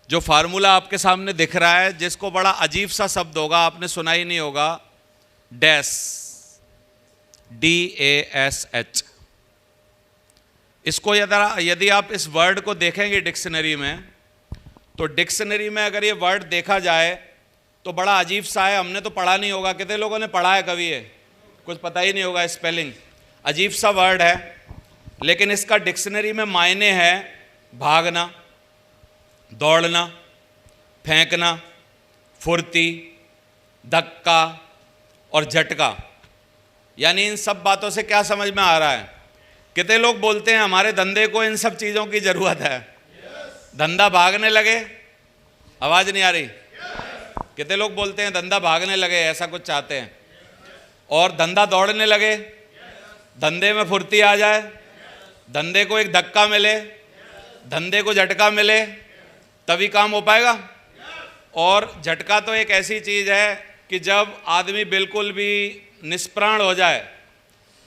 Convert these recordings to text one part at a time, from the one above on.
जो फार्मूला आपके सामने दिख रहा है, जिसको बड़ा अजीब सा शब्द होगा, आपने सुना ही नहीं होगा, डैश, DASH। इसको यदि आप इस वर्ड को देखेंगे डिक्शनरी में, तो डिक्शनरी में अगर ये वर्ड देखा जाए तो बड़ा अजीब सा है। हमने तो पढ़ा नहीं होगा, कितने लोगों ने पढ़ा है कभी? ये कुछ पता ही नहीं होगा, स्पेलिंग अजीब सा वर्ड है, लेकिन इसका डिक्शनरी में मायने है भागना, दौड़ना, फेंकना, फुर्ती, धक्का और झटका। यानी इन सब बातों से क्या समझ में आ रहा है? कितने लोग बोलते हैं हमारे धंधे को इन सब चीज़ों की ज़रूरत है? धंधा भागने लगे, आवाज़ नहीं आ रही? कितने लोग बोलते हैं धंधा भागने लगे, ऐसा कुछ चाहते हैं? और धंधा दौड़ने लगे, धंधे में फुर्ती आ जाए, धंधे को एक धक्का मिले, धंधे को झटका मिले, तभी काम हो पाएगा। और झटका तो एक ऐसी चीज़ है कि जब आदमी बिल्कुल भी निष्प्राण हो जाए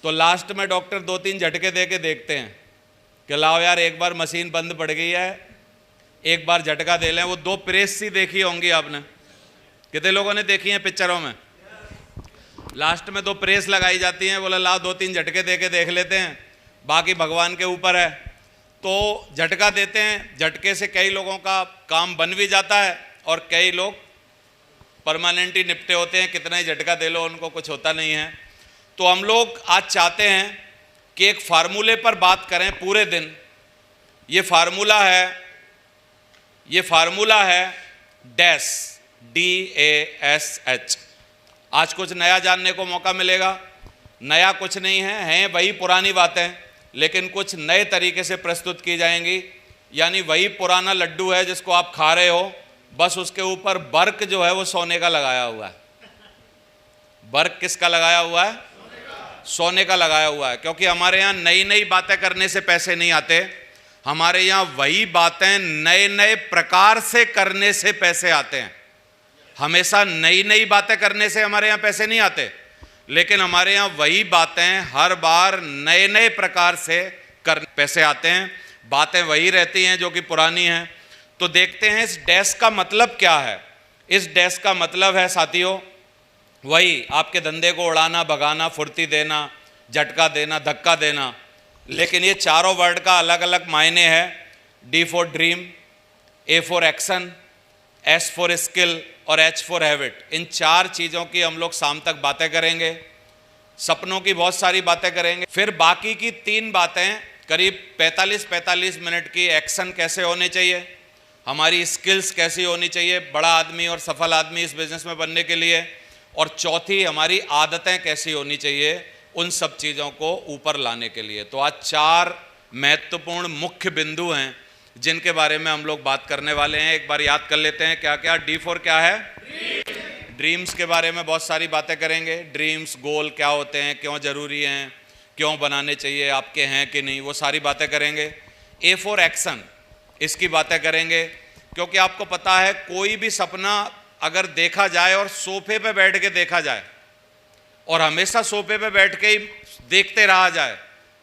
तो लास्ट में डॉक्टर 2-3 झटके दे के देखते हैं कि लाओ यार, एक बार मशीन बंद पड़ गई है, एक बार झटका दे लें। वो 2 प्रेस सी देखी होंगी आपने, कितने लोगों ने देखी हैं पिक्चरों में? लास्ट में 2 प्रेस लगाई जाती हैं, बोला लाओ 2-3 झटके दे के देख लेते हैं, बाकी भगवान के ऊपर है। तो झटका देते हैं, झटके से कई लोगों का काम बन भी जाता है और कई लोग परमानेंट ही निपटे होते हैं, कितना ही झटका दे लो उनको कुछ होता नहीं है। तो हम लोग आज चाहते हैं कि एक फार्मूले पर बात करें पूरे दिन। ये फार्मूला है डैश, DASH। आज कुछ नया जानने को मौका मिलेगा। नया कुछ नहीं है, हैं वही पुरानी बातें, लेकिन कुछ नए तरीके से प्रस्तुत की जाएंगी। यानी वही पुराना लड्डू है जिसको आप खा रहे हो, बस उसके ऊपर बर्क जो है वो सोने का लगाया हुआ है। बर्क किसका लगाया हुआ है? सोने का लगाया हुआ है। क्योंकि हमारे यहाँ नई नई बातें करने से पैसे नहीं आते, हमारे यहाँ वही बातें नए नए प्रकार से करने से पैसे आते हैं। हमेशा नई नई बातें करने से हमारे यहाँ पैसे नहीं आते, लेकिन हमारे यहाँ वही बातें हर बार नए नए प्रकार से कर पैसे आते हैं। बातें वही रहती हैं जो कि पुरानी हैं। तो देखते हैं इस डैश का मतलब क्या है। इस डैश का मतलब है साथियों, वही आपके धंधे को उड़ाना, भगाना, फुर्ती देना, झटका देना, धक्का देना। लेकिन ये चारों वर्ड का अलग अलग मायने है। D for dream, A for action, S for skill और H फॉर हैबिट। इन 4 चीज़ों की हम लोग शाम तक बातें करेंगे। सपनों की बहुत सारी बातें करेंगे। फिर बाकी की 3 बातें करीब 45 मिनट की, एक्शन कैसे होने चाहिए, हमारी स्किल्स कैसी होनी चाहिए बड़ा आदमी और सफल आदमी इस बिज़नेस में बनने के लिए, और चौथी हमारी आदतें कैसी होनी चाहिए उन सब चीज़ों को ऊपर लाने के लिए। तो आज 4 महत्वपूर्ण मुख्य बिंदु हैं जिनके बारे में हम लोग बात करने वाले हैं। एक बार याद कर लेते हैं क्या क्या। D फॉर क्या है? ड्रीम्स के बारे में बहुत सारी बातें करेंगे। ड्रीम्स, गोल क्या होते हैं, क्यों ज़रूरी हैं, क्यों बनाने चाहिए, आपके हैं कि नहीं, वो सारी बातें करेंगे। A फॉर एक्शन, इसकी बातें करेंगे, क्योंकि आपको पता है कोई भी सपना अगर देखा जाए और सोफे पे बैठ के देखा जाए और हमेशा सोफे पे बैठ के ही देखते रहा जाए,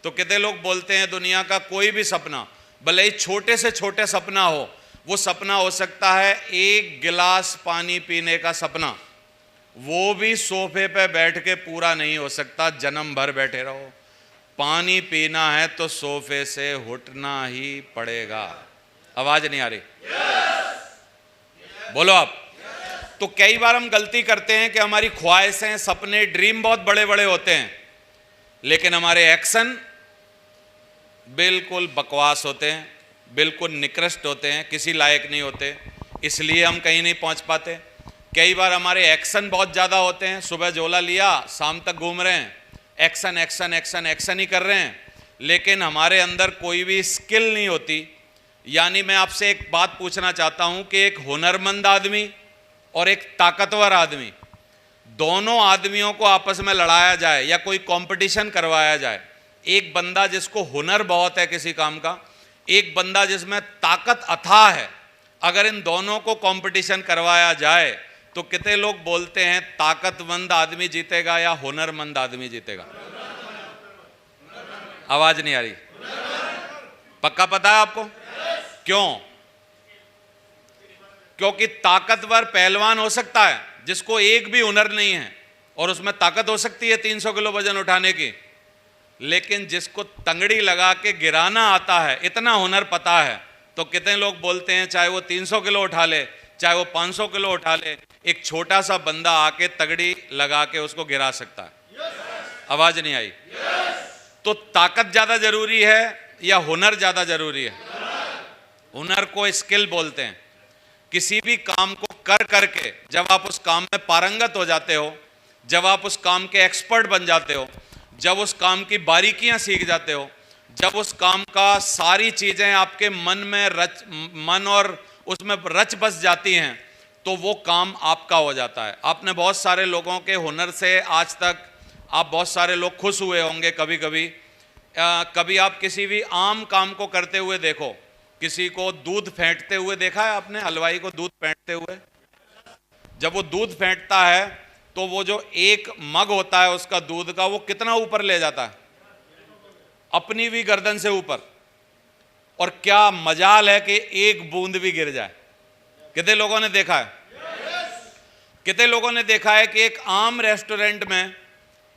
तो कितने लोग बोलते हैं दुनिया का कोई भी सपना, भले ही छोटे से छोटे सपना हो, वो सपना हो सकता है 1 गिलास पानी पीने का सपना, वो भी सोफे पे बैठ के पूरा नहीं हो सकता। जन्म भर बैठे रहो, पानी पीना है तो सोफे से उठना ही पड़ेगा। आवाज नहीं आ रही? बोलो आप। तो कई बार हम गलती करते हैं कि हमारी ख्वाहिशें, सपने, ड्रीम बहुत बड़े बड़े होते हैं, लेकिन हमारे एक्शन बिल्कुल बकवास होते हैं, बिल्कुल निकृष्ट होते हैं, किसी लायक नहीं होते, इसलिए हम कहीं नहीं पहुंच पाते। कई बार हमारे एक्शन बहुत ज़्यादा होते हैं, सुबह झोला लिया, शाम तक घूम रहे हैं, एक्शन एक्शन एक्शन एक्शन ही कर रहे हैं, लेकिन हमारे अंदर कोई भी स्किल नहीं होती। यानी मैं आपसे एक बात पूछना चाहता हूं कि एक हुनरमंद आदमी और एक ताकतवर आदमी, दोनों आदमियों को आपस में लड़ाया जाए या कोई कंपटीशन करवाया जाए, एक बंदा जिसको हुनर बहुत है किसी काम का, एक बंदा जिसमें ताकत अथाह है, अगर इन दोनों को कंपटीशन करवाया जाए तो कितने लोग बोलते हैं ताकतमंद आदमी जीतेगा या हुनरमंद आदमी जीतेगा? आवाज नहीं आ रही? पक्का पता है आपको? क्यों? क्योंकि ताकतवर पहलवान हो सकता है जिसको एक भी हुनर नहीं है और उसमें ताकत हो सकती है 300 किलो वजन उठाने की, लेकिन जिसको तंगड़ी लगा के गिराना आता है, इतना हुनर पता है, तो कितने लोग बोलते हैं चाहे वो 300 किलो उठा ले, चाहे वो 500 किलो उठा ले, एक छोटा सा बंदा आके तगड़ी लगा के उसको गिरा सकता है। आवाज नहीं आई? तो ताकत ज्यादा जरूरी है या हुनर ज्यादा जरूरी है? हुनर को स्किल बोलते हैं। किसी भी काम को कर करके जब आप उस काम में पारंगत हो जाते हो, जब आप उस काम के एक्सपर्ट बन जाते हो, जब उस काम की बारीकियां सीख जाते हो, जब उस काम का सारी चीजें आपके मन और उसमें रच बस जाती हैं, तो वो काम आपका हो जाता है। आपने बहुत सारे लोगों के हुनर से आज तक आप बहुत सारे लोग खुश हुए होंगे। कभी कभी कभी आप किसी भी आम काम को करते हुए देखो, किसी को दूध फेंटते हुए देखा है आपने? हलवाई को दूध फेंटते हुए, जब वो दूध फेंटता है तो वो जो एक मग होता है उसका दूध का, वो कितना ऊपर ले जाता है? अपनी भी गर्दन से ऊपर। और क्या मजाल है कि एक बूंद भी गिर जाए। कितने लोगों ने देखा है? कितने लोगों ने देखा है कि एक आम रेस्टोरेंट में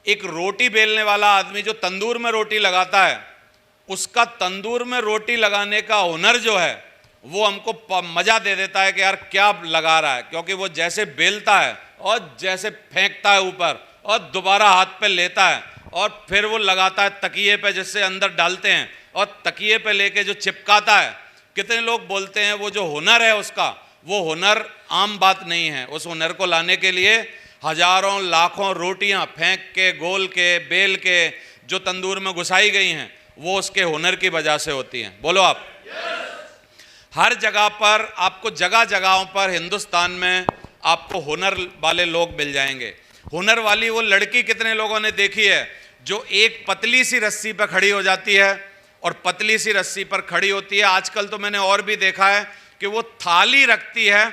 एक रोटी बेलने वाला आदमी जो तंदूर में रोटी लगाता है, उसका तंदूर में रोटी लगाने का हुनर जो है वो हमको मजा दे देता है कि यार क्या लगा रहा है, क्योंकि वो जैसे बेलता है और जैसे फेंकता है ऊपर और दोबारा हाथ पे लेता है और फिर वो लगाता है तकिए पे, जिससे अंदर डालते हैं और तकिए पे लेके जो चिपकाता है। कितने लोग बोलते हैं वो जो हुनर है उसका, वो हुनर आम बात नहीं है। उस हुनर को लाने के लिए हजारों लाखों रोटियां फेंक के, गोल के, बेल के जो तंदूर में घुसाई गई हैं, वो उसके हुनर की वजह से होती हैं। बोलो आप। हर जगह पर आपको, जगह जगहों पर हिंदुस्तान में आपको हुनर वाले लोग मिल जाएंगे। हुनर वाली वो लड़की कितने लोगों ने देखी है जो एक पतली सी रस्सी पर खड़ी हो जाती है और पतली सी रस्सी पर खड़ी होती है। आजकल तो मैंने और भी देखा है कि वो थाली रखती है,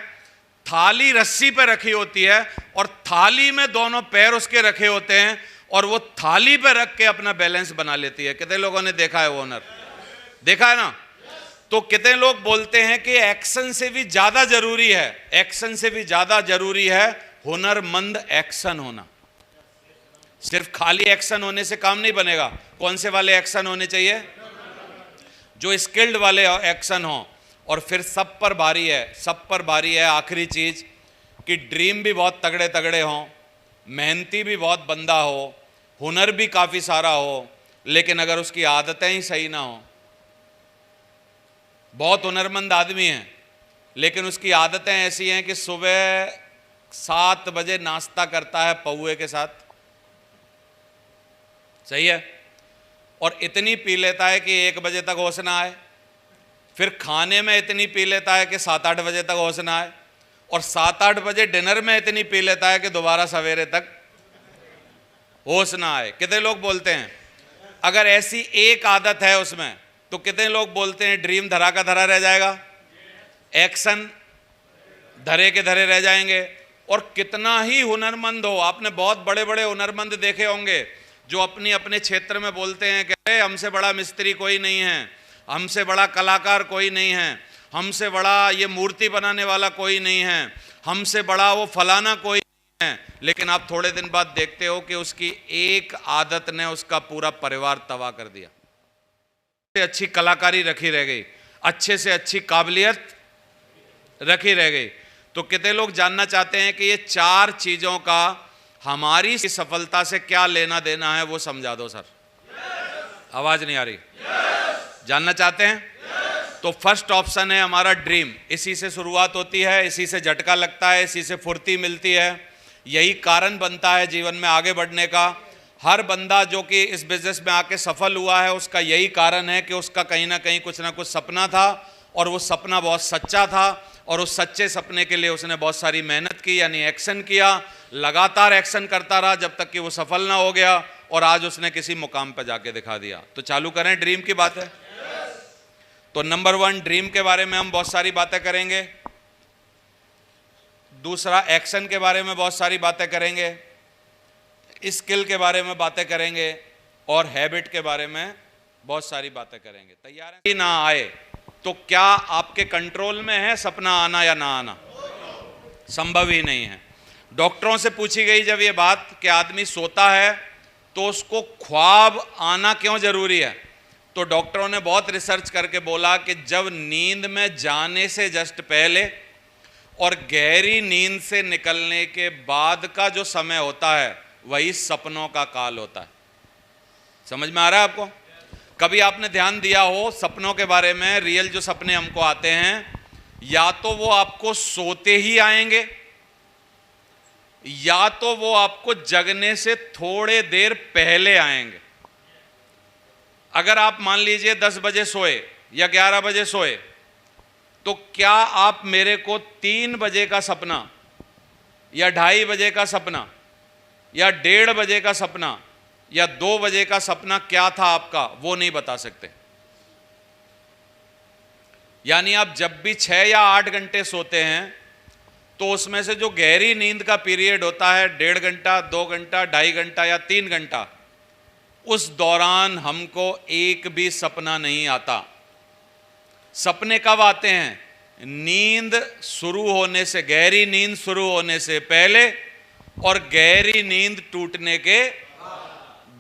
थाली रस्सी पे रखी होती है और थाली में दोनों पैर उसके रखे होते हैं और वो थाली पे रख के अपना बैलेंस बना लेती है। कितने लोगों ने देखा है वो हुनर? देखा है ना? तो कितने लोग बोलते हैं कि एक्शन से भी ज्यादा जरूरी है, एक्शन से भी ज्यादा जरूरी है हुनरमंद एक्शन होना। सिर्फ खाली एक्शन होने से काम नहीं बनेगा। कौन से वाले एक्शन होने चाहिए? जो स्किल्ड वाले एक्शन हो। और फिर सब पर भारी है, सब पर भारी है आखिरी चीज कि ड्रीम भी बहुत तगड़े तगड़े हों, मेहनती भी बहुत बंदा हो, हुनर भी काफी सारा हो, लेकिन अगर उसकी आदतें ही सही ना हो। बहुत हुनरमंद आदमी है लेकिन उसकी आदतें ऐसी हैं कि सुबह 7 बजे नाश्ता करता है पौए के साथ, सही है, और इतनी पी लेता है कि 1 बजे तक होश ना आए। फिर खाने में इतनी पी लेता है कि 7-8 बजे तक होश ना आए, और 7-8 बजे डिनर में इतनी पी लेता है कि दोबारा सवेरे तक होश ना आए। कितने लोग बोलते हैं अगर ऐसी एक आदत है उसमें, तो कितने लोग बोलते हैं ड्रीम धरा का धरा रह जाएगा, एक्शन धरे के धरे रह जाएंगे। और कितना ही हुनरमंद हो, आपने बहुत बड़े बड़े हुनरमंद देखे होंगे जो अपनी अपने क्षेत्र में बोलते हैं कि अरे हमसे बड़ा मिस्त्री कोई नहीं है, हमसे बड़ा कलाकार कोई नहीं है, हमसे बड़ा ये मूर्ति बनाने वाला कोई नहीं है, हमसे बड़ा वो फलाना कोई नहीं है। लेकिन आप थोड़े दिन बाद देखते हो कि उसकी एक आदत ने उसका पूरा परिवार तबाह कर दिया। अच्छी कलाकारी रखी रह गई, अच्छे से अच्छी काबिलियत रखी रह गई। तो कितने लोग जानना चाहते हैं कि ये 4 चीजों का हमारी सफलता से क्या लेना देना है, वो समझा दो सर। आवाज नहीं आ रही? जानना चाहते हैं? तो फर्स्ट ऑप्शन है हमारा ड्रीम। इसी से शुरुआत होती है, इसी से झटका लगता है, इसी से फुर्ती मिलती है, यही कारण बनता है जीवन में आगे बढ़ने का। हर बंदा जो कि इस बिजनेस में आके सफल हुआ है, उसका यही कारण है कि उसका कहीं ना कहीं कुछ ना कुछ सपना था और वो सपना बहुत सच्चा था, और उस सच्चे सपने के लिए उसने बहुत सारी मेहनत की, यानी एक्शन किया, लगातार एक्शन करता रहा जब तक कि वो सफल ना हो गया और आज उसने किसी मुकाम पर जाके दिखा दिया। तो चालू करें, ड्रीम की बात है। तो नंबर 1 ड्रीम के बारे में हम बहुत सारी बातें करेंगे। दूसरा एक्शन के बारे में बहुत सारी बातें करेंगे, स्किल के बारे में बातें करेंगे और हैबिट के बारे में बहुत सारी बातें करेंगे। तैयार है? ना आए तो क्या आपके कंट्रोल में है सपना आना या ना आना? संभव ही नहीं है। डॉक्टरों से पूछी गई जब ये बात कि आदमी सोता है तो उसको ख्वाब आना क्यों जरूरी है, तो डॉक्टरों ने बहुत रिसर्च करके बोला कि जब नींद में जाने से जस्ट पहले और गहरी नींद से निकलने के बाद का जो समय होता है वही सपनों का काल होता है। समझ में आ रहा है आपको? कभी आपने ध्यान दिया हो सपनों के बारे में? रियल जो सपने हमको आते हैं या तो वो आपको सोते ही आएंगे या तो वो आपको जगने से थोड़े देर पहले आएंगे। अगर आप मान लीजिए 10 बजे सोए या 11 बजे सोए, तो क्या आप मेरे को 3 बजे का सपना या 2:30 बजे का सपना या 1:30 बजे का सपना या 2 बजे का सपना क्या था आपका, वो नहीं बता सकते। यानी आप जब भी 6 या 8 घंटे सोते हैं तो उसमें से जो गहरी नींद का पीरियड होता है 1.5 घंटा, 2 घंटा, 2.5 घंटा या 3 घंटा, उस दौरान हमको एक भी सपना नहीं आता। सपने कब आते हैं? नींद शुरू होने से, गहरी नींद शुरू होने से पहले और गहरी नींद टूटने के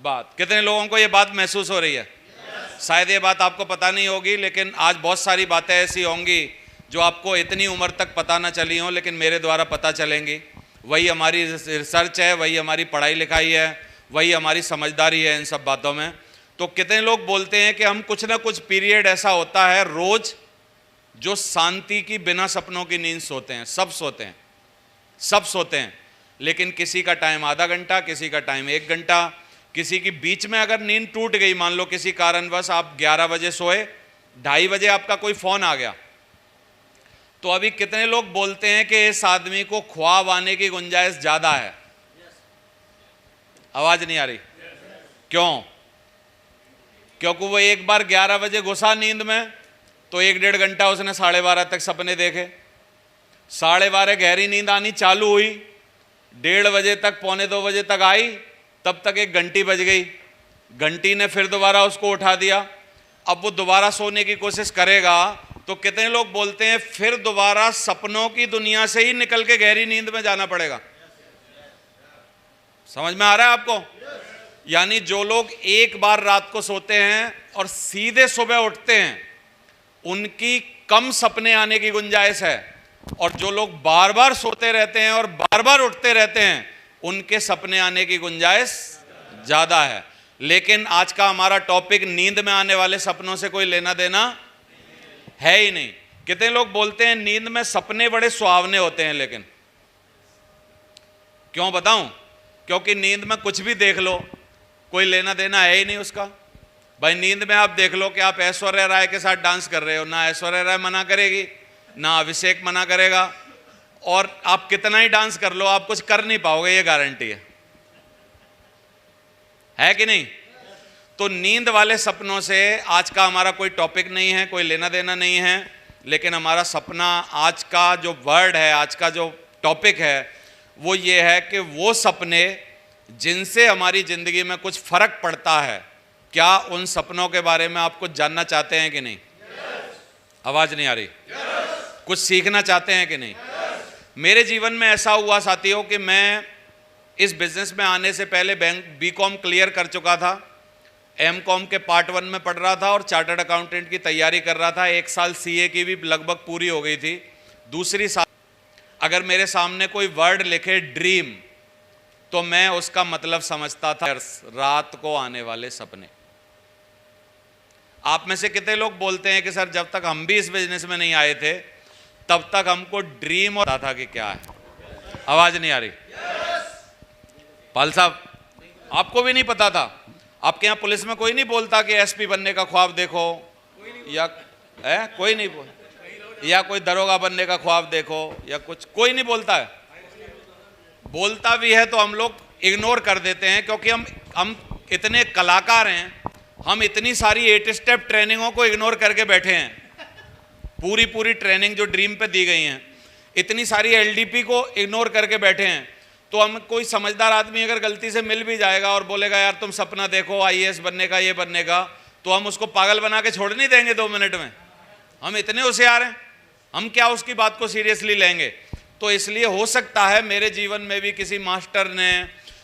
बाद। कितने लोगों को यह बात महसूस हो रही है? शायद ये बात आपको पता नहीं होगी, लेकिन आज बहुत सारी बातें ऐसी होंगी जो आपको इतनी उम्र तक पता ना चली हों, लेकिन मेरे द्वारा पता चलेंगी। वही हमारी रिसर्च है, वही हमारी पढ़ाई लिखाई है, वही हमारी समझदारी है इन सब बातों में। तो कितने लोग बोलते हैं कि हम कुछ ना कुछ पीरियड ऐसा होता है रोज जो शांति की बिना सपनों की नींद सोते हैं। सब सोते हैं, सब सोते हैं, लेकिन किसी का टाइम आधा घंटा, किसी का टाइम 1 घंटा, किसी की बीच में अगर नींद टूट गई, मान लो किसी कारणवश आप 11 बजे सोए, 2:30 बजे आपका कोई फोन आ गया, तो अभी कितने लोग बोलते हैं कि इस आदमी को ख्वाब आने की गुंजाइश ज्यादा है? आवाज नहीं आ रही? क्यों? क्योंकि वो एक बार 11 बजे घुसा नींद में तो 1-1.5 घंटा उसने 12:30 तक सपने देखे, 12:30 गहरी नींद आनी चालू हुई, 1:30 बजे तक, 1:45 बजे तक आई, तब तक 1 घंटी बज गई, घंटी ने फिर दोबारा उसको उठा दिया। अब वो दोबारा सोने की कोशिश करेगा तो कितने लोग बोलते हैं फिर दोबारा सपनों की दुनिया से ही निकल के गहरी नींद में जाना पड़ेगा। समझ में आ रहा है आपको? यानी जो लोग एक बार रात को सोते हैं और सीधे सुबह उठते हैं, उनकी कम सपने आने की गुंजाइश है, और जो लोग बार बार सोते रहते हैं और बार बार उठते रहते हैं, उनके सपने आने की गुंजाइश ज्यादा है। लेकिन आज का हमारा टॉपिक नींद में आने वाले सपनों से कोई लेना देना है ही नहीं। कितने लोग बोलते हैं नींद में सपने बड़े सुहावने होते हैं, लेकिन क्यों बताऊं? क्योंकि नींद में कुछ भी देख लो, कोई लेना देना है ही नहीं उसका। भाई नींद में आप देख लो कि आप ऐश्वर्या राय के साथ डांस कर रहे हो, ना ऐश्वर्या राय मना करेगी, ना अभिषेक मना करेगा, और आप कितना ही डांस कर लो आप कुछ कर नहीं पाओगे, ये गारंटी है कि नहीं? तो नींद वाले सपनों से आज का हमारा कोई टॉपिक नहीं है, कोई लेना देना नहीं है, लेकिन हमारा सपना, आज का जो वर्ड है, आज का जो टॉपिक है, वो ये है कि वो सपने जिनसे हमारी जिंदगी में कुछ फर्क पड़ता है, क्या उन सपनों के बारे में आप कुछ जानना चाहते हैं कि नहीं? आवाज नहीं आ रही? कुछ सीखना चाहते हैं कि नहीं? मेरे जीवन में ऐसा हुआ साथियों कि मैं इस बिजनेस में आने से पहले बीकॉम क्लियर कर चुका था, एमकॉम के पार्ट 1 में पढ़ रहा था और चार्टर्ड अकाउंटेंट की तैयारी कर रहा था। 1 साल सीए की भी लगभग पूरी हो गई थी। दूसरी साल अगर मेरे सामने कोई वर्ड लिखे ड्रीम, तो मैं उसका मतलब समझता था रात को आने वाले सपने। आप में से कितने लोग बोलते हैं कि सर जब तक हम भी इस बिजनेस में नहीं आए थे तब तक हमको ड्रीम होता था कि क्या है? आवाज नहीं आ रही? पाल साहब, आपको भी नहीं पता था? आपके यहाँ पुलिस में कोई नहीं बोलता कि एसपी बनने का ख्वाब देखो, या कोई नहीं बोल, या कोई दरोगा बनने का ख्वाब देखो, या कुछ कोई नहीं बोलता है? बोलता भी है तो हम लोग इग्नोर कर देते हैं, क्योंकि हम इतने कलाकार हैं, हम इतनी सारी 8 स्टेप ट्रेनिंगों को इग्नोर करके बैठे हैं। पूरी ट्रेनिंग जो ड्रीम पे दी गई हैं, इतनी सारी एलडीपी को इग्नोर करके बैठे हैं। तो हम, कोई समझदार आदमी अगर गलती से मिल भी जाएगा और बोलेगा यार तुम सपना देखो आईएएस बनने का, ये बनने का, तो हम उसको पागल बना के छोड़ नहीं देंगे 2 मिनट में। हम इतने होशियार हैं, हम क्या उसकी बात को सीरियसली लेंगे? तो इसलिए हो सकता है मेरे जीवन में भी किसी मास्टर ने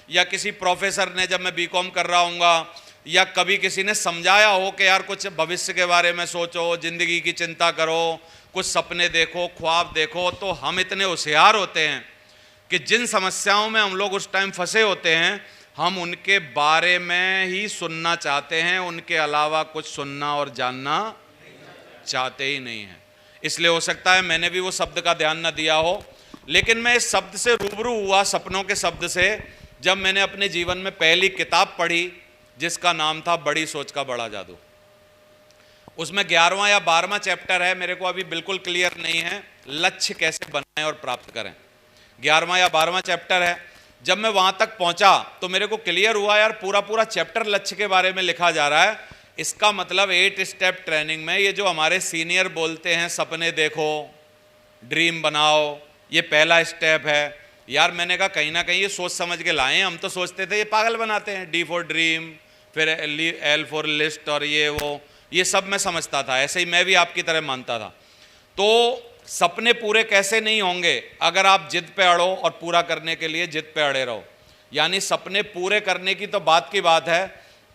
या किसी प्रोफेसर ने, जब मैं बीकॉम कर रहा हूँगा, या कभी किसी ने समझाया हो कि यार कुछ भविष्य के बारे में सोचो, ज़िंदगी की चिंता करो, कुछ सपने देखो, ख्वाब देखो, तो हम इतने होशियार होते हैं कि जिन समस्याओं में हम लोग उस टाइम फंसे होते हैं, हम उनके बारे में ही सुनना चाहते हैं, उनके अलावा कुछ सुनना और जानना चाहते ही नहीं हैं। इसलिए हो सकता है मैंने भी वो शब्द का ध्यान न दिया हो, लेकिन मैं इस शब्द से रूबरू हुआ, सपनों के शब्द से, जब मैंने अपने जीवन में पहली किताब पढ़ी जिसका नाम था बड़ी सोच का बड़ा जादू। उसमें 11वां या 12वां चैप्टर है, मेरे को अभी बिल्कुल क्लियर नहीं है, लक्ष्य कैसे बनाएं और प्राप्त करें। 11वां या 12वां चैप्टर है। जब मैं वहाँ तक पहुँचा तो मेरे को क्लियर हुआ यार पूरा चैप्टर लक्ष्य के बारे में लिखा जा रहा है। इसका मतलब 8 स्टेप ट्रेनिंग में ये जो हमारे सीनियर बोलते हैं सपने देखो, ड्रीम बनाओ, ये पहला स्टेप है। यार मैंने कहा कहीं ना कहीं ये सोच समझ के लाए हैं, हम तो सोचते थे ये पागल बनाते हैं, D फॉर ड्रीम, फिर L फॉर लिस्ट और ये सब मैं समझता था, ऐसे ही मैं भी आपकी तरह मानता था। तो सपने पूरे कैसे नहीं होंगे अगर आप जिद पे अड़ो और पूरा करने के लिए जिद पे अड़े रहो। यानी सपने पूरे करने की तो बात की बात है,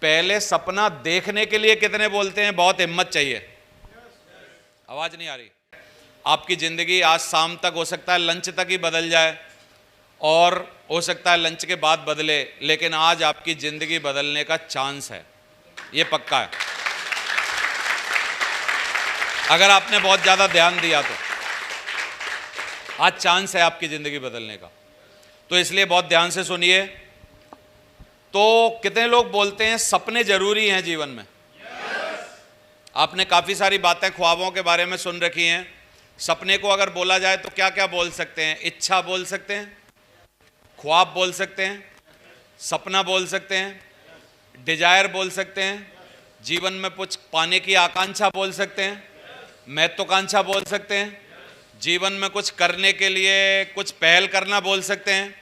पहले सपना देखने के लिए कितने बोलते हैं बहुत हिम्मत चाहिए। आवाज नहीं आ रही? आपकी जिंदगी आज शाम तक हो सकता है लंच तक ही बदल जाए, और हो सकता है लंच के बाद बदले, लेकिन आज आपकी जिंदगी बदलने का चांस है, ये पक्का है, अगर आपने बहुत ज्यादा ध्यान दिया तो। आज चांस है आपकी जिंदगी बदलने का, तो इसलिए बहुत ध्यान से सुनिए। तो कितने लोग बोलते हैं सपने जरूरी हैं जीवन में? आपने काफी सारी बातें ख्वाबों के बारे में सुन रखी हैं। सपने को अगर बोला जाए तो क्या क्या बोल सकते हैं? इच्छा बोल सकते हैं, ख्वाब बोल सकते हैं, सपना बोल सकते हैं, डिजायर बोल सकते हैं, जीवन में कुछ पाने की आकांक्षा बोल सकते हैं, महत्वाकांक्षा बोल सकते हैं, जीवन में कुछ करने के लिए कुछ पहल करना बोल सकते हैं।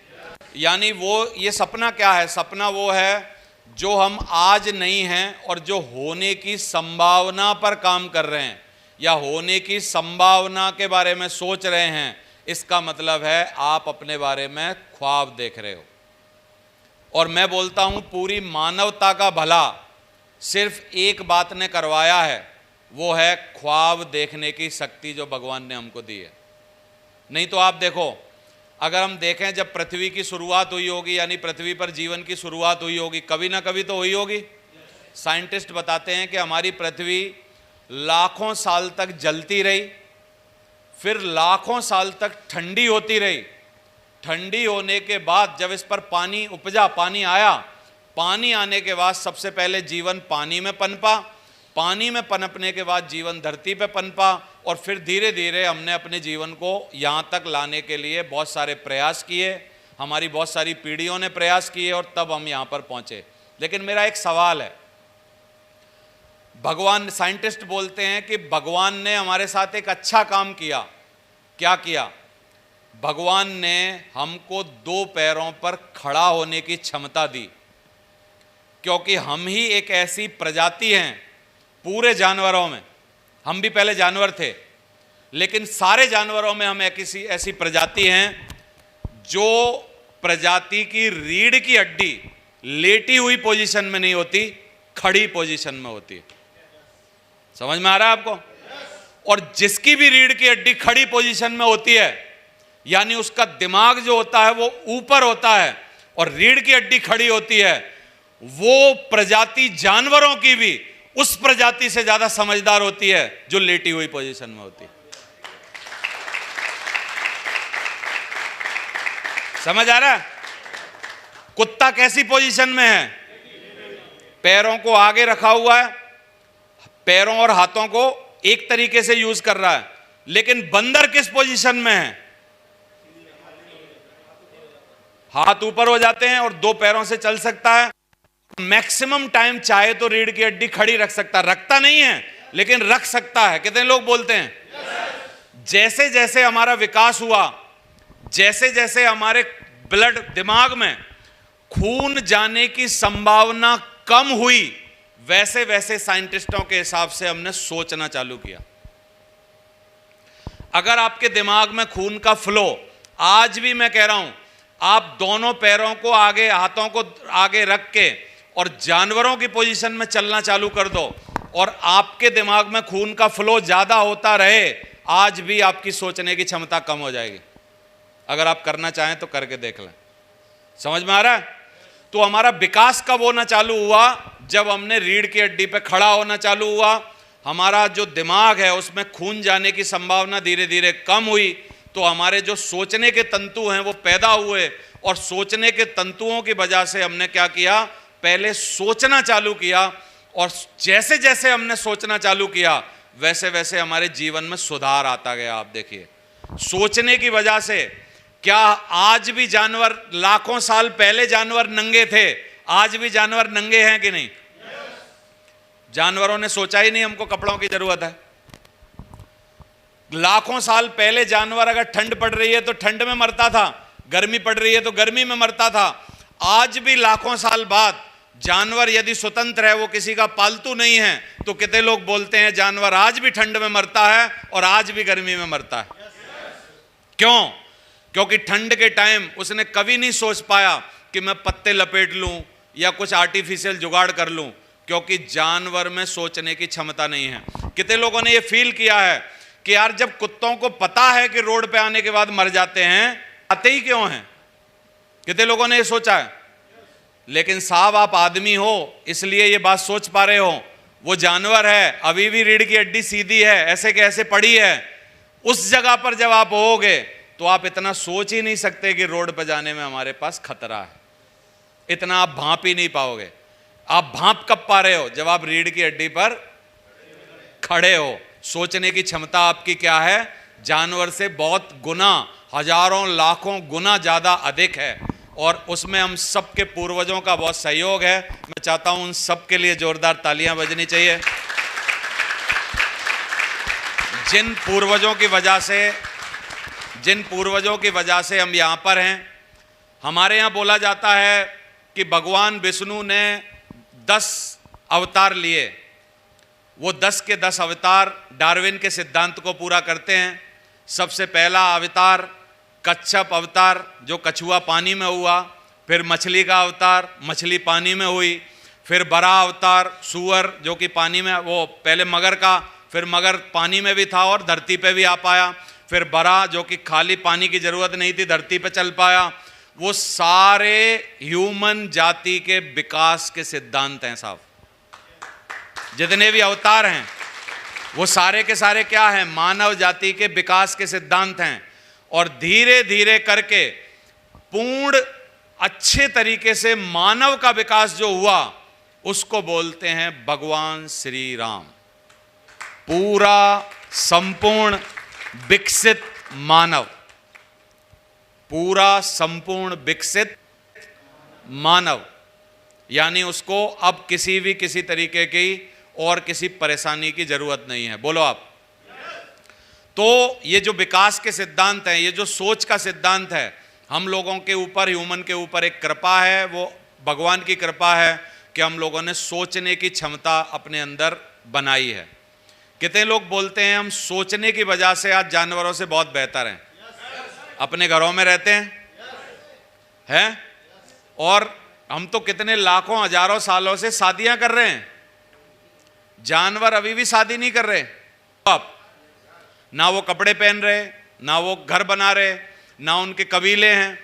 यानी ये सपना क्या है? सपना वो है जो हम आज नहीं हैं और जो होने की संभावना पर काम कर रहे हैं या होने की संभावना के बारे में सोच रहे हैं। इसका मतलब है आप अपने बारे में ख्वाब देख रहे हो। और मैं बोलता हूं पूरी मानवता का भला सिर्फ एक बात ने करवाया है, वो है ख्वाब देखने की शक्ति जो भगवान ने हमको दी है। नहीं तो आप देखो, अगर हम देखें जब पृथ्वी की शुरुआत हुई होगी, यानी पृथ्वी पर जीवन की शुरुआत हुई होगी, कभी ना कभी तो हुई होगी। साइंटिस्ट बताते हैं कि हमारी पृथ्वी लाखों साल तक जलती रही, फिर लाखों साल तक ठंडी होती रही। ठंडी होने के बाद जब इस पर पानी उपजा, पानी आया, पानी आने के बाद सबसे पहले जीवन पानी में पनपा, पानी में पनपने के बाद जीवन धरती पे पनपा, और फिर धीरे धीरे हमने अपने जीवन को यहाँ तक लाने के लिए बहुत सारे प्रयास किए, हमारी बहुत सारी पीढ़ियों ने प्रयास किए, और तब हम यहाँ पर पहुँचे। लेकिन मेरा एक सवाल है, भगवान, साइंटिस्ट बोलते हैं कि भगवान ने हमारे साथ एक अच्छा काम किया। क्या किया? भगवान ने हमको 2 पैरों पर खड़ा होने की क्षमता दी, क्योंकि हम ही एक ऐसी प्रजाति हैं पूरे जानवरों में, हम भी पहले जानवर थे, लेकिन सारे जानवरों में हम एक ऐसी प्रजाति हैं जो प्रजाति की रीढ़ की हड्डी लेटी हुई पोजीशन में नहीं होती, खड़ी पोजीशन में होती है। समझ में आ रहा है आपको? और जिसकी भी रीढ़ की हड्डी खड़ी पोजीशन में होती है, यानी उसका दिमाग जो होता है वो ऊपर होता है और रीढ़ की हड्डी खड़ी होती है, वो प्रजाति जानवरों की भी उस प्रजाति से ज्यादा समझदार होती है जो लेटी हुई पोजीशन में होती है। समझ आ रहा है? कुत्ता कैसी पोजीशन में है? पैरों को आगे रखा हुआ है, पैरों और हाथों को एक तरीके से यूज कर रहा है। लेकिन बंदर किस पोजीशन में है? हाथ ऊपर हो जाते हैं और 2 पैरों से चल सकता है। मैक्सिमम टाइम चाहे तो रीढ़ की हड्डी खड़ी रख सकता, रखता नहीं है लेकिन रख सकता है। कितने लोग बोलते हैं? जैसे जैसे हमारा विकास हुआ, जैसे जैसे हमारे ब्लड, दिमाग में खून जाने की संभावना कम हुई, वैसे वैसे साइंटिस्टों के हिसाब से हमने सोचना चालू किया। अगर आपके दिमाग में खून का फ्लो आज भी मैं कह रहा हूं, आप दोनों पैरों को आगे, हाथों को आगे रख के और जानवरों की पोजीशन में चलना चालू कर दो और आपके दिमाग में खून का फ्लो ज्यादा होता रहे, आज भी आपकी सोचने की क्षमता कम हो जाएगी। अगर आप करना चाहें तो करके देख लें। समझ में आ रहा है? तो हमारा विकास कब होना चालू हुआ? जब हमने रीढ़ की हड्डी पे खड़ा होना चालू हुआ, हमारा जो दिमाग है उसमें खून जाने की संभावना धीरे धीरे कम हुई, तो हमारे जो सोचने के तंतु हैं वो पैदा हुए, और सोचने के तंतुओं की वजह से हमने क्या किया, पहले सोचना चालू किया, और जैसे जैसे हमने सोचना चालू किया वैसे वैसे हमारे जीवन में सुधार आता गया। आप देखिए, सोचने की वजह से क्या आज भी जानवर, लाखों साल पहले जानवर नंगे थे, आज भी जानवर नंगे हैं कि नहीं? जानवरों ने सोचा ही नहीं हमको कपड़ों की जरूरत है। लाखों साल पहले जानवर अगर ठंड पड़ रही है तो ठंड में मरता था, गर्मी पड़ रही है तो गर्मी में मरता था। आज भी लाखों साल बाद जानवर यदि स्वतंत्र है, वो किसी का पालतू नहीं है, तो कितने लोग बोलते हैं जानवर आज भी ठंड में मरता है और आज भी गर्मी में मरता है। क्यों? क्योंकि ठंड के टाइम उसने कभी नहीं सोच पाया कि मैं पत्ते लपेट लूं या कुछ आर्टिफिशियल जुगाड़ कर लूं, क्योंकि जानवर में सोचने की क्षमता नहीं है। कितने लोगों ने यह फील किया है कि यार जब कुत्तों को पता है कि रोड पे आने के बाद मर जाते हैं, आते ही क्यों हैं? कितने लोगों ने यह सोचा है? लेकिन साहब, आप आदमी हो इसलिए ये बात सोच पा रहे हो, वो जानवर है, अभी भी रीढ़ की हड्डी सीधी है, ऐसे के ऐसे पड़ी है। उस जगह पर जब आप होगे तो आप इतना सोच ही नहीं सकते कि रोड पर जाने में हमारे पास खतरा है। इतना आप भांप ही नहीं पाओगे। आप भांप कब पा रहे हो? जब आप रीढ़ की हड्डी पर खड़े हो। सोचने की क्षमता आपकी क्या है? जानवर से बहुत गुना, हजारों लाखों गुना ज्यादा अधिक है, और उसमें हम सबके पूर्वजों का बहुत सहयोग है। मैं चाहता हूं उन सबके लिए जोरदार तालियां बजनी चाहिए, जिन पूर्वजों की वजह से हम यहां पर हैं। हमारे यहां बोला जाता है कि भगवान विष्णु ने 10 अवतार लिए। वो 10 के 10 अवतार डार्विन के सिद्धांत को पूरा करते हैं। सबसे पहला अवतार कच्छप अवतार, जो कछुआ पानी में हुआ, फिर मछली का अवतार, मछली पानी में हुई, फिर बड़ा अवतार सूअर, जो कि पानी में, वो पहले मगर का, फिर मगर पानी में भी था और धरती पे भी आ पाया, फिर बड़ा जो कि खाली पानी की जरूरत नहीं थी, धरती पे चल पाया। वो सारे ह्यूमन जाति के विकास के सिद्धांत हैं साहब। जितने भी अवतार हैं वो सारे के सारे क्या हैं? मानव जाति के विकास के सिद्धांत हैं। और धीरे धीरे करके पूर्ण अच्छे तरीके से मानव का विकास जो हुआ उसको बोलते हैं भगवान श्री राम। पूरा संपूर्ण विकसित मानव, पूरा संपूर्ण विकसित मानव, यानी उसको अब किसी तरीके की और किसी परेशानी की जरूरत नहीं है। बोलो आप। तो ये जो विकास के सिद्धांत हैं, ये जो सोच का सिद्धांत है, हम लोगों के ऊपर, ह्यूमन के ऊपर एक कृपा है, वो भगवान की कृपा है कि हम लोगों ने सोचने की क्षमता अपने अंदर बनाई है। कितने लोग बोलते हैं हम सोचने की वजह से आज जानवरों से बहुत बेहतर हैं, अपने घरों में रहते हैं और हम तो कितने लाखों हजारों सालों से शादियां कर रहे हैं, जानवर अभी भी शादी नहीं कर रहे। अब ना वो कपड़े पहन रहे, ना वो घर बना रहे, ना उनके कबीले हैं,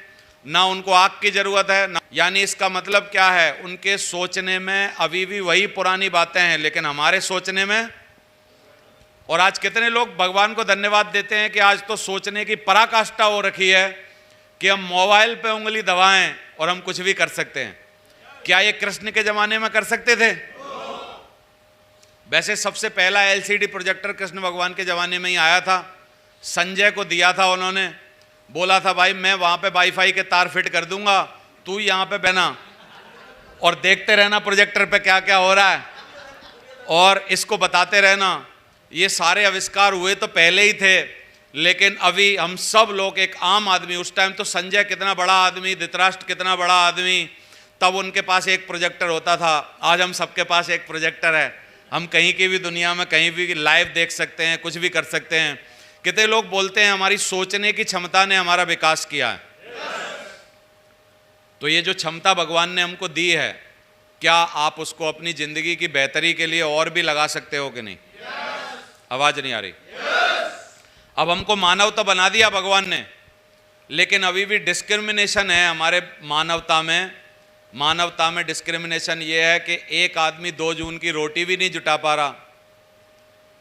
ना उनको आग की जरूरत है। यानी इसका मतलब क्या है? उनके सोचने में अभी भी वही पुरानी बातें हैं, लेकिन हमारे सोचने में। और आज कितने लोग भगवान को धन्यवाद देते हैं कि आज तो सोचने की पराकाष्ठा हो रखी है कि हम मोबाइल पे उंगली दबाएं और हम कुछ भी कर सकते हैं। क्या ये कृष्ण के जमाने में कर सकते थे? वैसे सबसे पहला एलसीडी प्रोजेक्टर कृष्ण भगवान के जमाने में ही आया था। संजय को दिया था उन्होंने, बोला था भाई मैं वहां पे वाईफाई के तार फिट कर दूंगा, तू यहाँ पे बहना और देखते रहना प्रोजेक्टर पे क्या क्या हो रहा है और इसको बताते रहना। ये सारे आविष्कार हुए तो पहले ही थे, लेकिन अभी हम सब लोग, एक आम आदमी, उस टाइम तो संजय कितना बड़ा आदमी, धृतराष्ट्र कितना बड़ा आदमी, तब उनके पास एक प्रोजेक्टर होता था। आज हम सबके पास एक प्रोजेक्टर है, हम कहीं की भी दुनिया में कहीं भी लाइव देख सकते हैं, कुछ भी कर सकते हैं। कितने लोग बोलते हैं हमारी सोचने की क्षमता ने हमारा विकास किया है। तो ये जो क्षमता भगवान ने हमको दी है, क्या आप उसको अपनी जिंदगी की बेहतरी के लिए और भी लगा सकते हो कि नहीं? आवाज नहीं आ रही? अब हमको मानव तो बना दिया भगवान ने, लेकिन अभी भी डिस्क्रिमिनेशन है हमारे मानवता में। मानवता में डिस्क्रिमिनेशन ये है कि एक आदमी 2 जून की रोटी भी नहीं जुटा पा रहा,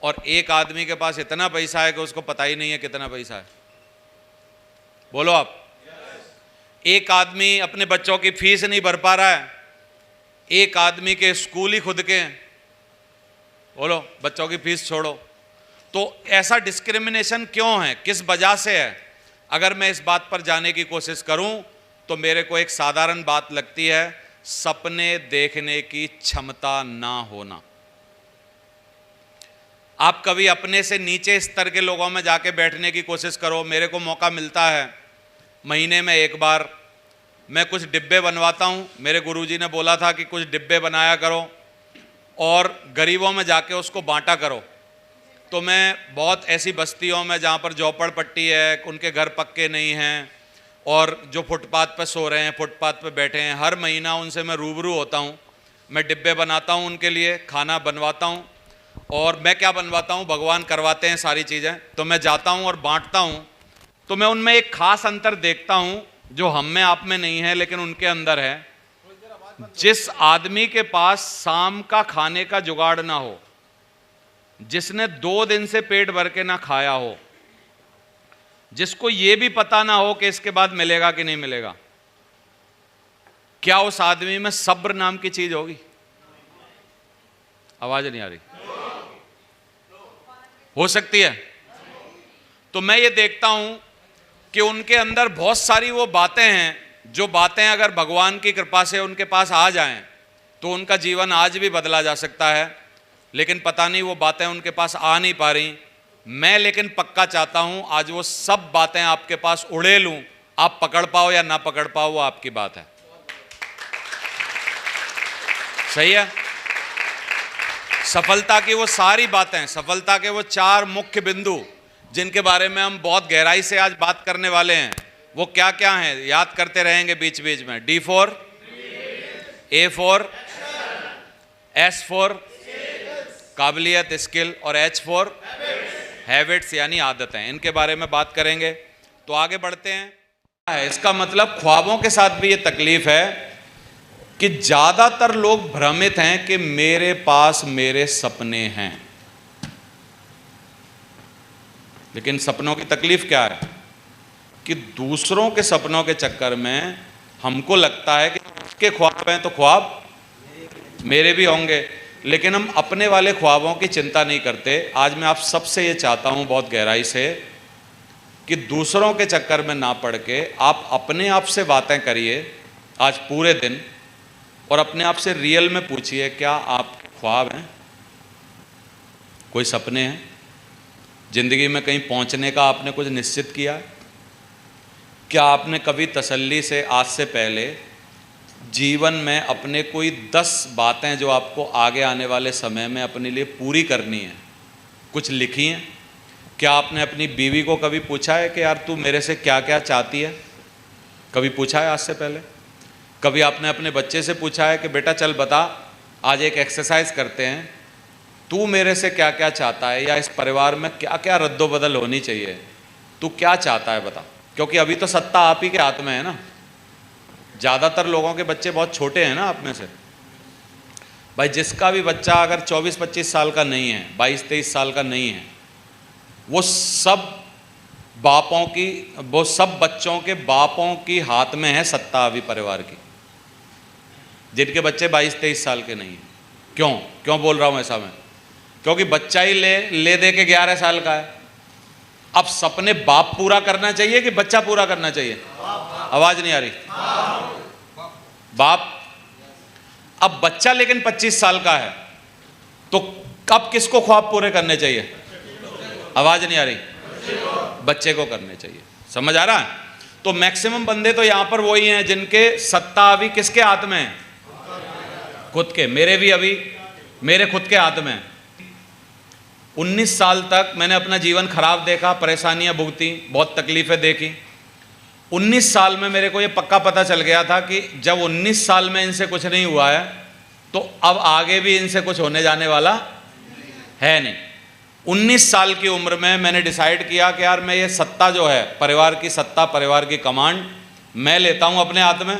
और एक आदमी के पास इतना पैसा है कि उसको पता ही नहीं है कितना पैसा है। बोलो आप। एक आदमी अपने बच्चों की फीस नहीं भर पा रहा है, एक आदमी के स्कूल ही खुद के हैं। बोलो, बच्चों की फीस छोड़ो। तो ऐसा डिस्क्रिमिनेशन क्यों है, किस वजह से है? अगर मैं इस बात पर जाने की कोशिश करूं तो मेरे को एक साधारण बात लगती है, सपने देखने की क्षमता ना होना। आप कभी अपने से नीचे स्तर के लोगों में जाके बैठने की कोशिश करो। मेरे को मौका मिलता है महीने में एक बार, मैं कुछ डिब्बे बनवाता हूँ। मेरे गुरुजी ने बोला था कि कुछ डिब्बे बनाया करो और गरीबों में जाके उसको बांटा करो। तो मैं बहुत ऐसी बस्तियों में जहाँ पर झोपड़पट्टी है, उनके घर पक्के नहीं हैं और जो फुटपाथ पर सो रहे हैं, फुटपाथ पर बैठे हैं, हर महीना उनसे मैं रूबरू होता हूँ। मैं डिब्बे बनाता हूँ उनके लिए, खाना बनवाता हूँ। और मैं क्या बनवाता हूँ, भगवान करवाते हैं सारी चीज़ें, तो मैं जाता हूँ और बांटता हूँ। तो मैं उनमें एक खास अंतर देखता हूँ जो हम में आप में नहीं है लेकिन उनके अंदर है। जिस आदमी के पास शाम का खाने का जुगाड़ ना हो, जिसने 2 दिन से पेट भर के ना खाया हो, जिसको ये भी पता ना हो कि इसके बाद मिलेगा कि नहीं मिलेगा, क्या उस आदमी में सब्र नाम की चीज होगी? आवाज नहीं आ रही? हो सकती है। तो मैं ये देखता हूं कि उनके अंदर बहुत सारी वो बातें हैं, जो बातें अगर भगवान की कृपा से उनके पास आ जाएं तो उनका जीवन आज भी बदला जा सकता है। लेकिन पता नहीं वो बातें उनके पास आ नहीं पा रही। मैं लेकिन पक्का चाहता हूं आज वो सब बातें आपके पास उड़े लूं। आप पकड़ पाओ या ना पकड़ पाओ वो आपकी बात है। सही है? सफलता की वो सारी बातें, सफलता के वो 4 मुख्य बिंदु जिनके बारे में हम बहुत गहराई से आज बात करने वाले हैं, वो क्या क्या हैं याद करते रहेंगे बीच बीच में। D for A for S for काबिलियत, स्किल, और H फॉर हैबिट्स यानी आदतें। इनके बारे में बात करेंगे। तो आगे बढ़ते हैं। इसका मतलब ख्वाबों के साथ भी ये तकलीफ है कि ज्यादातर लोग भ्रमित हैं कि मेरे पास मेरे सपने हैं, लेकिन सपनों की तकलीफ क्या है कि दूसरों के सपनों के चक्कर में हमको लगता है कि उसके ख्वाब हैं तो ख्वाब मेरे भी होंगे, लेकिन हम अपने वाले ख्वाबों की चिंता नहीं करते। आज मैं आप सबसे ये चाहता हूं बहुत गहराई से कि दूसरों के चक्कर में ना पड़ के आप अपने आप से बातें करिए आज पूरे दिन, और अपने आप से रियल में पूछिए, क्या आपके ख्वाब हैं? कोई सपने हैं? जिंदगी में कहीं पहुंचने का आपने कुछ निश्चित किया है? क्या आपने कभी तसल्ली से आज से पहले जीवन में अपने कोई 10 बातें जो आपको आगे आने वाले समय में अपने लिए पूरी करनी है, कुछ लिखी हैं? क्या आपने अपनी बीवी को कभी पूछा है कि यार तू मेरे से क्या क्या चाहती है? कभी पूछा है आज से पहले? कभी आपने अपने बच्चे से पूछा है कि बेटा चल बता, आज एक एक्सरसाइज करते हैं, तू मेरे से क्या क्या चाहता है, या इस परिवार में क्या क्या रद्दोबदल होनी चाहिए, तू क्या चाहता है बता? क्योंकि अभी तो सत्ता आप ही के हाथ में है ना। ज़्यादातर लोगों के बच्चे बहुत छोटे हैं ना आप में से। भाई जिसका भी बच्चा अगर 24-25 साल का नहीं है, 22-23 साल का नहीं है, वो सब बच्चों के बापों की हाथ में है सत्ता अभी परिवार की, जिनके बच्चे 22-23 साल के नहीं हैं। क्यों बोल रहा हूँ ऐसा मैं? क्योंकि बच्चा ही ले दे के 11 साल का है। अब सपने बाप पूरा करना चाहिए कि बच्चा पूरा करना चाहिए? आवाज नहीं आ रही? बाप। अब बच्चा लेकिन 25 साल का है, तो कब किसको ख्वाब पूरे करने चाहिए? आवाज नहीं आ रही? बच्चे को करने चाहिए। समझ आ रहा है? तो मैक्सिमम बंदे तो यहां पर वही हैं जिनके सत्ता अभी किसके हाथ में है? खुद के। मेरे भी अभी मेरे खुद के हाथ में है। 19 साल तक मैंने अपना जीवन खराब देखा, परेशानियां भुगती, बहुत तकलीफें देखी। 19 साल में मेरे को ये पक्का पता चल गया था कि जब 19 साल में इनसे कुछ नहीं हुआ है तो अब आगे भी इनसे कुछ होने जाने वाला है नहीं। 19 साल की उम्र में मैंने डिसाइड किया कि यार मैं ये सत्ता जो है, परिवार की सत्ता, परिवार की कमांड मैं लेता हूँ अपने हाथ में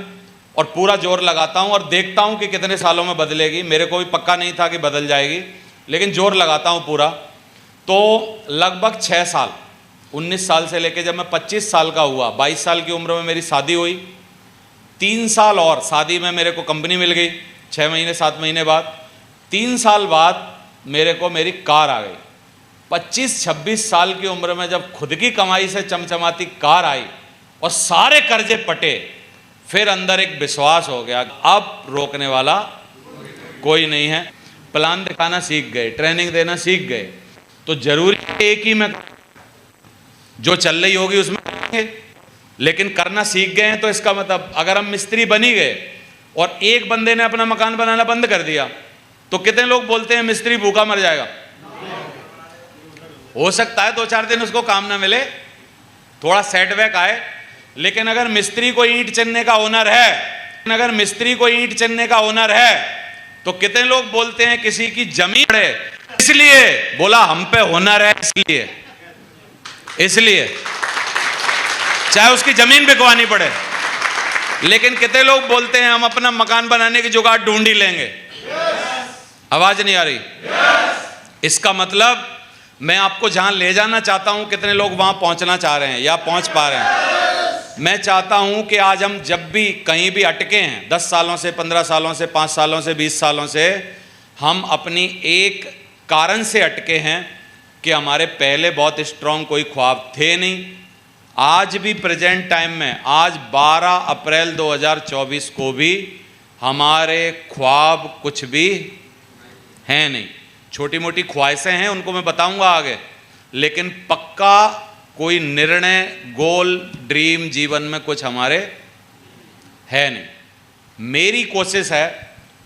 और पूरा जोर लगाता हूँ और देखता हूँ कि कितने सालों में बदलेगी। मेरे को भी पक्का नहीं था कि बदल जाएगी, लेकिन जोर लगाता हूँ पूरा। तो लगभग 6 साल, 19 साल से लेके जब मैं 25 साल का हुआ, 22 साल की उम्र में मेरी शादी हुई। 3 साल और शादी में मेरे को कंपनी मिल गई, 6 महीने 7 महीने बाद। 3 साल बाद मेरे को मेरी कार आ गई। 25-26 साल की उम्र में जब खुद की कमाई से चमचमाती कार आई और सारे कर्जे पटे, फिर अंदर एक विश्वास हो गया, अब रोकने वाला कोई नहीं है। प्लान दिखाना सीख गए, ट्रेनिंग देना सीख गए, तो जरूरी एक ही में जो चल रही होगी उसमें करेंगे, लेकिन करना सीख गए हैं। तो इसका मतलब अगर हम मिस्त्री बन ही गए और एक बंदे ने अपना मकान बनाना बंद कर दिया तो कितने लोग बोलते हैं मिस्त्री भूखा मर जाएगा? हो सकता है 2-4 दिन उसको काम ना मिले, थोड़ा सेटबैक आए, लेकिन अगर मिस्त्री को ईंट चुनने का हुनर है, अगर मिस्त्री को ईंट चुनने का हुनर है तो कितने लोग बोलते हैं किसी की जमीन है इसलिए बोला हम पे हुनर है, इसलिए चाहे उसकी जमीन बिकवानी पड़े। लेकिन कितने लोग बोलते हैं हम अपना मकान बनाने की जुगाड़ ढूंढ ही लेंगे। आवाज नहीं आ रही? इसका मतलब मैं आपको जहां ले जाना चाहता हूं, कितने लोग वहां पहुंचना चाह रहे हैं या पहुंच पा रहे हैं? मैं चाहता हूं कि आज हम जब भी कहीं भी अटके हैं, 10 सालों से, 15 सालों से, 5 सालों से, 20 सालों से, हम अपनी एक कारण से अटके हैं कि हमारे पहले बहुत स्ट्रांग कोई ख्वाब थे नहीं। आज भी प्रेजेंट टाइम में, आज 12 अप्रैल 2024 को भी हमारे ख्वाब कुछ भी हैं नहीं। छोटी मोटी ख्वाहिशें हैं, उनको मैं बताऊंगा आगे, लेकिन पक्का कोई निर्णय, गोल, ड्रीम जीवन में कुछ हमारे है नहीं। मेरी कोशिश है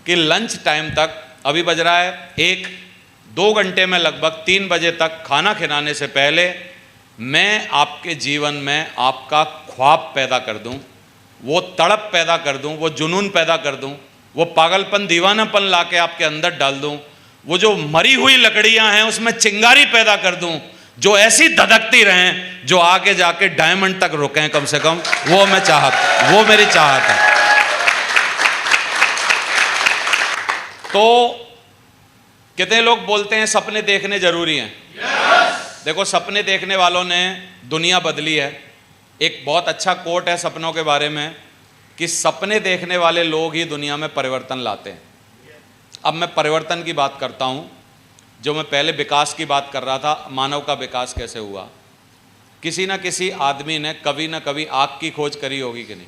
कि लंच टाइम तक, अभी बज रहा है 1-2 घंटे में लगभग 3 बजे तक, खाना खिलाने से पहले मैं आपके जीवन में आपका ख्वाब पैदा कर दूं, वो तड़प पैदा कर दूं, वो जुनून पैदा कर दूं, वो पागलपन, दीवानापन लाके आपके अंदर डाल दूं, वो जो मरी हुई लकड़ियां हैं उसमें चिंगारी पैदा कर दूं, जो ऐसी धधकती रहें जो आगे जाके डायमंड तक रुकें कम से कम। वो मैं चाहता, वो मेरी चाहत है। तो कितने लोग बोलते हैं सपने देखने जरूरी हैं? देखो, सपने देखने वालों ने दुनिया बदली है। एक बहुत अच्छा कोट है सपनों के बारे में कि सपने देखने वाले लोग ही दुनिया में परिवर्तन लाते हैं। अब मैं परिवर्तन की बात करता हूँ, जो मैं पहले विकास की बात कर रहा था, मानव का विकास कैसे हुआ। किसी ना किसी आदमी ने कभी ना कभी आग की खोज करी होगी कि नहीं?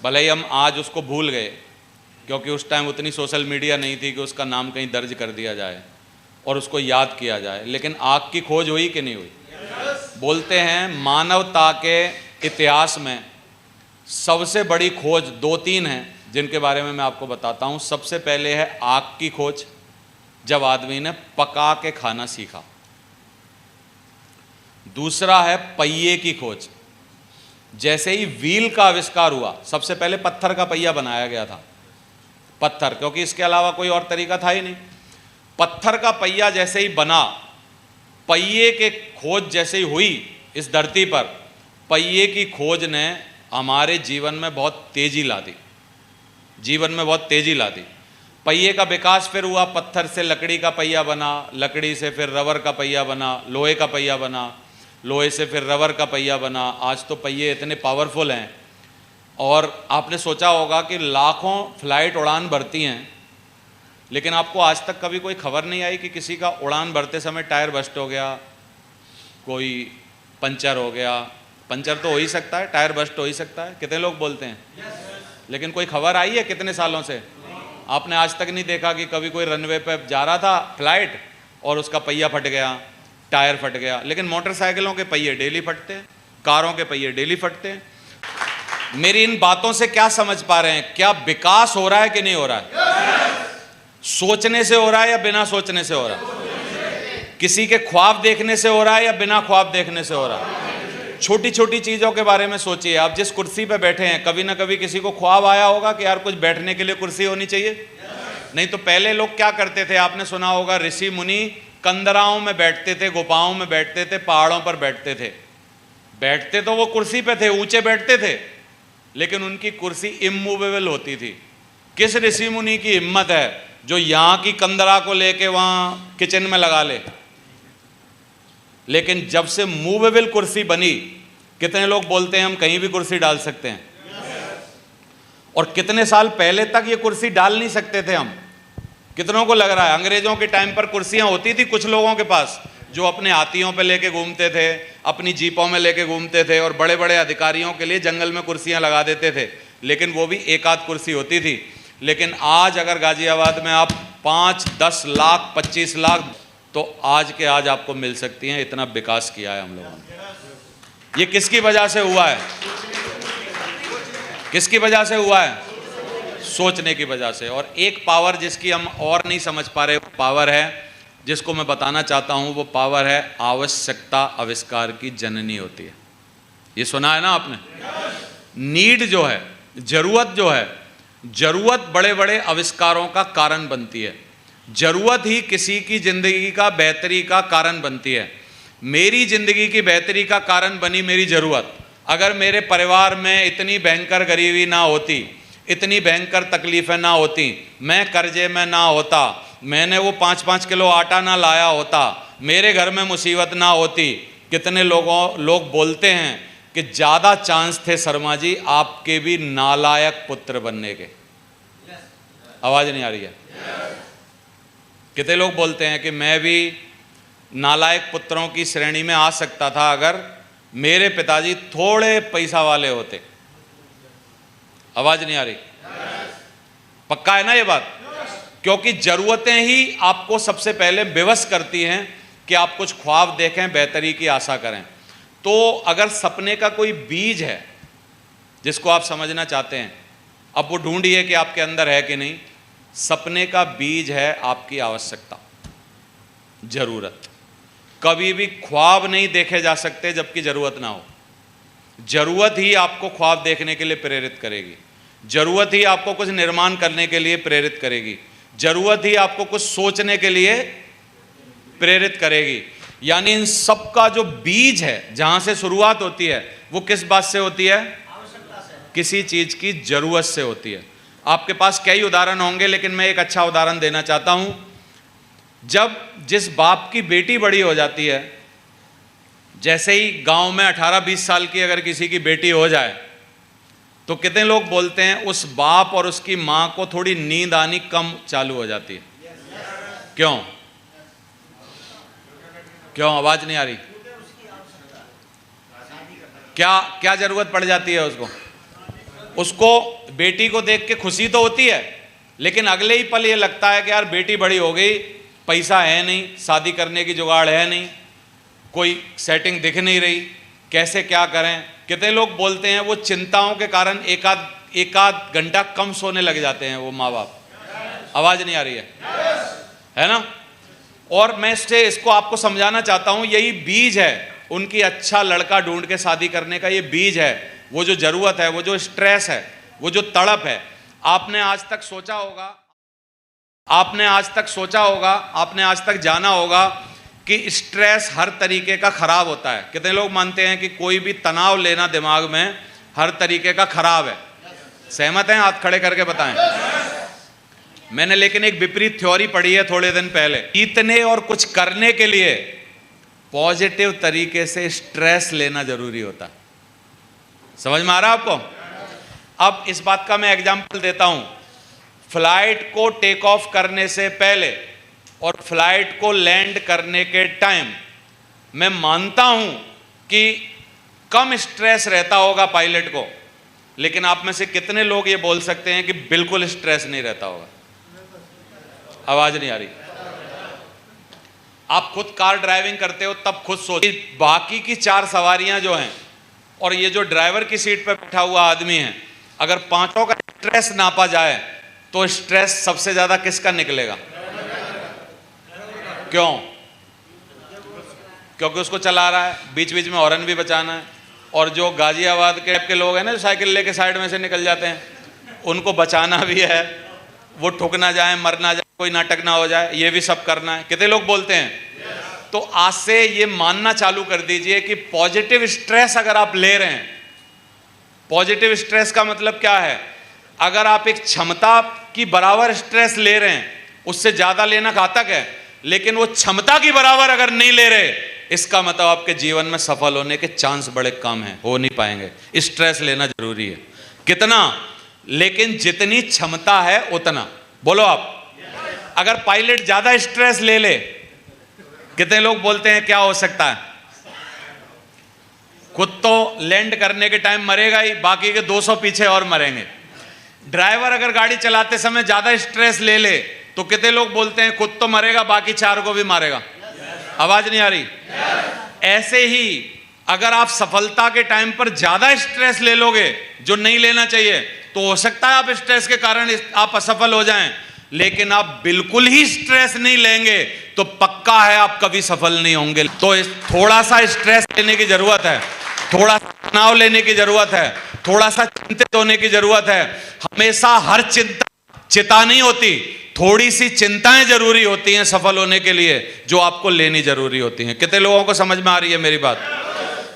भले ही हम आज उसको भूल गए, क्योंकि उस टाइम उतनी सोशल मीडिया नहीं थी कि उसका नाम कहीं दर्ज कर दिया जाए और उसको याद किया जाए, लेकिन आग की खोज हुई कि नहीं हुई? बोलते हैं मानवता के इतिहास में सबसे बड़ी खोज 2-3 हैं, जिनके बारे में मैं आपको बताता हूँ। सबसे पहले है आग की खोज, जब आदमी ने पका के खाना सीखा। दूसरा है पहिए की खोज, जैसे ही व्हील का आविष्कार हुआ, सबसे पहले पत्थर का पहिया बनाया गया था। पत्थर, क्योंकि इसके अलावा कोई और तरीका था ही नहीं। पत्थर का पहिया जैसे ही बना, पहिए के खोज जैसे ही हुई इस धरती पर, पहिए की खोज ने हमारे जीवन में बहुत तेजी ला दी, जीवन में बहुत तेजी ला दी। पहिए का विकास फिर हुआ, पत्थर से लकड़ी का पहिया बना, लकड़ी से फिर रबर का पहिया बना, लोहे का पहिया बना, लोहे से फिर रबर का पहिया बना। आज तो पहिए इतने पावरफुल हैं, और आपने सोचा होगा कि लाखों फ्लाइट उड़ान भरती हैं, लेकिन आपको आज तक कभी कोई खबर नहीं आई कि किसी का उड़ान भरते समय टायर बस्ट हो गया, कोई पंचर हो गया। पंचर तो हो ही सकता है, टायर बस्ट हो ही सकता है, कितने लोग बोलते हैं, लेकिन कोई खबर आई है कितने सालों से? आपने आज तक नहीं देखा कि कभी कोई रनवे पे जा रहा था फ्लाइट और उसका पहिया फट गया, टायर फट गया। लेकिन मोटरसाइकिलों के पहिए डेली फटते हैं, कारों के पहिए डेली फटते हैं। मेरी इन बातों से क्या समझ पा रहे हैं? क्या विकास हो रहा है कि नहीं हो रहा है? सोचने से हो रहा है या बिना सोचने से हो रहा है? किसी के ख्वाब देखने से हो रहा है या बिना ख्वाब देखने से हो रहा है? छोटी छोटी चीज़ों के बारे में सोचिए। आप जिस कुर्सी पे बैठे हैं, कभी ना कभी किसी को ख्वाब आया होगा कि यार कुछ बैठने के लिए कुर्सी होनी चाहिए? नहीं तो पहले लोग क्या करते थे, आपने सुना होगा, ऋषि मुनि कंदराओं में बैठते थे, गुफाओं में बैठते थे, पहाड़ों पर बैठते थे। बैठते तो वो कुर्सी पे थे, ऊंचे बैठते थे, लेकिन उनकी कुर्सी इमूवेबल होती थी। किस ऋषि मुनि की हिम्मत है जो यहाँ की कंदरा को लेके वहाँ किचन में लगा ले? लेकिन जब से मूवेबल कुर्सी बनी, कितने लोग बोलते हैं हम कहीं भी कुर्सी डाल सकते हैं? और कितने साल पहले तक ये कुर्सी डाल नहीं सकते थे हम? कितनों को लग रहा है अंग्रेजों के टाइम पर कुर्सियां होती थी कुछ लोगों के पास, जो अपने हाथियों पे लेके घूमते थे, अपनी जीपों में लेके घूमते थे, और बड़े बड़े अधिकारियों के लिए जंगल में कुर्सियां लगा देते थे, लेकिन वो भी एक आध कुर्सी होती थी। लेकिन आज अगर गाजियाबाद में आप 5, 10 लाख, 25 लाख, तो आज के आज आपको मिल सकती हैं। इतना विकास किया है हम लोगों ने। ये किसकी वजह से हुआ है? किसकी वजह से हुआ है? सोचने की वजह से। और एक पावर जिसकी हम और नहीं समझ पा रहे, पावर है जिसको मैं बताना चाहता हूं, वो पावर है आवश्यकता आविष्कार की जननी होती है। ये सुना है ना आपने? नीड जो है, जरूरत जो है, जरूरत बड़े बड़े आविष्कारों का कारण बनती है। जरूरत ही किसी की जिंदगी का बेहतरी का कारण बनती है। मेरी जिंदगी की बेहतरी का कारण बनी मेरी जरूरत। अगर मेरे परिवार में इतनी भयंकर गरीबी ना होती, इतनी भयंकर तकलीफें ना होती, मैं कर्जे में ना होता, मैंने वो 5-5 किलो आटा ना लाया होता, मेरे घर में मुसीबत ना होती, कितने लोग बोलते हैं कि ज़्यादा चांस थे शर्मा जी आपके भी नालायक पुत्र बनने के। आवाज़ नहीं आ रही है? कितने लोग बोलते हैं कि मैं भी नालायक पुत्रों की श्रेणी में आ सकता था अगर मेरे पिताजी थोड़े पैसा वाले होते। आवाज नहीं आ रही? पक्का है ना ये बात? क्योंकि जरूरतें ही आपको सबसे पहले विवश करती हैं कि आप कुछ ख्वाब देखें, बेहतरी की आशा करें। तो अगर सपने का कोई बीज है जिसको आप समझना चाहते हैं, अब वो ढूंढिए कि आपके अंदर है कि नहीं। सपने का बीज है आपकी आवश्यकता, जरूरत। कभी भी ख्वाब नहीं देखे जा सकते जबकि जरूरत ना हो। जरूरत ही आपको ख्वाब देखने के लिए प्रेरित करेगी। जरूरत ही आपको कुछ निर्माण करने के लिए प्रेरित करेगी। जरूरत ही आपको कुछ सोचने के लिए प्रेरित करेगी। यानी इन सब का जो बीज है, जहां से शुरुआत होती है, वो किस बात से होती है? किसी चीज की जरूरत से होती है। आपके पास कई उदाहरण होंगे, लेकिन मैं एक अच्छा उदाहरण देना चाहता हूं। जब जिस बाप की बेटी बड़ी हो जाती है, जैसे ही गांव में 18-20 साल की अगर किसी की बेटी हो जाए, तो कितने लोग बोलते हैं उस बाप और उसकी मां को थोड़ी नींद आनी कम चालू हो जाती है। क्यों? क्यों? आवाज नहीं आ रही? क्या क्या जरूरत पड़ जाती है उसको? उसको बेटी को देख के खुशी तो होती है, लेकिन अगले ही पल ये लगता है कि यार बेटी बड़ी हो गई, पैसा है नहीं, शादी करने की जुगाड़ है नहीं, कोई सेटिंग दिख नहीं रही, कैसे क्या करें। कितने लोग बोलते हैं वो चिंताओं के कारण एक आध घंटा कम सोने लग जाते हैं वो माँ बाप। आवाज नहीं आ रही है ना? और मैं इसको आपको समझाना चाहता हूं, यही बीज है उनकी अच्छा लड़का ढूंढ के शादी करने का। ये बीज है, वो जो जरूरत है, वो जो स्ट्रेस है, वो जो तड़प है। आपने आज तक सोचा होगा, आपने आज तक जाना होगा कि स्ट्रेस हर तरीके का खराब होता है। कितने लोग मानते हैं कि कोई भी तनाव लेना दिमाग में हर तरीके का खराब है? सहमत हैं? हाथ खड़े करके बताएं। मैंने लेकिन एक विपरीत थ्योरी पढ़ी है थोड़े दिन पहले। जीतने और कुछ करने के लिए पॉजिटिव तरीके से स्ट्रेस लेना जरूरी होता है। समझ में आ रहा है आपको? अब इस बात का मैं एग्जांपल देता हूं। फ्लाइट को टेक ऑफ करने से पहले और फ्लाइट को लैंड करने के टाइम मैं मानता हूं कि कम स्ट्रेस रहता होगा पायलट को, लेकिन आप में से कितने लोग ये बोल सकते हैं कि बिल्कुल स्ट्रेस नहीं रहता होगा? आवाज नहीं आ रही? आप खुद कार ड्राइविंग करते हो तब खुद सोचिए, बाकी की 4 सवारियां जो हैं और ये जो ड्राइवर की सीट पर बैठा हुआ आदमी है, अगर पांचों का स्ट्रेस नापा जाए तो स्ट्रेस सबसे ज्यादा किसका निकलेगा? क्यों? क्योंकि उसको चला रहा है, बीच बीच में हॉर्न भी बचाना है। और जो गाजियाबाद के लोग हैं ना, जो साइकिल लेके साइड में से निकल जाते हैं, उनको बचाना भी है, वो ठुक ना जाए, मर ना जाए, कोई नाटक ना हो जाए, ये भी सब करना है। कितने लोग बोलते हैं? तो आज से ये मानना चालू कर दीजिए कि पॉजिटिव स्ट्रेस अगर आप ले रहे हैं, पॉजिटिव स्ट्रेस का मतलब क्या है? अगर आप एक क्षमता की बराबर स्ट्रेस ले रहे हैं, उससे ज्यादा लेना घातक है, लेकिन वो क्षमता की बराबर अगर नहीं ले रहे, इसका मतलब आपके जीवन में सफल होने के चांस बड़े कम हैं, हो नहीं पाएंगे। स्ट्रेस लेना जरूरी है। कितना? लेकिन जितनी क्षमता है उतना। बोलो आप। अगर पायलट ज्यादा स्ट्रेस ले ले, कितने लोग बोलते हैं क्या हो सकता है? खुद तो लैंड करने के टाइम मरेगा ही, बाकी के 200 पीछे और मरेंगे। ड्राइवर अगर गाड़ी चलाते समय ज्यादा स्ट्रेस ले ले, तो कितने लोग बोलते हैं खुद तो मरेगा, बाकी 4 को भी मारेगा। आवाज नहीं आ रही? ऐसे ही अगर आप सफलता के टाइम पर ज्यादा स्ट्रेस ले लोगे जो नहीं लेना चाहिए, तो हो सकता है आप स्ट्रेस के कारण आप असफल हो जाएं। लेकिन आप बिल्कुल ही स्ट्रेस नहीं लेंगे तो पक्का है आप कभी सफल नहीं होंगे। तो थोड़ा सा स्ट्रेस लेने की जरूरत है, थोड़ा सा तनाव लेने की जरूरत है, थोड़ा सा चिंतित होने की जरूरत है। हमेशा हर चिंता चिता नहीं होती, थोड़ी सी चिंताएं जरूरी होती हैं सफल होने के लिए, जो आपको लेनी जरूरी होती हैं। कितने लोगों को समझ में आ रही है मेरी बात?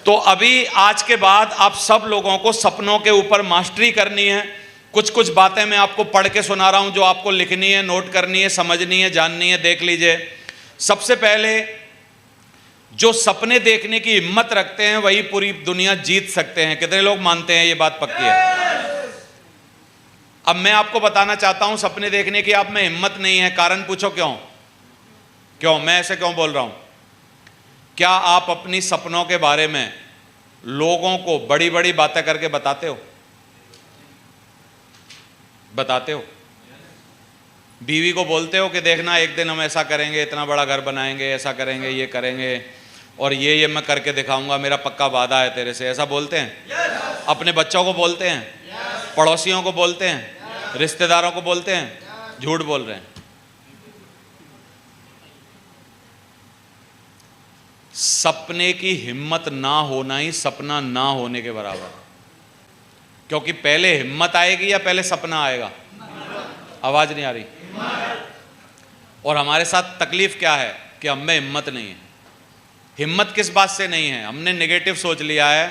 तो अभी आज के बाद आप सब लोगों को सपनों के ऊपर मास्टरी करनी है। कुछ कुछ बातें मैं आपको पढ़ के सुना रहा हूं, जो आपको लिखनी है, नोट करनी है, समझनी है, जाननी है। देख लीजिए। सबसे पहले, जो सपने देखने की हिम्मत रखते हैं वही पूरी दुनिया जीत सकते हैं। कितने लोग मानते हैं ये बात पक्की है? अब मैं आपको बताना चाहता हूं, सपने देखने की आप में हिम्मत नहीं है। कारण पूछो क्यों? क्यों मैं ऐसे क्यों बोल रहा हूं? क्या आप अपनी सपनों के बारे में लोगों को बड़ी बड़ी बातें करके बताते हो? बताते हो? बीवी को बोलते हो कि देखना एक दिन हम ऐसा करेंगे, इतना बड़ा घर बनाएंगे, ऐसा करेंगे, ये करेंगे, और ये मैं करके दिखाऊंगा, मेरा पक्का वादा है तेरे से, ऐसा बोलते हैं? अपने बच्चों को बोलते हैं, पड़ोसियों को बोलते हैं, रिश्तेदारों को बोलते हैं? झूठ बोल रहे हैं। सपने की हिम्मत ना होना ही सपना ना होने के बराबर। क्योंकि पहले हिम्मत आएगी या पहले सपना आएगा? आवाज नहीं आ रही? और हमारे साथ तकलीफ क्या है कि हम में हिम्मत नहीं है। हिम्मत किस बात से नहीं है? हमने नेगेटिव सोच लिया है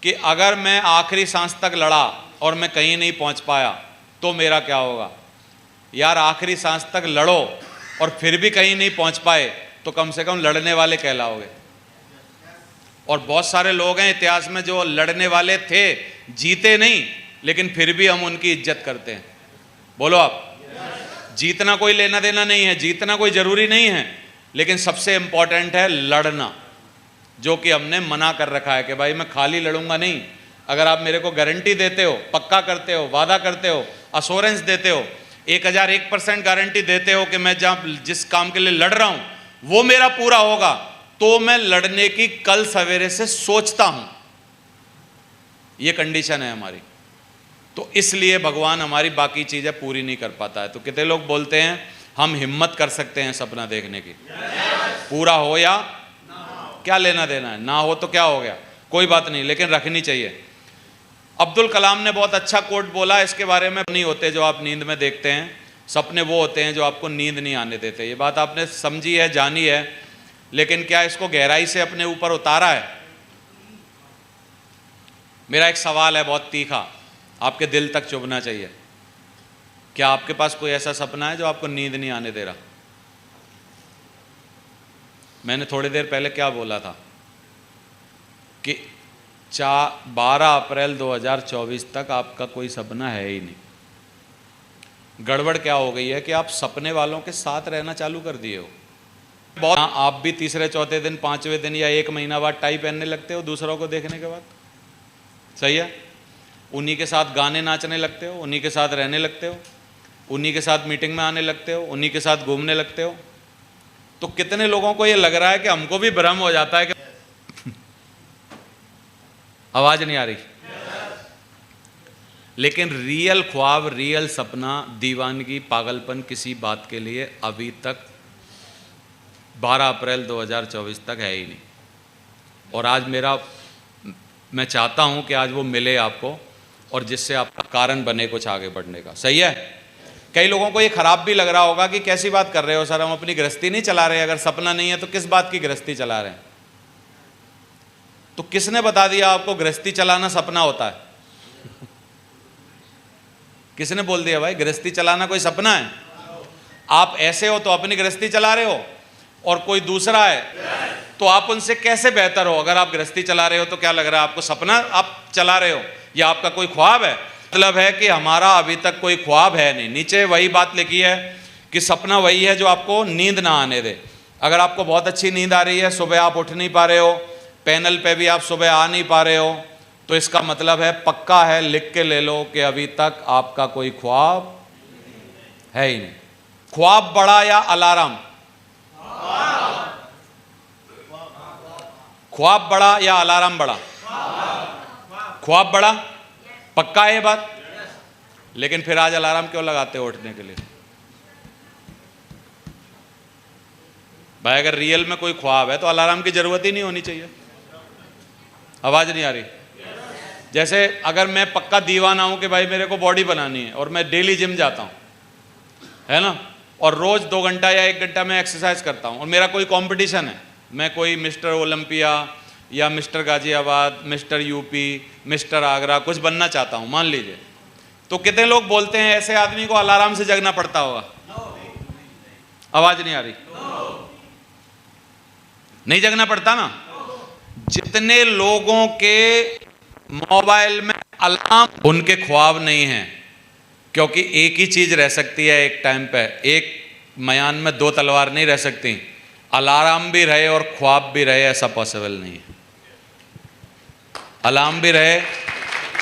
कि अगर मैं आखिरी सांस तक लड़ा और मैं कहीं नहीं पहुंच पाया तो मेरा क्या होगा। यार आखिरी सांस तक लड़ो और फिर भी कहीं नहीं पहुंच पाए तो कम से कम लड़ने वाले कहलाओगे। और बहुत सारे लोग हैं इतिहास में जो लड़ने वाले थे, जीते नहीं, लेकिन फिर भी हम उनकी इज्जत करते हैं। बोलो आप। जीतना कोई लेना देना नहीं है, जीतना कोई जरूरी नहीं है, लेकिन सबसे इंपॉर्टेंट है लड़ना, जो कि हमने मना कर रखा है कि भाई मैं खाली लड़ूंगा नहीं। अगर आप मेरे को गारंटी देते हो, पक्का करते हो, वादा करते हो, अश्योरेंस देते हो, 1001% गारंटी देते हो कि मैं जहां जिस काम के लिए लड़ रहा हूं वो मेरा पूरा होगा, तो मैं लड़ने की कल सवेरे से सोचता हूं। ये कंडीशन है हमारी। तो इसलिए भगवान हमारी बाकी चीजें पूरी नहीं कर पाता है। तो कितने लोग बोलते हैं हम हिम्मत कर सकते हैं सपना देखने की? पूरा हो या क्या लेना देना है? ना हो तो क्या हो गया, कोई बात नहीं, लेकिन रखनी चाहिए। अब्दुल कलाम ने बहुत अच्छा कोट बोला, इसके बारे में नहीं होते जो आप नींद में देखते हैं, सपने वो होते हैं जो आपको नींद नहीं आने देते। ये बात आपने समझी है, जानी है, लेकिन क्या इसको गहराई से अपने ऊपर उतारा है? मेरा एक सवाल है बहुत तीखा, आपके दिल तक चुभना चाहिए। क्या आपके पास कोई ऐसा सपना है जो आपको नींद नहीं आने दे रहा? मैंने थोड़ी देर पहले क्या बोला था कि 12 अप्रैल 2024 तक आपका कोई सपना है ही नहीं। गड़बड़ क्या हो गई है कि आप सपने वालों के साथ रहना चालू कर दिए हो। बहुत आप भी तीसरे चौथे दिन, 5वें दिन या 1 महीना बाद टाई पहनने लगते हो दूसरों को देखने के बाद। सही है? उन्हीं के साथ गाने नाचने लगते हो, उन्हीं के साथ रहने लगते हो, उन्हीं के साथ मीटिंग में आने लगते हो, उन्हीं के साथ घूमने लगते हो। तो कितने लोगों को ये लग रहा है कि हमको भी भ्रम हो जाता है कि आवाज नहीं आ रही। लेकिन रियल ख्वाब, रियल सपना, दीवानगी, पागलपन किसी बात के लिए अभी तक 12 अप्रैल 2024 तक है ही नहीं। और आज मैं चाहता हूं कि आज वो मिले आपको, और जिससे आपका कारण बने कुछ आगे बढ़ने का। सही है। कई लोगों को ये खराब भी लग रहा होगा कि कैसी बात कर रहे हो सर, हम अपनी गृहस्थी नहीं चला रहे, अगर सपना नहीं है तो किस बात की गृहस्थी चला रहे हैं। तो किसने बता दिया आपको गृहस्थी चलाना सपना होता है? किसने बोल दिया भाई गृहस्थी चलाना कोई सपना है? आप ऐसे हो तो अपनी गृहस्थी चला रहे हो, और कोई दूसरा है तो आप उनसे कैसे बेहतर हो? अगर आप गृहस्थी चला रहे हो तो क्या लग रहा है आपको सपना आप चला रहे हो, या आपका कोई ख्वाब है? मतलब है कि हमारा अभी तक कोई ख्वाब है नहीं। नीचे वही बात लिखी है कि सपना वही है जो आपको नींद ना आने दे। अगर आपको बहुत अच्छी नींद आ रही है, सुबह आप उठ नहीं पा रहे हो, पैनल पे भी आप सुबह आ नहीं पा रहे हो, तो इसका मतलब है, पक्का है, लिख के ले लो कि अभी तक आपका कोई ख्वाब है ही नहीं। ख्वाब बड़ा या अलार्म? ख्वाब बड़ा या अलार्म बड़ा? ख्वाब बड़ा, पक्का है ये बात? लेकिन फिर आज अलार्म क्यों लगाते हो उठने के लिए? भाई अगर रियल में कोई ख्वाब है तो अलार्म की जरूरत ही नहीं होनी चाहिए। आवाज नहीं आ रही? जैसे अगर मैं पक्का दीवाना हूं कि भाई मेरे को बॉडी बनानी है और मैं डेली जिम जाता हूं, है ना, और रोज 2 घंटा या 1 घंटा मैं एक्सरसाइज करता हूं, और मेरा कोई कंपटीशन है, मैं कोई मिस्टर ओलंपिया या mister Ghaziabad, mister UP, mister Agra कुछ बनना चाहता हूं मान लीजिए, तो कितने लोग बोलते हैं ऐसे आदमी को अलार्म से जगना पड़ता होगा? आवाज नहीं आ रही? नहीं जगना पड़ता ना। जितने लोगों के मोबाइल में अलार्म, उनके ख्वाब नहीं है, क्योंकि एक ही चीज रह सकती है एक टाइम पे, एक मयान में 2 तलवार नहीं रह सकती। अलार्म भी रहे और ख्वाब भी रहे, ऐसा पॉसिबल नहीं है। अलार्म भी रहे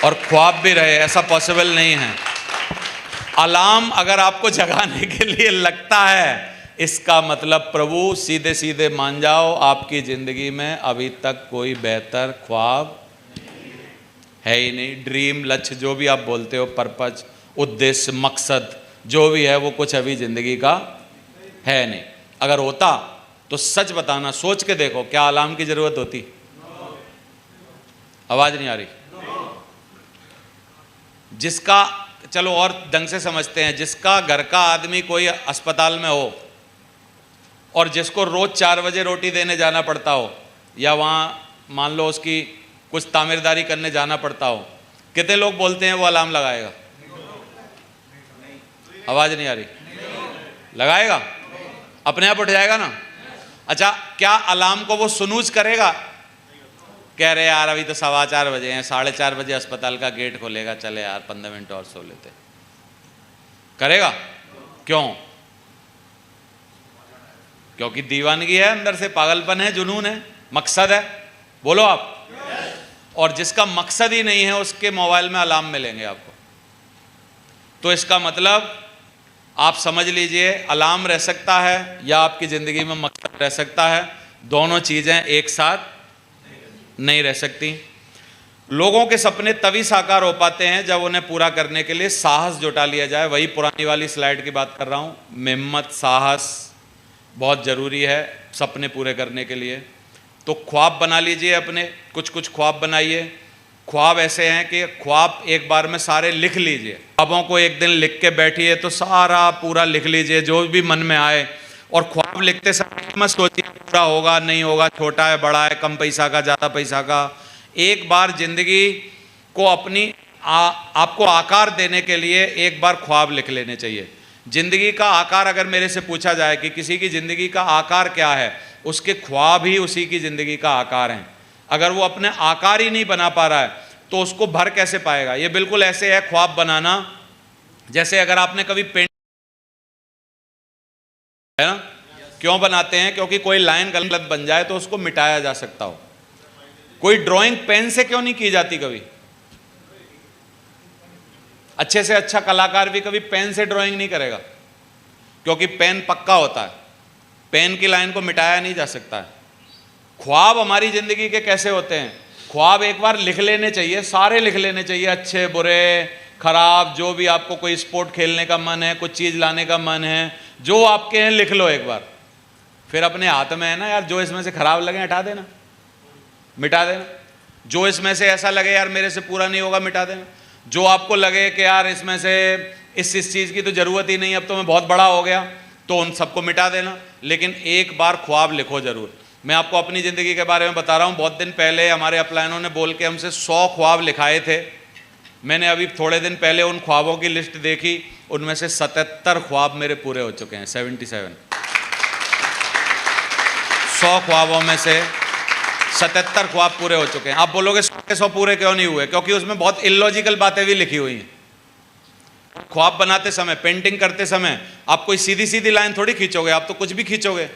और ख्वाब भी रहे, ऐसा पॉसिबल नहीं है। अलार्म अगर आपको जगाने के लिए लगता है, इसका मतलब प्रभु सीधे सीधे मान जाओ, आपकी जिंदगी में अभी तक कोई बेहतर ख्वाब है ही नहीं। ड्रीम, लक्ष्य, जो भी आप बोलते हो, पर्पज, उद्देश्य, मकसद जो भी है, वो कुछ अभी जिंदगी का है नहीं। अगर होता तो सच बताना, सोच के देखो, क्या अलार्म की जरूरत होती? आवाज नहीं आ रही? जिसका, चलो और ढंग से समझते हैं, जिसका घर का आदमी कोई अस्पताल में हो और जिसको रोज 4 बजे रोटी देने जाना पड़ता हो, या वहां मान लो उसकी कुछ तामीरदारी करने जाना पड़ता हो, कितने लोग बोलते हैं वो अलार्म लगाएगा? आवाज नहीं आ रही? लगाएगा? अपने आप उठ जाएगा ना। अच्छा, क्या अलार्म को वो सुनूज करेगा? कह रहे यार अभी तो 4:15 बजे हैं, 4:30 बजे अस्पताल का गेट खोलेगा, चले यार 15 मिनट और सो लेते। करेगा? क्यों? क्योंकि दीवानगी है, अंदर से पागलपन है, जुनून है, मकसद है। बोलो आप। और जिसका मकसद ही नहीं है, उसके मोबाइल में अलार्म मिलेंगे आपको। तो इसका मतलब आप समझ लीजिए, अलार्म रह सकता है या आपकी जिंदगी में मकसद रह सकता है, दोनों चीजें एक साथ नहीं रह सकती। लोगों के सपने तभी साकार हो पाते हैं जब उन्हें पूरा करने के लिए साहस जुटा लिया जाए। वही पुरानी वाली स्लाइड की बात कर रहा हूं, हिम्मत, साहस बहुत जरूरी है सपने पूरे करने के लिए। तो ख्वाब बना लीजिए अपने, कुछ कुछ ख्वाब बनाइए। ख्वाब ऐसे हैं कि ख्वाब एक बार में सारे लिख लीजिए। ख्वाबों को एक दिन लिख के बैठिए तो सारा पूरा लिख लीजिए, जो भी मन में आए। और ख्वाब लिखते समय मत सोचिए पूरा होगा नहीं होगा, छोटा है बड़ा है, कम पैसा का ज़्यादा पैसा का। एक बार जिंदगी को अपनी आपको आकार देने के लिए एक बार ख्वाब लिख लेने चाहिए। जिंदगी का आकार अगर मेरे से पूछा जाए कि किसी की जिंदगी का आकार क्या है, उसके ख्वाब ही उसी की जिंदगी का आकार हैं। अगर वो अपने आकार ही नहीं बना पा रहा है तो उसको भर कैसे पाएगा? ये बिल्कुल ऐसे है ख्वाब बनाना, जैसे अगर आपने कभी पेंट, है ना, क्यों बनाते हैं? क्योंकि कोई लाइन गलत बन जाए तो उसको मिटाया जा सकता हो। कोई ड्राइंग पेन से क्यों नहीं की जाती? कभी अच्छे से अच्छा कलाकार भी कभी पेन से ड्राइंग नहीं करेगा, क्योंकि पेन पक्का होता है, पेन की लाइन को मिटाया नहीं जा सकता है। ख्वाब हमारी जिंदगी के कैसे होते हैं? ख्वाब एक बार लिख लेने चाहिए, सारे लिख लेने चाहिए, अच्छे बुरे खराब, जो भी आपको कोई स्पोर्ट खेलने का मन है, कुछ चीज़ लाने का मन है, जो आपके हैं लिख लो एक बार। फिर अपने हाथ में है ना यार, जो इसमें से खराब लगे हटा देना, मिटा देना। जो इसमें से ऐसा लगे यार मेरे से पूरा नहीं होगा, मिटा देना। जो आपको लगे कि यार इसमें से इस चीज़ की तो ज़रूरत ही नहीं, अब तो मैं बहुत बड़ा हो गया, तो उन सबको मिटा देना। लेकिन एक बार ख्वाब लिखो ज़रूर। मैं आपको अपनी ज़िंदगी के बारे में बता रहा हूँ। बहुत दिन पहले हमारे अपलाइनों ने बोल के हमसे 100 ख्वाब लिखाए थे। मैंने अभी थोड़े दिन पहले उन ख्वाबों की लिस्ट देखी, उनमें से 77 ख्वाब मेरे पूरे हो चुके हैं। 77 100 ख्वाबों में से 77 ख्वाब पूरे हो चुके हैं। आप बोलोगे 100 के 100 पूरे क्यों नहीं हुए? क्योंकि उसमें बहुत इलॉजिकल बातें भी लिखी हुई हैं। ख्वाब बनाते समय, पेंटिंग करते समय आप कोई सीधी सीधी लाइन थोड़ी खींचोगे, आप तो कुछ भी खींचोगे।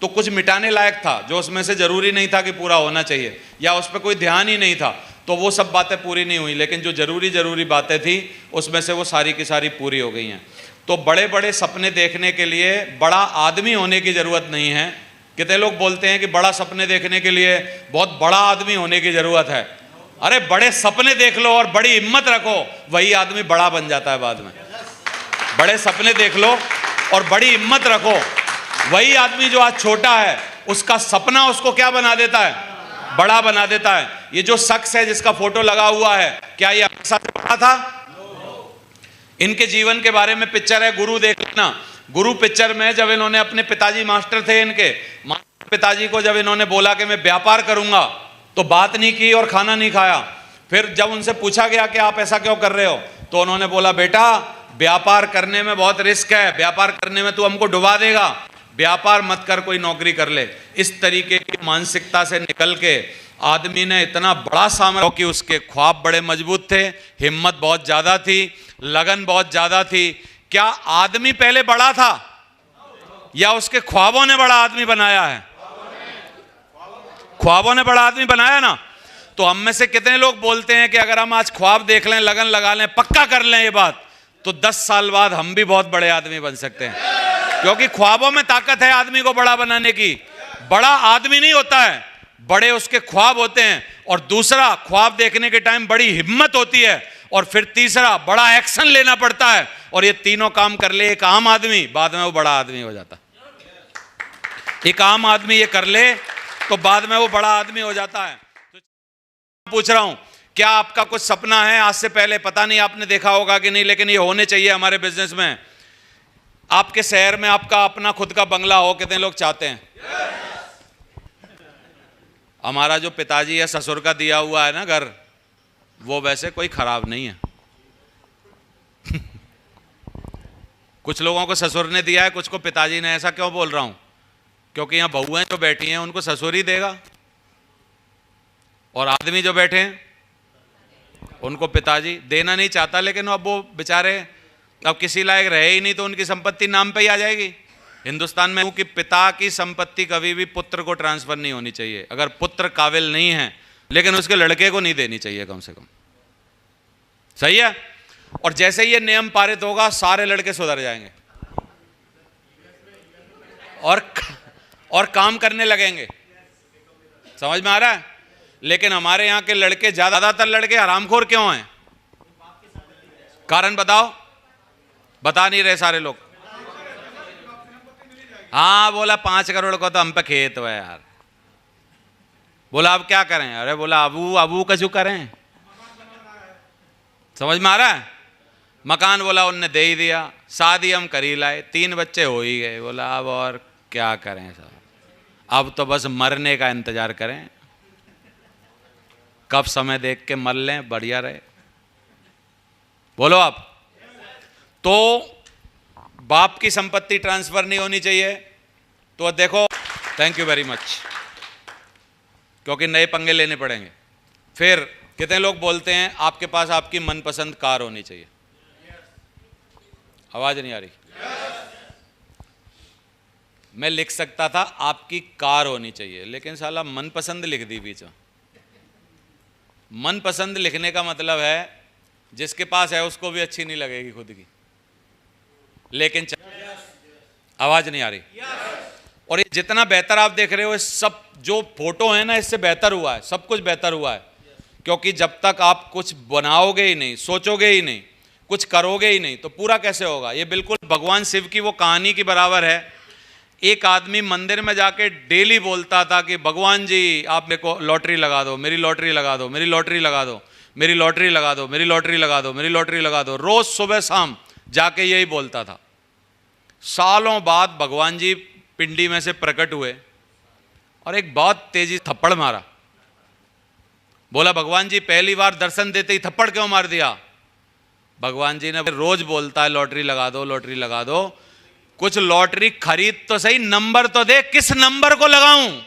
तो कुछ मिटाने लायक था जो उसमें से ज़रूरी नहीं था कि पूरा होना चाहिए, या उस पर कोई ध्यान ही नहीं था, तो वो सब बातें पूरी नहीं हुई। लेकिन जो ज़रूरी बातें थी उसमें से वो सारी की सारी पूरी हो गई हैं। तो बड़े बड़े सपने देखने के लिए बड़ा आदमी होने की ज़रूरत नहीं है। कितने लोग बोलते हैं कि बड़ा सपने देखने के लिए बहुत बड़ा आदमी होने की ज़रूरत है। अरे बड़े सपने देख लो और बड़ी हिम्मत रखो, वही आदमी बड़ा बन जाता है बाद में। बड़े सपने देख लो और बड़ी हिम्मत रखो, वही आदमी जो आज छोटा है उसका सपना उसको क्या बना देता है? बड़ा बना देता है। ये जो शख्स है जिसका फोटो लगा हुआ है, क्या ये हमेशा से बड़ा था? इनके जीवन के बारे में पिक्चर है गुरु, देख लेना। गुरु पिक्चर में जब इन्होंने अपने पिताजी मास्टर थे, इनके पिताजी को जब इन्होंने बोला कि मैं व्यापार करूंगा, तो बात नहीं की और खाना नहीं खाया। फिर जब उनसे पूछा गया कि आप ऐसा क्यों कर रहे हो, तो उन्होंने बोला बेटा व्यापार करने में बहुत रिस्क है, व्यापार करने में तू हमको डुबा देगा, व्यापार मत कर, कोई नौकरी कर ले। इस तरीके की मानसिकता से निकल के आदमी ने इतना बड़ा सामर्थ्य, कि उसके ख्वाब बड़े मजबूत थे, हिम्मत बहुत ज्यादा थी, लगन बहुत ज्यादा थी। क्या आदमी पहले बड़ा था या उसके ख्वाबों ने बड़ा आदमी बनाया है? ख्वाबों ने बड़ा आदमी बनाया ना। तो हम में से कितने लोग बोलते हैं कि अगर हम आज ख्वाब देख लें, लगन लगा लें, पक्का कर लें ये बात, तो 10 साल बाद हम भी बहुत बड़े आदमी बन सकते हैं। क्योंकि ख्वाबों में ताकत है आदमी को बड़ा बनाने की। बड़ा आदमी नहीं होता है, बड़े उसके ख्वाब होते हैं। और दूसरा, ख्वाब देखने के टाइम बड़ी हिम्मत होती है। और फिर तीसरा, बड़ा एक्शन लेना पड़ता है। और ये तीनों काम कर ले एक आम आदमी, बाद में वो बड़ा आदमी हो जाता। एक आम आदमी ये कर ले तो बाद में वो बड़ा आदमी हो जाता है। तो पूछ रहा हूं, क्या आपका कुछ सपना है? आज से पहले पता नहीं आपने देखा होगा कि नहीं, लेकिन ये होने चाहिए हमारे बिजनेस में। आपके शहर में आपका अपना खुद का बंगला हो, कितने लोग चाहते हैं? हमारा जो पिताजी या ससुर का दिया हुआ है ना घर, वो वैसे कोई खराब नहीं है। कुछ लोगों को ससुर ने दिया है, कुछ को पिताजी ने। ऐसा क्यों बोल रहा हूं? क्योंकि यहां बहुएं जो बैठी हैं उनको ससुर ही देगा, और आदमी जो बैठे हैं उनको पिताजी देना नहीं चाहता। लेकिन अब वो बेचारे अब किसी लायक रहे ही नहीं, तो उनकी संपत्ति नाम पे ही आ जाएगी। हिंदुस्तान में कि पिता की संपत्ति कभी भी पुत्र को ट्रांसफर नहीं होनी चाहिए। अगर पुत्र काबिल नहीं है, लेकिन उसके लड़के को नहीं देनी चाहिए कम से कम। सही है? और जैसे ये नियम पारित होगा, सारे लड़के सुधर जाएंगे और काम करने लगेंगे। समझ में आ रहा है? लेकिन हमारे यहां के लड़के, ज्यादातर लड़के हरामखोर क्यों हैं? कारण बताओ। बता नहीं रहे सारे लोग। हाँ, बोला 5 करोड़ को तो हम पे खेत हुआ यार। बोला अब क्या करें? अरे बोला अबू कछु करें। समझ में आ रहा है? मकान बोला उनने दे ही दिया, शादी हम कर ही लाए, 3 बच्चे हो ही गए। बोला अब और क्या करें साहब, अब तो बस मरने का इंतजार करें, कब समय देख के मर लें, बढ़िया रहे। बोलो आप। तो बाप की संपत्ति ट्रांसफर नहीं होनी चाहिए। तो देखो, थैंक यू वेरी मच, क्योंकि नए पंगे लेने पड़ेंगे। फिर कितने लोग बोलते हैं आपके पास आपकी मनपसंद कार होनी चाहिए? आवाज नहीं आ रही? मैं लिख सकता था आपकी कार होनी चाहिए, लेकिन साला मनपसंद लिख दी बीच में। मनपसंद लिखने का मतलब है जिसके पास है उसको भी अच्छी नहीं लगेगी खुद की, लेकिन आवाज नहीं आ रही। और ये जितना बेहतर आप देख रहे हो, सब जो फोटो है ना, इससे बेहतर हुआ है, सब कुछ बेहतर हुआ है। क्योंकि जब तक आप कुछ बनाओगे ही नहीं, सोचोगे ही नहीं, कुछ करोगे ही नहीं, तो पूरा कैसे होगा? ये बिल्कुल भगवान शिव की वो कहानी की बराबर है। एक आदमी मंदिर में जाके डेली बोलता था कि भगवान जी आप मेरे को लॉटरी लगा दो, मेरी लॉटरी लगा दो, मेरी लॉटरी लगा दो, मेरी लॉटरी लगा दो, मेरी लॉटरी लगा दो, मेरी लॉटरी लगा दो। रोज सुबह शाम जाके यही बोलता था। सालों बाद भगवान जी पिंडी में से प्रकट हुए और एक बहुत तेजी थप्पड़ मारा। बोला भगवान जी पहली बार दर्शन देते ही थप्पड़ क्यों मार दिया? भगवान जी ने रोज बोलता है लॉटरी लगा दो, लॉटरी लगा दो, कुछ लॉटरी खरीद तो सही, नंबर तो दे, किस नंबर को लगाऊं?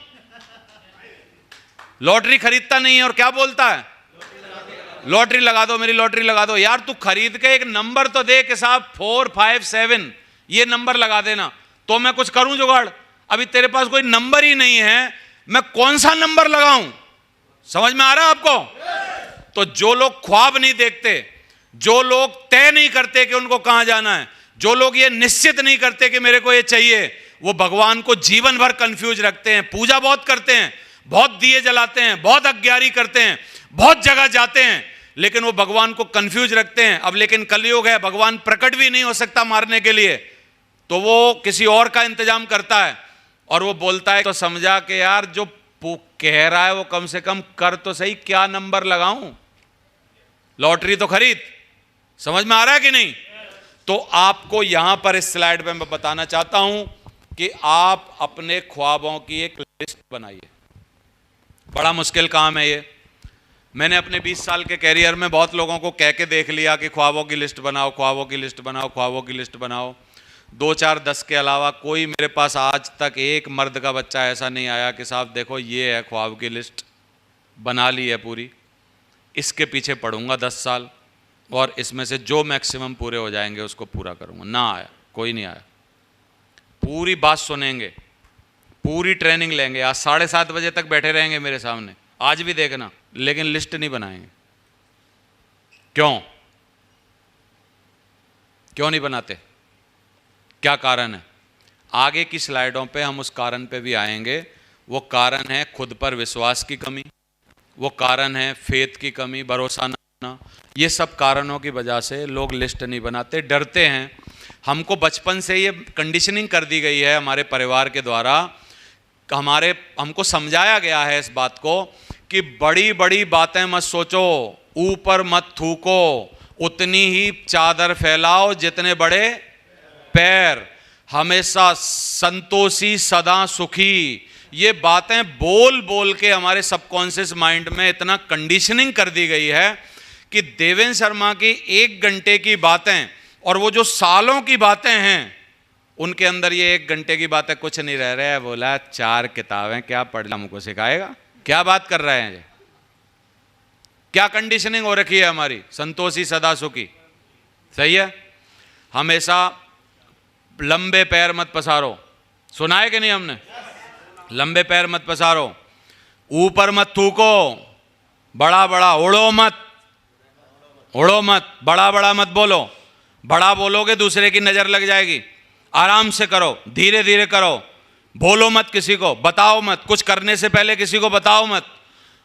लॉटरी खरीदता नहीं है और क्या बोलता है लॉटरी लगा दो, मेरी लॉटरी लगा दो। यार तू खरीद के एक नंबर तो दे कि साहब 4, 5, 7 ये नंबर लगा देना तो मैं कुछ करूं जुगाड़। अभी तेरे पास कोई नंबर ही नहीं है, मैं कौन सा नंबर लगाऊं? समझ में आ रहा है आपको? तो जो लोग ख्वाब नहीं देखते, जो लोग तय नहीं करते कि उनको कहां जाना है, जो लोग ये निश्चित नहीं करते कि मेरे को ये चाहिए, वो भगवान को जीवन भर कंफ्यूज रखते हैं। पूजा बहुत करते हैं, बहुत दिए जलाते हैं, बहुत अग्यारी करते हैं, बहुत जगह जाते हैं, लेकिन वो भगवान को कंफ्यूज रखते हैं। अब लेकिन कलयुग है, भगवान प्रकट भी नहीं हो सकता मारने के लिए, तो वो किसी और का इंतजाम करता है और वो बोलता है तो समझा कि यार जो कह रहा है वो कम से कम कर तो सही, क्या नंबर लगाऊं? लॉटरी तो खरीद। समझ में आ रहा है कि नहीं? तो आपको यहां पर इस स्लाइड पे मैं बताना चाहता हूं कि आप अपने ख्वाबों की एक लिस्ट बनाइए। बड़ा मुश्किल काम है ये। मैंने अपने 20 साल के कैरियर में बहुत लोगों को कह के देख लिया कि ख्वाबों की लिस्ट बनाओ, ख्वाबों की लिस्ट बनाओ, ख्वाबों की लिस्ट बनाओ। 2, 4, 10 के अलावा कोई मेरे पास आज तक एक मर्द का बच्चा ऐसा नहीं आया कि साहब देखो ये है ख्वाब की लिस्ट, बना ली है पूरी, इसके पीछे पढ़ूंगा 10 साल और इसमें से जो मैक्सिमम पूरे हो जाएंगे उसको पूरा करूंगा। ना आया, कोई नहीं आया। पूरी बात सुनेंगे, पूरी ट्रेनिंग लेंगे, आज 7:30 बजे तक बैठे रहेंगे मेरे सामने, आज भी देखना, लेकिन लिस्ट नहीं बनाएंगे। क्यों नहीं बनाते? क्या कारण है? आगे की स्लाइडों पे हम उस कारण पे भी आएंगे। वो कारण है खुद पर विश्वास की कमी, वो कारण है फेथ की कमी, भरोसा ना। ये सब कारणों की वजह से लोग लिस्ट नहीं बनाते, डरते हैं। हमको बचपन से ये कंडीशनिंग कर दी गई है हमारे परिवार के द्वारा, हमको समझाया गया है इस बात को कि बड़ी बड़ी बातें मत सोचो, ऊपर मत थूको, उतनी ही चादर फैलाओ जितने बड़े पैर, हमेशा संतोषी सदा सुखी। ये बातें बोल बोल के हमारे सबकॉन्शियस माइंड में इतना कंडीशनिंग कर दी गई है कि देवेंद्र शर्मा की 1 घंटे की बातें और वो जो सालों की बातें हैं उनके अंदर ये 1 घंटे की बातें कुछ नहीं रह रहा है। बोला 4 किताबें क्या पढ़ हमको सिखाएगा? क्या बात कर रहे हैं? क्या कंडीशनिंग हो रखी है हमारी? संतोषी सदा सुखी, सही है। हमेशा लंबे पैर मत पसारो, सुना है कि नहीं हमने? लंबे पैर मत पसारो, ऊपर मत थूको, बड़ा बड़ा उड़ो मत, उड़ो मत, बड़ा बड़ा मत बोलो। बड़ा बोलोगे दूसरे की नजर लग जाएगी। आराम से करो, धीरे धीरे करो, बोलो मत किसी को, बताओ मत, कुछ करने से पहले किसी को बताओ मत।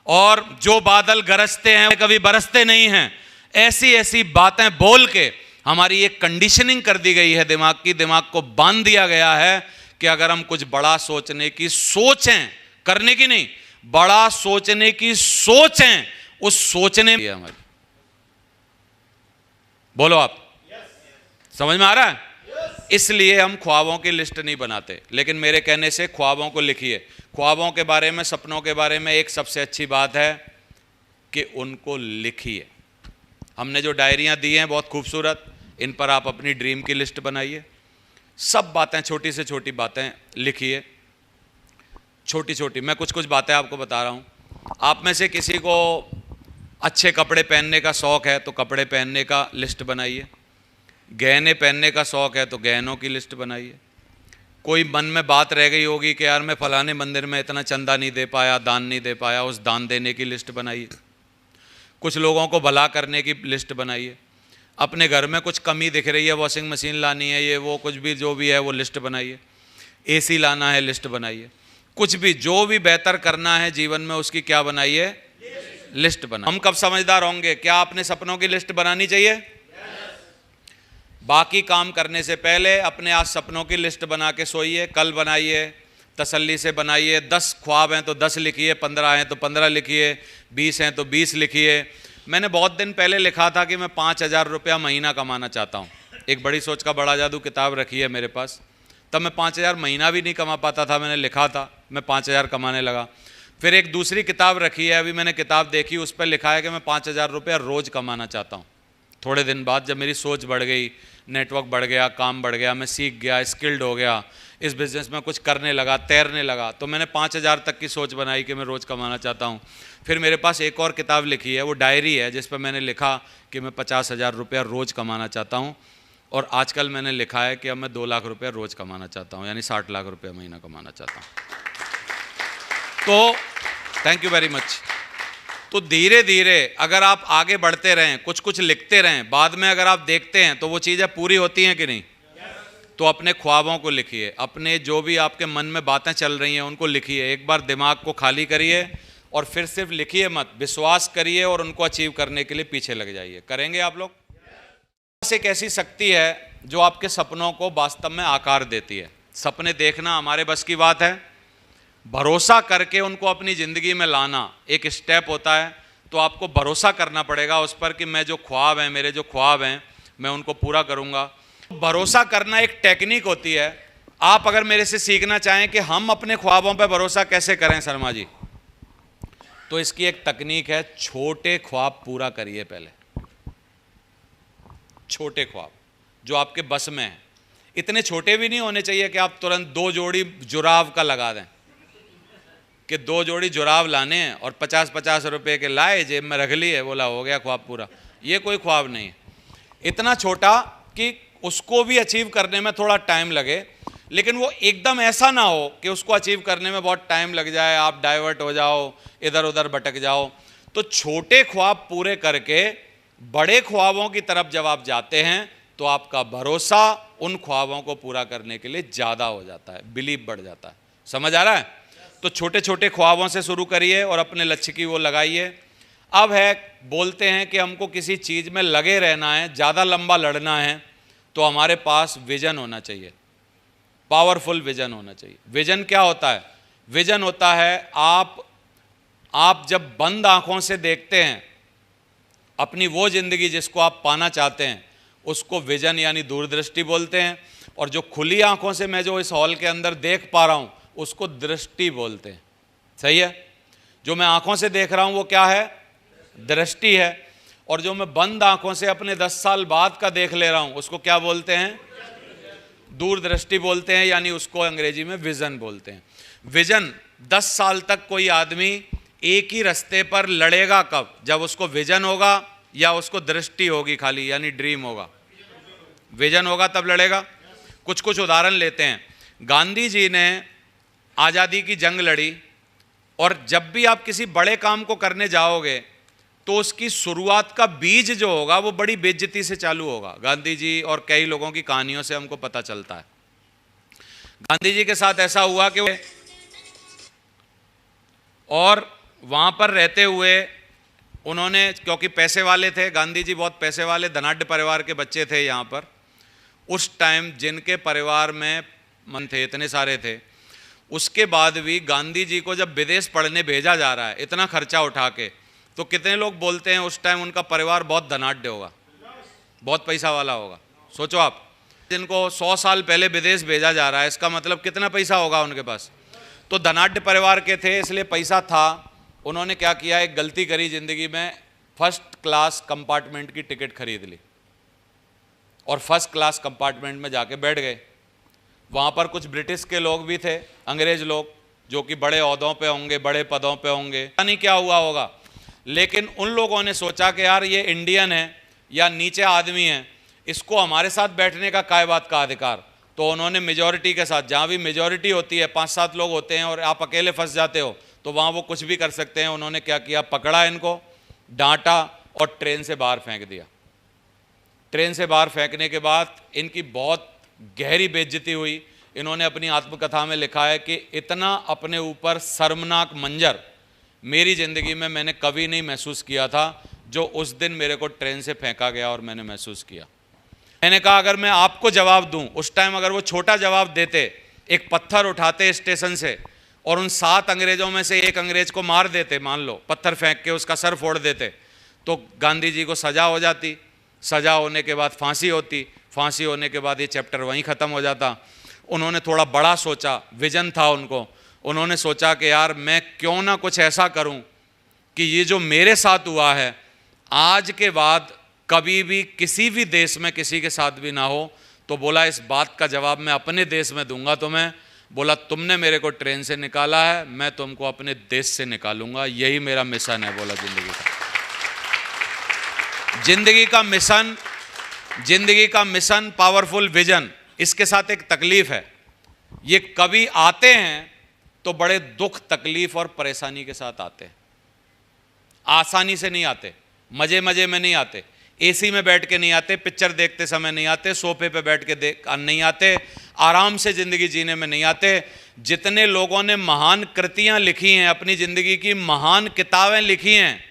और जो बादल गरजते हैं कभी बरसते नहीं हैं, ऐसी ऐसी बातें बोल के हमारी एक कंडीशनिंग कर दी गई है दिमाग की। दिमाग को बांध दिया गया है कि अगर हम कुछ बड़ा सोचने की सोचें, करने की नहीं, बड़ा सोचने की सोचें, उस सोचने में हमारी, बोलो आप, समझ में आ रहा है? इसलिए हम ख्वाबों की लिस्ट नहीं बनाते, लेकिन मेरे कहने से ख्वाबों को लिखिए। ख्वाबों के बारे में, सपनों के बारे में एक सबसे अच्छी बात है कि उनको लिखिए। हमने जो डायरियां दी हैं बहुत खूबसूरत, इन पर आप अपनी ड्रीम की लिस्ट बनाइए। सब बातें, छोटी से छोटी बातें लिखिए, छोटी छोटी। मैं कुछ कुछ बातें आपको बता रहा हूं। आप में से किसी को अच्छे कपड़े पहनने का शौक है तो कपड़े पहनने का लिस्ट बनाइए। गहने पहनने का शौक है तो गहनों की लिस्ट बनाइए। कोई मन में बात रह गई होगी कि यार मैं फलाने मंदिर में इतना चंदा नहीं दे पाया, दान नहीं दे पाया, उस दान देने की लिस्ट बनाइए। कुछ लोगों को भला करने की लिस्ट बनाइए। अपने घर में कुछ कमी दिख रही है, वॉशिंग मशीन लानी है, ये वो कुछ भी जो भी है वो लिस्ट बनाइए। एसी लाना है, लिस्ट बनाइए। कुछ भी जो भी बेहतर करना है जीवन में उसकी क्या बनाइए? लिस्ट बना। हम कब समझदार होंगे? क्या अपने सपनों की लिस्ट बनानी चाहिए? बाकी काम करने से पहले अपने आज सपनों की लिस्ट बना के सोइए, कल बनाइए, तसल्ली से बनाइए। 10 ख्वाब हैं तो 10 लिखिए, 15 हैं तो 15 लिखिए, 20 हैं तो 20 लिखिए। मैंने बहुत दिन पहले लिखा था कि मैं 5,000 रुपया महीना कमाना चाहता हूँ। एक बड़ी सोच का बड़ा जादू किताब रखी है मेरे पास। तब मैं 5,000 महीना भी नहीं कमा पाता था, मैंने लिखा था, मैं 5,000 कमाने लगा। फिर एक दूसरी किताब रखी है, अभी मैंने किताब देखी, उस पर लिखा है कि मैं 5,000 रुपया रोज़ कमाना चाहता हूँ। थोड़े दिन बाद जब मेरी सोच बढ़ गई, नेटवर्क बढ़ गया, काम बढ़ गया, मैं सीख गया, स्किल्ड हो गया, इस बिज़नेस में कुछ करने लगा, तैरने लगा, तो मैंने 5,000 तक की सोच बनाई कि मैं रोज़ कमाना चाहता हूँ। फिर मेरे पास एक और किताब लिखी है, वो डायरी है, जिस पर मैंने लिखा कि मैं 50,000 रुपया रोज़ कमाना चाहता हूँ। और आजकल मैंने लिखा है कि अब मैं 2 लाख रुपया रोज़ कमाना चाहता हूँ, यानी 60 लाख रुपया महीना कमाना चाहता हूँ। तो थैंक यू वेरी मच। तो धीरे धीरे अगर आप आगे बढ़ते रहें, कुछ कुछ लिखते रहें, बाद में अगर आप देखते हैं तो वो चीज़ें पूरी होती हैं कि नहीं। तो अपने ख्वाबों को लिखिए, अपने जो भी आपके मन में बातें चल रही हैं उनको लिखिए। एक बार दिमाग को खाली करिए और फिर सिर्फ लिखिए मत, विश्वास करिए और उनको अचीव करने के लिए पीछे लग जाइए। करेंगे आप लोग? एक ऐसी शक्ति है जो आपके सपनों को वास्तव में आकार देती है। सपने देखना हमारे बस की बात है, भरोसा करके उनको अपनी ज़िंदगी में लाना एक स्टेप होता है। तो आपको भरोसा करना पड़ेगा उस पर कि मैं जो ख्वाब हैं, मेरे जो ख्वाब हैं, मैं उनको पूरा करूँगा। भरोसा करना एक टेक्निक होती है। आप अगर मेरे से सीखना चाहें कि हम अपने ख्वाबों पर भरोसा कैसे करें शर्मा जी, तो इसकी एक तकनीक है, छोटे ख्वाब पूरा करिए पहले। छोटे ख्वाब जो आपके बस में हैं, इतने छोटे भी नहीं होने चाहिए कि आप तुरंत 2 जोड़ी जुराब का लगा दें कि 2 जोड़ी जुराब लाने हैं और 50-50 रुपए के लाए, जेब में रख लिए, बोला हो गया ख्वाब पूरा। ये कोई ख्वाब नहीं है। इतना छोटा कि उसको भी अचीव करने में थोड़ा टाइम लगे, लेकिन वो एकदम ऐसा ना हो कि उसको अचीव करने में बहुत टाइम लग जाए, आप डाइवर्ट हो जाओ, इधर उधर भटक जाओ। तो छोटे ख्वाब पूरे करके बड़े ख्वाबों की तरफ जब आप जाते हैं तो आपका भरोसा उन ख्वाबों को पूरा करने के लिए ज़्यादा हो जाता है, बिलीव बढ़ जाता है। समझ आ रहा है? तो छोटे छोटे ख्वाबों से शुरू करिए और अपने लक्ष्य की वो लगाइए। अब है, बोलते हैं कि हमको किसी चीज़ में लगे रहना है, ज़्यादा लंबा लड़ना है, तो हमारे पास विजन होना चाहिए, पावरफुल विजन होना चाहिए। विजन क्या होता है? विजन होता है आप जब बंद आंखों से देखते हैं अपनी वो ज़िंदगी जिसको आप पाना चाहते हैं, उसको विजन यानी दूरदृष्टि बोलते हैं। और जो खुली आंखों से मैं जो इस हॉल के अंदर देख पा रहा हूँ उसको दृष्टि बोलते हैं। सही है? जो मैं आंखों से देख रहा हूँ वो क्या है? दृष्टि है। और जो मैं बंद आंखों से अपने 10 साल बाद का देख ले रहा हूँ उसको क्या बोलते हैं? दूरदृष्टि बोलते हैं, यानी उसको अंग्रेजी में विजन बोलते हैं। विजन 10 साल तक कोई आदमी एक ही रास्ते पर लड़ेगा कब? जब उसको विजन होगा या उसको दृष्टि होगी खाली, यानी ड्रीम होगा। विजन होगा तब लड़ेगा। कुछ कुछ उदाहरण लेते हैं। गांधी जी ने आज़ादी की जंग लड़ी, और जब भी आप किसी बड़े काम को करने जाओगे तो उसकी शुरुआत का बीज जो होगा वो बड़ी बेइज्जती से चालू होगा। गांधी जी और कई लोगों की कहानियों से हमको पता चलता है। गांधी जी के साथ ऐसा हुआ कि और वहाँ पर रहते हुए उन्होंने, क्योंकि पैसे वाले थे, गांधी जी बहुत पैसे वाले धनाढ्य परिवार के बच्चे थे यहाँ पर उस टाइम, जिनके परिवार में मन थे, इतने सारे थे, उसके बाद भी गांधी जी को जब विदेश पढ़ने भेजा जा रहा है इतना खर्चा उठा के, तो कितने लोग बोलते हैं उस टाइम उनका परिवार बहुत धनाढ्य होगा, बहुत पैसा वाला होगा। सोचो आप, जिनको 100 साल पहले विदेश भेजा जा रहा है, इसका मतलब कितना पैसा होगा उनके पास। तो धनाढ्य परिवार के थे, इसलिए पैसा था। उन्होंने क्या किया, एक गलती करी ज़िंदगी में, फर्स्ट क्लास कंपार्टमेंट की टिकट खरीद ली और फर्स्ट क्लास कंपार्टमेंट में जाके बैठ गए। वहाँ पर कुछ ब्रिटिश के लोग भी थे, अंग्रेज लोग, जो कि बड़े ओहदों पे होंगे, बड़े पदों पे होंगे, पता नहीं क्या हुआ होगा, लेकिन उन लोगों ने सोचा कि यार ये इंडियन है या नीचे आदमी है, इसको हमारे साथ बैठने का काय बात का अधिकार। तो उन्होंने मेजॉरिटी के साथ, जहाँ भी मेजॉरिटी होती है, 5-7 लोग होते हैं और आप अकेले फंस जाते हो, तो वहाँ वो कुछ भी कर सकते हैं। उन्होंने क्या किया, पकड़ा इनको, डांटा और ट्रेन से बाहर फेंक दिया। ट्रेन से बाहर फेंकने के बाद इनकी बहुत गहरी बेइज्जती हुई। इन्होंने अपनी आत्मकथा में लिखा है कि इतना अपने ऊपर शर्मनाक मंजर मेरी ज़िंदगी में मैंने कभी नहीं महसूस किया था जो उस दिन मेरे को ट्रेन से फेंका गया और मैंने महसूस किया। मैंने कहा अगर मैं आपको जवाब दूं, उस टाइम अगर वो छोटा जवाब देते, एक पत्थर उठाते स्टेशन से और उन 7 अंग्रेजों में से एक अंग्रेज को मार देते, मान लो पत्थर फेंक के उसका सर फोड़ देते, तो गांधी जी को सजा हो जाती, सजा होने के बाद फांसी होती, फांसी होने के बाद ये चैप्टर वहीं ख़त्म हो जाता। उन्होंने थोड़ा बड़ा सोचा, विजन था उनको, उन्होंने सोचा कि यार मैं क्यों ना कुछ ऐसा करूं कि ये जो मेरे साथ हुआ है आज के बाद कभी भी किसी भी देश में किसी के साथ भी ना हो। तो बोला इस बात का जवाब मैं अपने देश में दूंगा तुम्हें। बोला तुमने मेरे को ट्रेन से निकाला है, मैं तुमको अपने देश से निकालूंगा, यही मेरा मिशन है। बोला जिंदगी का मिशन, पावरफुल विजन। इसके साथ एक तकलीफ है, ये कभी आते हैं तो बड़े दुख, तकलीफ और परेशानी के साथ आते हैं, आसानी से नहीं आते, मजे मजे में नहीं आते, एसी में बैठ के नहीं आते, पिक्चर देखते समय नहीं आते, सोफे पे बैठ के नहीं आते, आराम से जिंदगी जीने में नहीं आते। जितने लोगों ने महान कृतियां लिखी हैं, अपनी जिंदगी की महान किताबें लिखी हैं,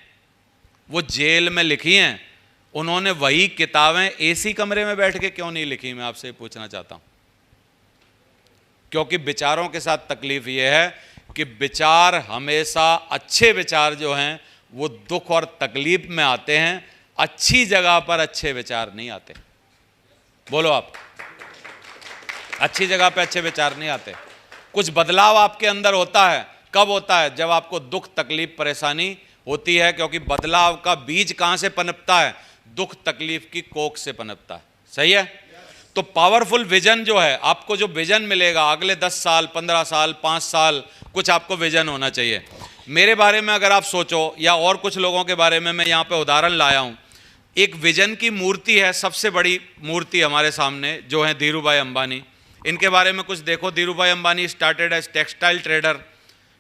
वो जेल में लिखी हैं। उन्होंने वही किताबें एसी कमरे में बैठ के क्यों नहीं लिखी, मैं आपसे पूछना चाहता हूं। क्योंकि विचारों के साथ तकलीफ यह है कि विचार हमेशा, अच्छे विचार जो हैं वो दुख और तकलीफ में आते हैं, अच्छी जगह पर अच्छे विचार नहीं आते। बोलो आप, अच्छी जगह पे अच्छे विचार नहीं आते। कुछ बदलाव आपके अंदर होता है, कब होता है? जब आपको दुख, तकलीफ, परेशानी होती है। क्योंकि बदलाव का बीज कहां से पनपता है? दुख तकलीफ की कोख से पनपता है। सही है? तो पावरफुल विजन जो है, आपको जो विजन मिलेगा अगले 10 साल, 15 साल, 5 साल, कुछ आपको विजन होना चाहिए। मेरे बारे में अगर आप सोचो, या और कुछ लोगों के बारे में मैं यहाँ पे उदाहरण लाया हूँ। एक विजन की मूर्ति है, सबसे बड़ी मूर्ति हमारे सामने, जो है धीरू भाई अंबानी। इनके बारे में कुछ देखो। Dhirubhai Ambani started as textile trader,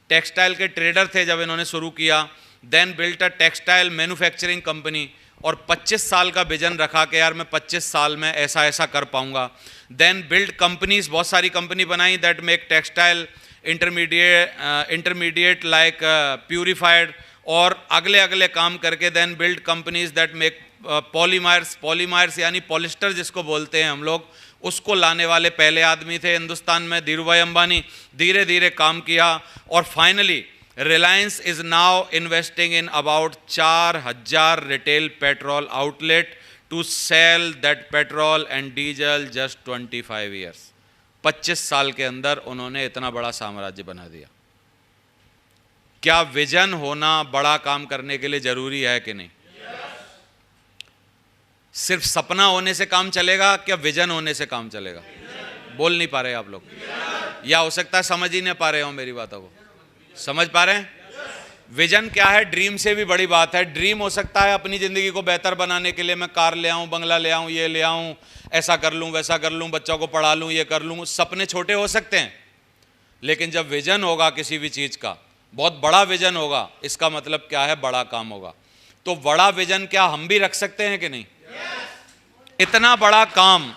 textile के ट्रेडर थे जब इन्होंने शुरू किया। Then built a textile manufacturing company, और 25 साल का विजन रखा कि यार मैं 25 साल में ऐसा ऐसा कर पाऊंगा। देन बिल्ड कंपनीज, बहुत सारी कंपनी बनाई that make textile intermediate like purified, और अगले अगले काम करके then build companies that make polymers यानी पॉलिस्टर जिसको बोलते हैं हम लोग, उसको लाने वाले पहले आदमी थे हिंदुस्तान में धीरू भाई अंबानी। धीरे धीरे काम किया और finally Reliance is now investing in about 4000 retail petrol outlet to sell that petrol and diesel just 25 years. 25 साल के अंदर उन्होंने इतना बड़ा साम्राज्य बना दिया। क्या विजन होना बड़ा काम करने के लिए जरूरी है कि नहीं? सिर्फ सपना होने से काम चलेगा, क्या विजन होने से काम चलेगा? बोल नहीं पा रहे आप लोग, या हो सकता है समझ ही नहीं पा रहे हो मेरी बातों को। समझ पा रहे हैं? विजन क्या है? ड्रीम से भी बड़ी बात है। ड्रीम हो सकता है अपनी ज़िंदगी को बेहतर बनाने के लिए मैं कार ले आऊँ, बंगला ले आऊँ, ये ले आऊँ, ऐसा कर लूँ, वैसा कर लूँ, बच्चों को पढ़ा लूँ, ये कर लूँ। सपने छोटे हो सकते हैं, लेकिन जब विजन होगा किसी भी चीज़ का, बहुत बड़ा विजन होगा, इसका मतलब क्या है? बड़ा काम होगा। तो बड़ा विजन क्या हम भी रख सकते हैं कि नहीं? इतना बड़ा काम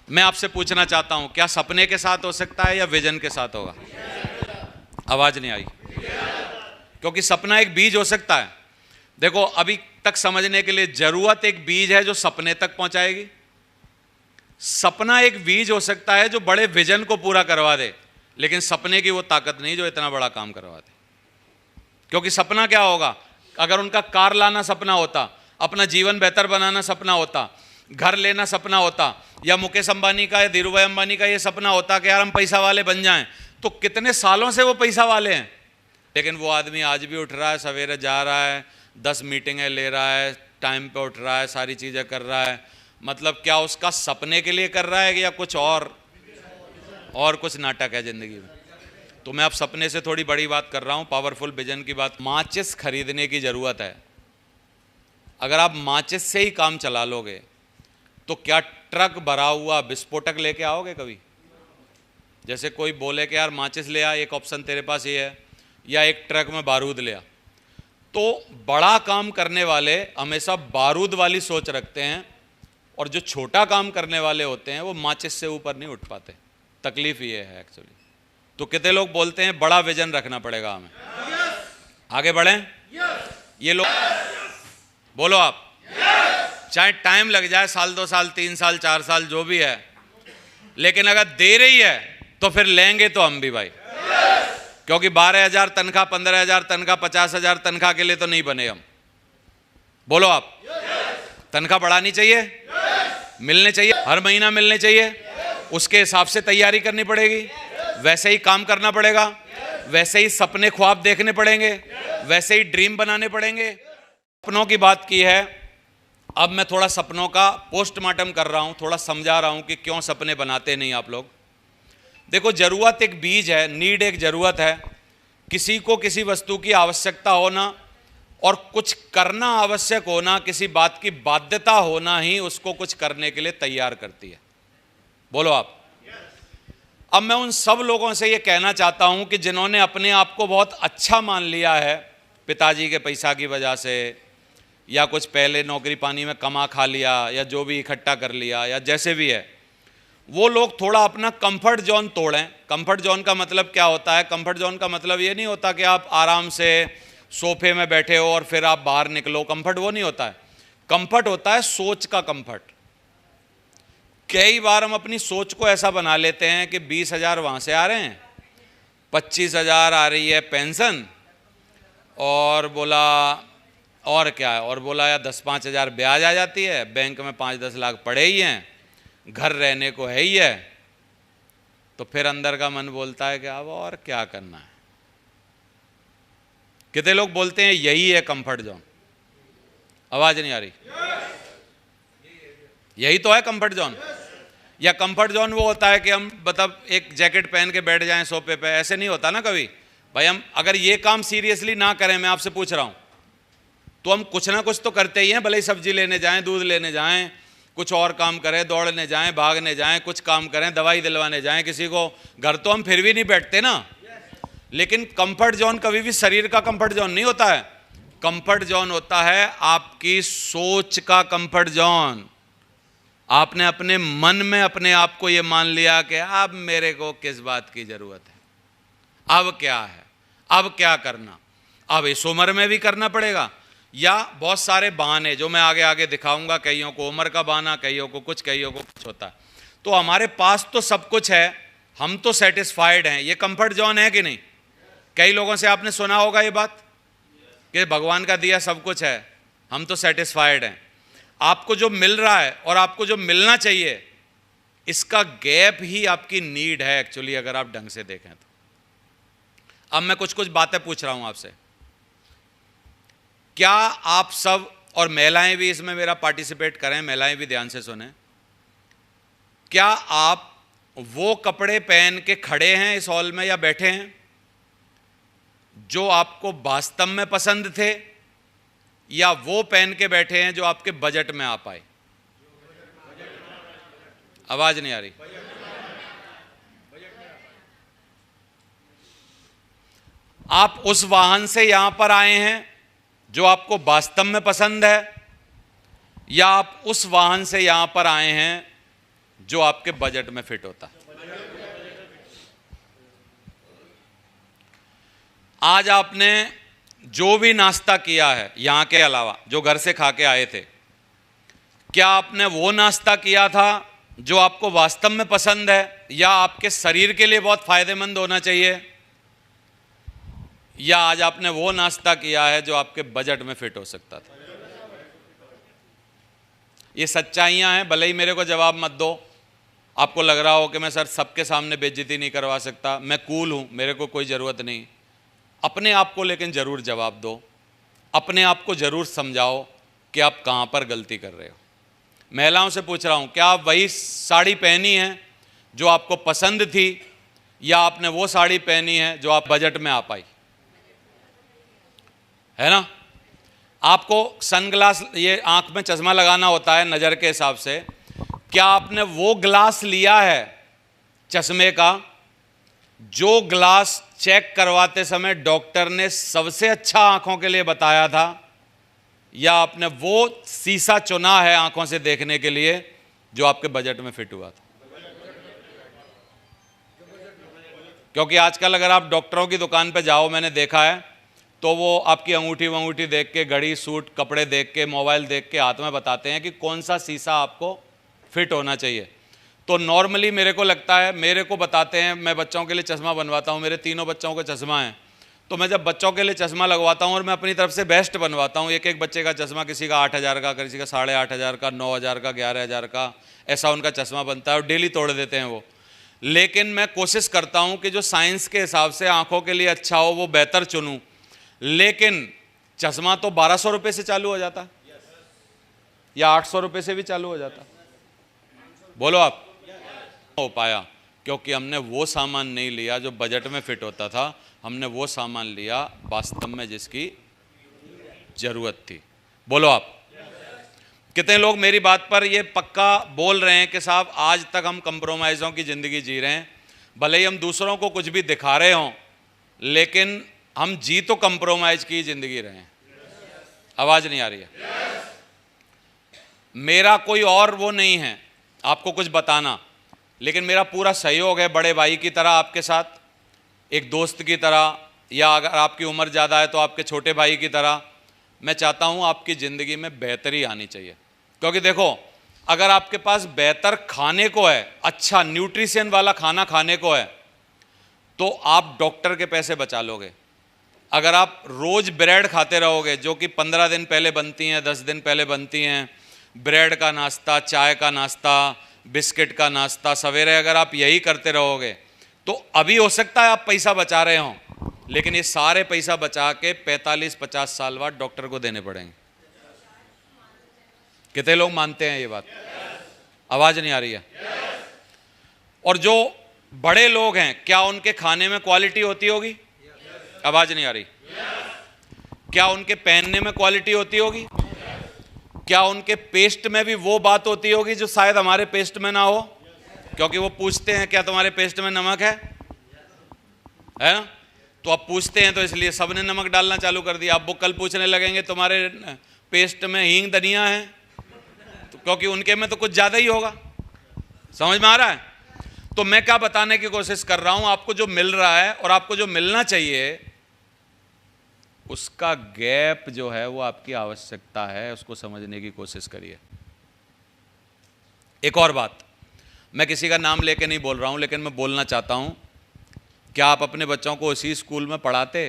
मैं आपसे पूछना चाहता हूं, क्या सपने के साथ हो सकता है या विजन के साथ होगा? आवाज नहीं आई। क्योंकि सपना एक बीज हो सकता है। देखो, अभी तक समझने के लिए जरूरत एक बीज है जो सपने तक पहुंचाएगी। सपना एक बीज हो सकता है जो बड़े विजन को पूरा करवा दे, लेकिन सपने की वो ताकत नहीं जो इतना बड़ा काम करवा दे। क्योंकि सपना क्या होगा? अगर उनका कार लाना सपना होता, अपना जीवन बेहतर बनाना सपना होता, घर लेना सपना होता, या मुकेश अंबानी का या धीरू भाई अंबानी का ये सपना होता कि यार हम पैसा वाले बन जाएं, तो कितने सालों से वो पैसा वाले हैं। लेकिन वो आदमी आज भी उठ रहा है, सवेरे जा रहा है, 10 मीटिंगें ले रहा है, टाइम पे उठ रहा है, सारी चीज़ें कर रहा है। मतलब क्या उसका सपने के लिए कर रहा है या कुछ और कुछ नाटक है ज़िंदगी में? तो मैं अब सपने से थोड़ी बड़ी बात कर रहा हूँ, पावरफुल विजन की बात। माचिस खरीदने की ज़रूरत है। अगर आप माचिस से ही काम चला लोगे तो क्या ट्रक भरा हुआ विस्फोटक लेके आओगे कभी? जैसे कोई बोले कि यार माचिस ले आ, एक ऑप्शन तेरे पास ये है, या एक ट्रक में बारूद ले आ। तो बड़ा काम करने वाले हमेशा बारूद वाली सोच रखते हैं, और जो छोटा काम करने वाले होते हैं वो माचिस से ऊपर नहीं उठ पाते। तकलीफ ये है एक्चुअली। तो कितने लोग बोलते हैं बड़ा विजन रखना पड़ेगा हमें, आगे बढ़ें। ये लोग बोलो आप, चाहे टाइम लग जाए, साल 2 साल 3 साल 4 साल जो भी है, लेकिन अगर दे रही है तो फिर लेंगे तो हम भी भाई। क्योंकि 12,000 तनख्वाह, 15,000 तनख्वाह, 50,000 तनख्वाह के लिए तो नहीं बने हम। बोलो आप। तनख्वाह बढ़ानी चाहिए, मिलने चाहिए, हर महीना मिलने चाहिए, उसके हिसाब से तैयारी करनी पड़ेगी, वैसे ही काम करना पड़ेगा, वैसे ही सपने ख्वाब देखने पड़ेंगे, वैसे ही ड्रीम बनाने पड़ेंगे। सपनों की बात की है, अब मैं थोड़ा सपनों का पोस्टमार्टम कर रहा हूं, थोड़ा समझा रहा हूं कि क्यों सपने बनाते नहीं आप लोग। देखो, जरूरत एक बीज है, नीड एक जरूरत है। किसी को किसी वस्तु की आवश्यकता होना और कुछ करना आवश्यक होना, किसी बात की बाध्यता होना ही उसको कुछ करने के लिए तैयार करती है। बोलो आप। अब मैं उन सब लोगों से ये कहना चाहता हूं कि जिन्होंने अपने आप को बहुत अच्छा मान लिया है, पिताजी के पैसा की वजह से, या कुछ पहले नौकरी पानी में कमा खा लिया, या जो भी इकट्ठा कर लिया, या जैसे भी है, वो लोग थोड़ा अपना कंफर्ट जोन तोड़ें। कंफर्ट जोन का मतलब क्या होता है? कंफर्ट जोन का मतलब ये नहीं होता कि आप आराम से सोफे में बैठे हो और फिर आप बाहर निकलो। कंफर्ट वो नहीं होता है। कंफर्ट होता है सोच का कंफर्ट। कई बार हम अपनी सोच को ऐसा बना लेते हैं कि 20,000 वहाँ से आ रहे हैं, 25,000 आ रही है पेंशन, और बोला और क्या है, और बोला या 10-5 हज़ार ब्याज आ जाती है, बैंक में 5-10 लाख पड़े ही हैं, घर रहने को है ही है। तो फिर अंदर का मन बोलता है कि अब और क्या करना है। कितने लोग बोलते हैं यही है कंफर्ट जोन? आवाज नहीं आ रही? यही तो है कंफर्ट जोन। या कंफर्ट जोन वो होता है कि हम मतलब एक जैकेट पहन के बैठ जाएं सोफे पे? ऐसे नहीं होता ना कभी भाई। हम अगर ये काम सीरियसली ना करें, मैं आपसे पूछ रहा हूं, तो हम कुछ ना कुछ तो करते ही हैं। भले ही सब्जी लेने जाएं, दूध लेने जाएं, कुछ और काम करें, दौड़ने जाएं, भागने जाएं, कुछ काम करें, दवाई दिलवाने जाएं किसी को, घर तो हम फिर भी नहीं बैठते ना। लेकिन कंफर्ट जोन कभी भी शरीर का कंफर्ट जोन नहीं होता है। कंफर्ट जोन होता है आपकी सोच का कंफर्ट जोन। आपने अपने मन में अपने आप को ये मान लिया कि अब मेरे को किस बात की जरूरत है, अब क्या है, अब क्या करना, अब इस उम्र में भी करना पड़ेगा। या बहुत सारे बहाने जो मैं आगे आगे दिखाऊंगा, कईयों को उम्र का बहाना, कईयों को कुछ होता है। तो हमारे पास तो सब कुछ है, हम तो सेटिस्फाइड हैं। ये कंफर्ट जोन है कि नहीं? कई लोगों से आपने सुना होगा ये बात कि भगवान का दिया सब कुछ है, हम तो सेटिस्फाइड हैं। आपको जो मिल रहा है और आपको जो मिलना चाहिए, इसका गैप ही आपकी नीड है एक्चुअली, अगर आप ढंग से देखें तो। अब मैं कुछ बातें पूछ रहा हूं आपसे। क्या आप सब, और महिलाएं भी इसमें मेरा पार्टिसिपेट करें, महिलाएं भी ध्यान से सुने, क्या आप वो कपड़े पहन के खड़े हैं इस हॉल में या बैठे हैं जो आपको वास्तव में पसंद थे, या वो पहन के बैठे हैं जो आपके बजट में आ पाए? आवाज नहीं आ रही? आप उस वाहन से यहां पर आए हैं जो आपको वास्तव में पसंद है, या आप उस वाहन से यहां पर आए हैं जो आपके बजट में फिट होता है? आज आपने जो भी नाश्ता किया है यहां के अलावा, जो घर से खा के आए थे, क्या आपने वो नाश्ता किया था जो आपको वास्तव में पसंद है, या आपके शरीर के लिए बहुत फायदेमंद होना चाहिए, या आज आपने वो नाश्ता किया है जो आपके बजट में फिट हो सकता था? ये सच्चाइयां हैं। भले ही मेरे को जवाब मत दो, आपको लग रहा हो कि मैं सर सबके सामने बेइज्जती नहीं करवा सकता, मैं कूल हूं, मेरे को कोई ज़रूरत नहीं। अपने आप को लेकिन ज़रूर जवाब दो, अपने आप को ज़रूर समझाओ कि आप कहाँ पर गलती कर रहे हो। महिलाओं से पूछ रहा हूँ, क्या आप वही साड़ी पहनी है जो आपको पसंद थी, या आपने वो साड़ी पहनी है जो आप बजट में आ पाई? है ना? आपको सनग्लास, ये आंख में चश्मा लगाना होता है नज़र के हिसाब से। क्या आपने वो ग्लास लिया है चश्मे का जो ग्लास चेक करवाते समय डॉक्टर ने सबसे अच्छा आंखों के लिए बताया था, या आपने वो शीशा चुना है आंखों से देखने के लिए जो आपके बजट में फिट हुआ था? क्योंकि आजकल अगर आप डॉक्टरों की दुकान पे जाओ, मैंने देखा है तो वो आपकी अंगूठी वंगूठी देख के, घड़ी, सूट, कपड़े देख के, मोबाइल देख के हाथ में बताते हैं कि कौन सा शीशा आपको फिट होना चाहिए। तो नॉर्मली मेरे को लगता है, मेरे को बताते हैं, मैं बच्चों के लिए चश्मा बनवाता हूँ, मेरे तीनों बच्चों का चश्मा है, तो मैं जब बच्चों के लिए चश्मा लगवाता हूँ और मैं अपनी तरफ से बेस्ट बनवाता हूँ, एक एक बच्चे का चश्मा, किसी का 8,000 का, किसी का 8,500 का, 9,000 का, 11,000 का, ऐसा उनका चश्मा बनता है और डेली तोड़ देते हैं वो। लेकिन मैं कोशिश करता हूँ कि जो साइंस के हिसाब से आंखों के लिए अच्छा हो वो बेहतर चुनूँ। लेकिन चश्मा तो 1,200 रुपये से चालू हो जाता या 800 रुपये से भी चालू हो जाता। बोलो आप, हो पाया क्योंकि हमने वो सामान नहीं लिया जो बजट में फिट होता था, हमने वो सामान लिया वास्तव में जिसकी जरूरत थी। बोलो आप, कितने लोग मेरी बात पर ये पक्का बोल रहे हैं कि साहब आज तक हम कंप्रोमाइज़ों की ज़िंदगी जी रहे हैं, भले ही हम दूसरों को कुछ भी दिखा रहे हों लेकिन हम जी तो कंप्रोमाइज़ की ज़िंदगी रहे हैं। आवाज़ नहीं आ रही है? मेरा कोई और वो नहीं है आपको कुछ बताना, लेकिन मेरा पूरा सहयोग है बड़े भाई की तरह आपके साथ, एक दोस्त की तरह, या अगर आपकी उम्र ज़्यादा है तो आपके छोटे भाई की तरह। मैं चाहता हूँ आपकी ज़िंदगी में बेहतरी आनी चाहिए, क्योंकि देखो अगर आपके पास बेहतर खाने को है, अच्छा न्यूट्रिशन वाला खाना खाने को है, तो आप डॉक्टर के पैसे बचा लोगे। अगर आप रोज़ ब्रेड खाते रहोगे जो कि 15 दिन पहले बनती हैं, 10 दिन पहले बनती हैं, ब्रेड का नाश्ता, चाय का नाश्ता, बिस्किट का नाश्ता, सवेरे अगर आप यही करते रहोगे तो अभी हो सकता है आप पैसा बचा रहे हों, लेकिन ये सारे पैसा बचा के 45-50 साल बाद डॉक्टर को देने पड़ेंगे। कितने लोग मानते हैं ये बात? आवाज़ नहीं आ रही है? और जो बड़े लोग हैं, क्या उनके खाने में क्वालिटी होती होगी? आवाज़ नहीं आ रही? क्या उनके पहनने में क्वालिटी होती होगी? क्या उनके पेस्ट में भी वो बात होती होगी जो शायद हमारे पेस्ट में ना हो? क्योंकि वो पूछते हैं क्या तुम्हारे पेस्ट में नमक है ना? तो अब पूछते हैं तो इसलिए सबने नमक डालना चालू कर दिया। अब वो कल पूछने लगेंगे तुम्हारे पेस्ट में हींग धनिया है, तो क्योंकि उनके में तो कुछ ज़्यादा ही होगा। समझ में आ रहा है? तो मैं क्या बताने की कोशिश कर रहा हूं, आपको जो मिल रहा है और आपको जो मिलना चाहिए उसका गैप जो है वो आपकी आवश्यकता है, उसको समझने की कोशिश करिए। एक और बात, मैं किसी का नाम लेके नहीं बोल रहा हूं, लेकिन मैं बोलना चाहता हूं, क्या आप अपने बच्चों को उसी स्कूल में पढ़ाते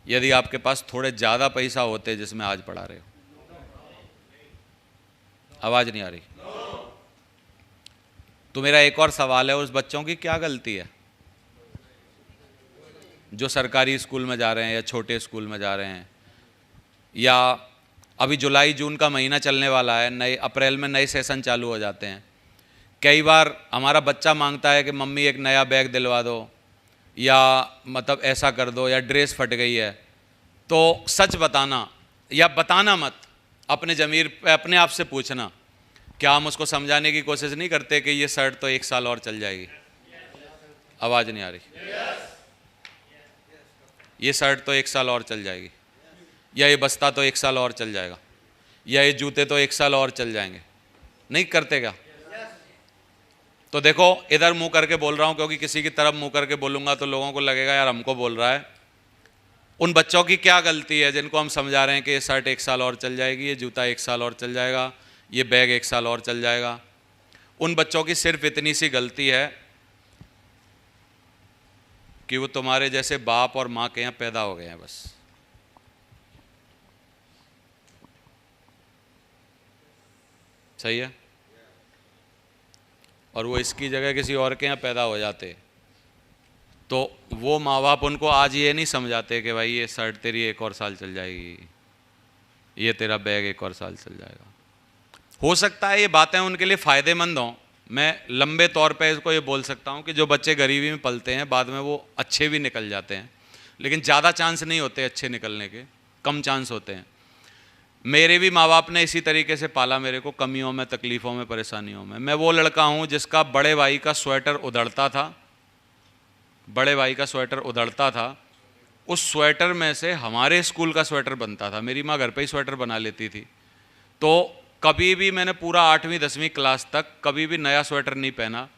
यदि आपके पास थोड़े ज़्यादा पैसा होते जिसमें आज पढ़ा रहे हो? आवाज़ नहीं आ रही? तो मेरा एक और सवाल है, उस बच्चों की क्या गलती है जो सरकारी स्कूल में जा रहे हैं या छोटे स्कूल में जा रहे हैं, या अभी जुलाई जून का महीना चलने वाला है, नए अप्रैल में नए सेशन चालू हो जाते हैं। कई बार हमारा बच्चा मांगता है कि मम्मी एक नया बैग दिलवा दो, या मतलब ऐसा कर दो, या ड्रेस फट गई है। तो सच बताना या बताना मत, अपने ज़मीर पे अपने आप से पूछना, क्या हम उसको समझाने की कोशिश नहीं करते कि ये शर्ट तो 1 साल और चल जाएगी? आवाज़ नहीं आ रही? ये शर्ट तो 1 साल और चल जाएगी, या ये बस्ता तो 1 साल और चल जाएगा, या ये जूते तो 1 साल और चल जाएंगे। नहीं करते क्या? तो देखो इधर मुंह करके बोल रहा हूं, क्योंकि किसी की तरफ मुंह करके बोलूंगा तो लोगों को लगेगा यार हमको बोल रहा है। उन बच्चों की क्या गलती है जिनको हम समझा रहे हैं कि ये शर्ट 1 साल और चल जाएगी, ये जूता 1 साल और चल जाएगा, ये बैग 1 साल और चल जाएगा? उन बच्चों की सिर्फ इतनी सी गलती है कि वो तुम्हारे जैसे बाप और माँ के यहाँ पैदा हो गए हैं, बस। सही है? और वो इसकी जगह किसी और के यहाँ पैदा हो जाते तो वो माँ बाप उनको आज ये नहीं समझाते कि भाई ये शर्ट तेरी 1 और साल चल जाएगी, ये तेरा बैग 1 और साल चल जाएगा। हो सकता है ये बातें उनके लिए फ़ायदेमंद हों। मैं लंबे तौर पे इसको ये बोल सकता हूँ कि जो बच्चे गरीबी में पलते हैं बाद में वो अच्छे भी निकल जाते हैं, लेकिन ज़्यादा चांस नहीं होते अच्छे निकलने के, कम चांस होते हैं। मेरे भी माँ बाप ने इसी तरीके से पाला मेरे को, कमियों में, तकलीफ़ों में, परेशानियों में। मैं वो लड़का हूँ जिसका बड़े भाई का स्वेटर उधड़ता था, बड़े भाई का स्वेटर उधड़ता था, उस स्वेटर में से हमारे स्कूल का स्वेटर बनता था। मेरी माँ घर पे ही स्वेटर बना लेती थी, तो कभी भी मैंने पूरा 8वीं 10वीं क्लास तक कभी भी नया स्वेटर नहीं पहना।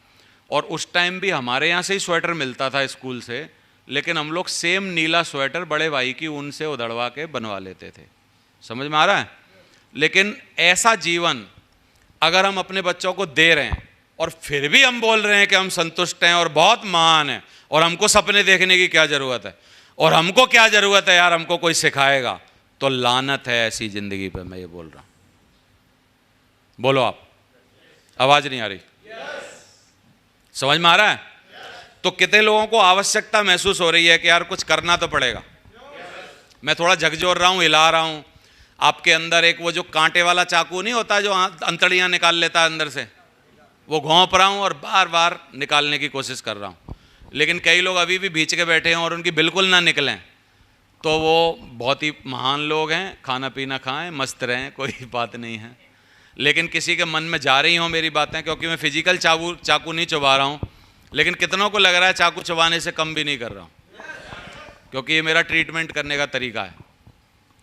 और उस टाइम भी हमारे यहाँ से ही स्वेटर मिलता था स्कूल से, लेकिन हम लोग सेम नीला स्वेटर बड़े भाई की ऊन से उधड़वा के बनवा लेते थे। समझ में आ रहा है? लेकिन ऐसा जीवन अगर हम अपने बच्चों को दे रहे हैं और फिर भी हम बोल रहे हैं कि हम संतुष्ट हैं और बहुत महान हैं और हमको सपने देखने की क्या ज़रूरत है और हमको क्या ज़रूरत है यार, हमको कोई सिखाएगा, तो लानत है ऐसी ज़िंदगी पे। मैं ये बोल रहा हूँ। बोलो आप, आवाज़ नहीं आ रही? समझ में आ रहा है? तो कितने लोगों को आवश्यकता महसूस हो रही है कि यार कुछ करना तो पड़ेगा। मैं थोड़ा झकझोर रहा हूँ, हिला रहा हूँ। आपके अंदर एक वो जो कांटे वाला चाकू नहीं होता जो अंतड़ियाँ निकाल लेता है अंदर से, वो घोंप रहा हूँ और बार बार निकालने की कोशिश कर रहा हूँ। लेकिन कई लोग अभी भी भींच के बैठे हैं और उनकी बिल्कुल ना निकलें, तो वो बहुत ही महान लोग हैं। खाना पीना खाएं, मस्त रहें, कोई बात नहीं है। लेकिन किसी के मन में जा रही हों मेरी बातें, क्योंकि मैं फिजिकल चाकू नहीं चबा रहा हूँ, लेकिन कितनों को लग रहा है चाकू चबाने से कम भी नहीं कर रहा हूँ, क्योंकि ये मेरा ट्रीटमेंट करने का तरीका है।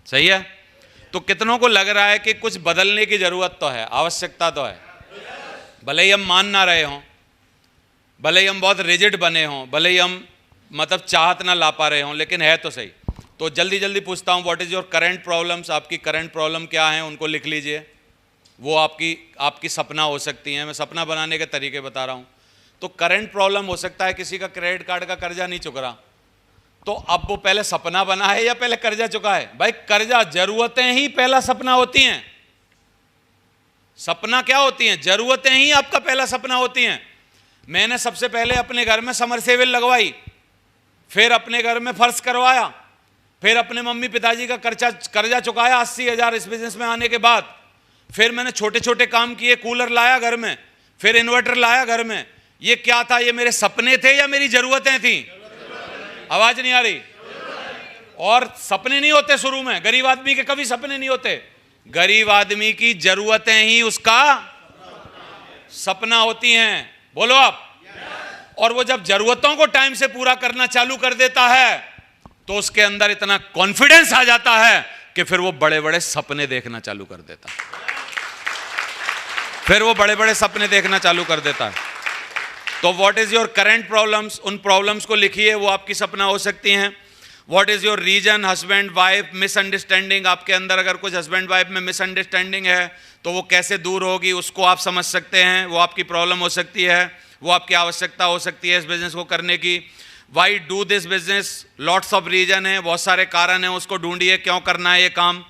सही है? तो कितनों को लग रहा है कि कुछ बदलने की ज़रूरत तो है, आवश्यकता तो है। भले ही हम मान ना रहे हों, भले ही हम बहुत रिजिड बने हों, भले ही हम मतलब चाहत ना ला पा रहे हों, लेकिन है तो सही। तो जल्दी जल्दी पूछता हूँ, what is your current problems? आपकी करंट प्रॉब्लम क्या है, उनको लिख लीजिए। वो आपकी सपना हो सकती है। मैं सपना बनाने के तरीके बता रहा हूँ। तो करंट प्रॉब्लम हो सकता है किसी का क्रेडिट कार्ड का कर्जा नहीं चुक रहा, तो अब वो पहले सपना बना है या पहले कर्जा चुका है? भाई कर्जा, जरूरतें ही पहला सपना होती हैं। सपना क्या होती हैं? जरूरतें ही आपका पहला सपना होती हैं। मैंने सबसे पहले अपने घर में समरसेबल लगवाई, फिर अपने घर में फर्श करवाया, फिर अपने मम्मी पिताजी का कर्जा चुकाया 80,000 इस बिजनेस में आने के बाद। फिर मैंने छोटे छोटे काम किए, कूलर लाया घर में, फिर इन्वर्टर लाया घर में। ये क्या था? ये मेरे सपने थे या मेरी जरूरतें थी? आवाज नहीं आ रही? और सपने नहीं होते शुरू में, गरीब आदमी के कभी सपने नहीं होते। गरीब आदमी की जरूरतें ही उसका सपना होती हैं। बोलो आप। और वो जब जरूरतों को टाइम से पूरा करना चालू कर देता है तो उसके अंदर इतना कॉन्फिडेंस आ जाता है कि फिर वो बड़े बड़े सपने देखना चालू कर देता है। फिर वो बड़े बड़े सपने देखना चालू कर देता है। तो what is your current problems? उन प्रॉब्लम्स को लिखिए, वो आपकी सपना हो सकती हैं। What is your reason? Husband wife misunderstanding. आपके अंदर अगर कुछ हस्बैंड वाइफ में मिसअंडरस्टैंडिंग है तो वो कैसे दूर होगी, उसको आप समझ सकते हैं। वो आपकी प्रॉब्लम हो सकती है, वो आपकी आवश्यकता हो सकती है इस बिजनेस को करने की। Why do this business? Lots of reason है, बहुत सारे कारण हैं, उसको ढूंढिए क्यों करना है ये काम।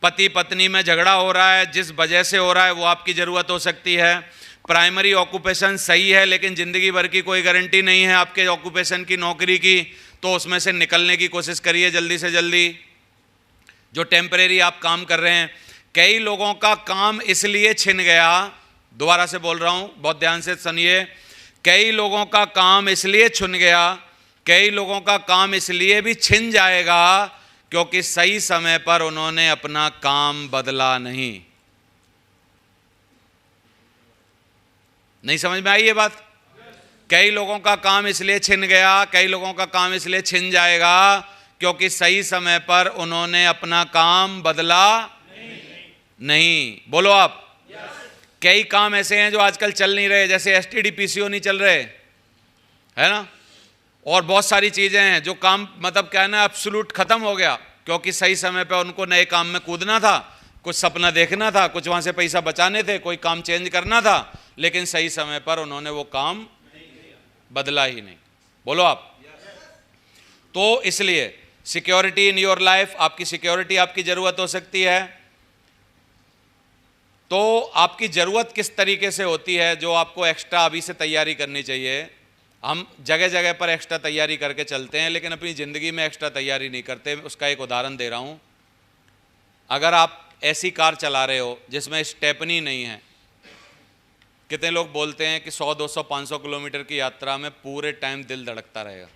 पति पत्नी में झगड़ा हो रहा है, जिस वजह से हो रहा है वो आपकी ज़रूरत हो सकती है। प्राइमरी ऑक्यूपेशन सही है, लेकिन ज़िंदगी भर की कोई गारंटी नहीं है आपके ऑक्यूपेशन की, नौकरी की, तो उसमें से निकलने की कोशिश करिए जल्दी से जल्दी। जो टेम्परेरी आप काम कर रहे हैं, कई लोगों का काम इसलिए छिन गया, दोबारा से बोल रहा हूँ, बहुत ध्यान से सुनिए, कई लोगों का काम इसलिए छिन गया, कई लोगों का काम इसलिए भी छिन जाएगा क्योंकि सही समय पर उन्होंने अपना काम बदला नहीं। नहीं समझ में आई ये बात? कई लोगों का काम इसलिए छिन गया, कई लोगों का काम इसलिए छिन जाएगा क्योंकि सही समय पर उन्होंने अपना काम बदला नहीं। बोलो आप। कई काम ऐसे हैं जो आजकल चल नहीं रहे, जैसे एसटीडी पीसीओ नहीं चल रहे, है ना, और बहुत सारी चीजें हैं जो काम मतलब क्या है ना, एब्सोल्यूट खत्म हो गया क्योंकि सही समय पर उनको नए काम में कूदना था, कुछ सपना देखना था, कुछ वहां से पैसा बचाने थे, कोई काम चेंज करना था, लेकिन सही समय पर उन्होंने वो काम बदला ही नहीं। बोलो आप। तो इसलिए सिक्योरिटी इन योर लाइफ, आपकी सिक्योरिटी आपकी जरूरत हो सकती है। तो आपकी जरूरत किस तरीके से होती है जो आपको एक्स्ट्रा अभी से तैयारी करनी चाहिए। हम जगह जगह पर एक्स्ट्रा तैयारी करके चलते हैं, लेकिन अपनी ज़िंदगी में एक्स्ट्रा तैयारी नहीं करते। उसका एक उदाहरण दे रहा हूँ। अगर आप ऐसी कार चला रहे हो जिसमें स्टेपनी नहीं है, कितने लोग बोलते हैं कि 100, 200, 500 किलोमीटर की यात्रा में पूरे टाइम दिल धड़कता रहेगा?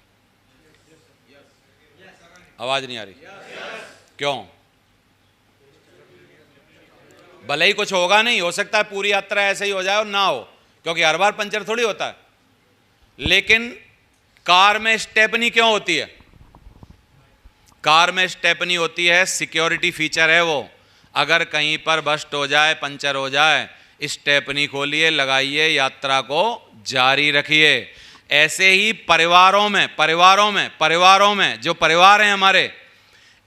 आवाज़ नहीं आ रही? क्यों? भले ही कुछ होगा नहीं, हो सकता है पूरी यात्रा ऐसे ही हो जाए और ना हो, क्योंकि हर बार पंचर थोड़ी होता है। लेकिन कार में स्टेपनी क्यों होती है? कार में स्टेपनी होती है, सिक्योरिटी फीचर है वो। अगर कहीं पर बस्ट हो जाए, पंचर हो जाए, स्टेपनी खोलिए, लगाइए, यात्रा को जारी रखिए। ऐसे ही परिवारों में जो परिवार हैं हमारे,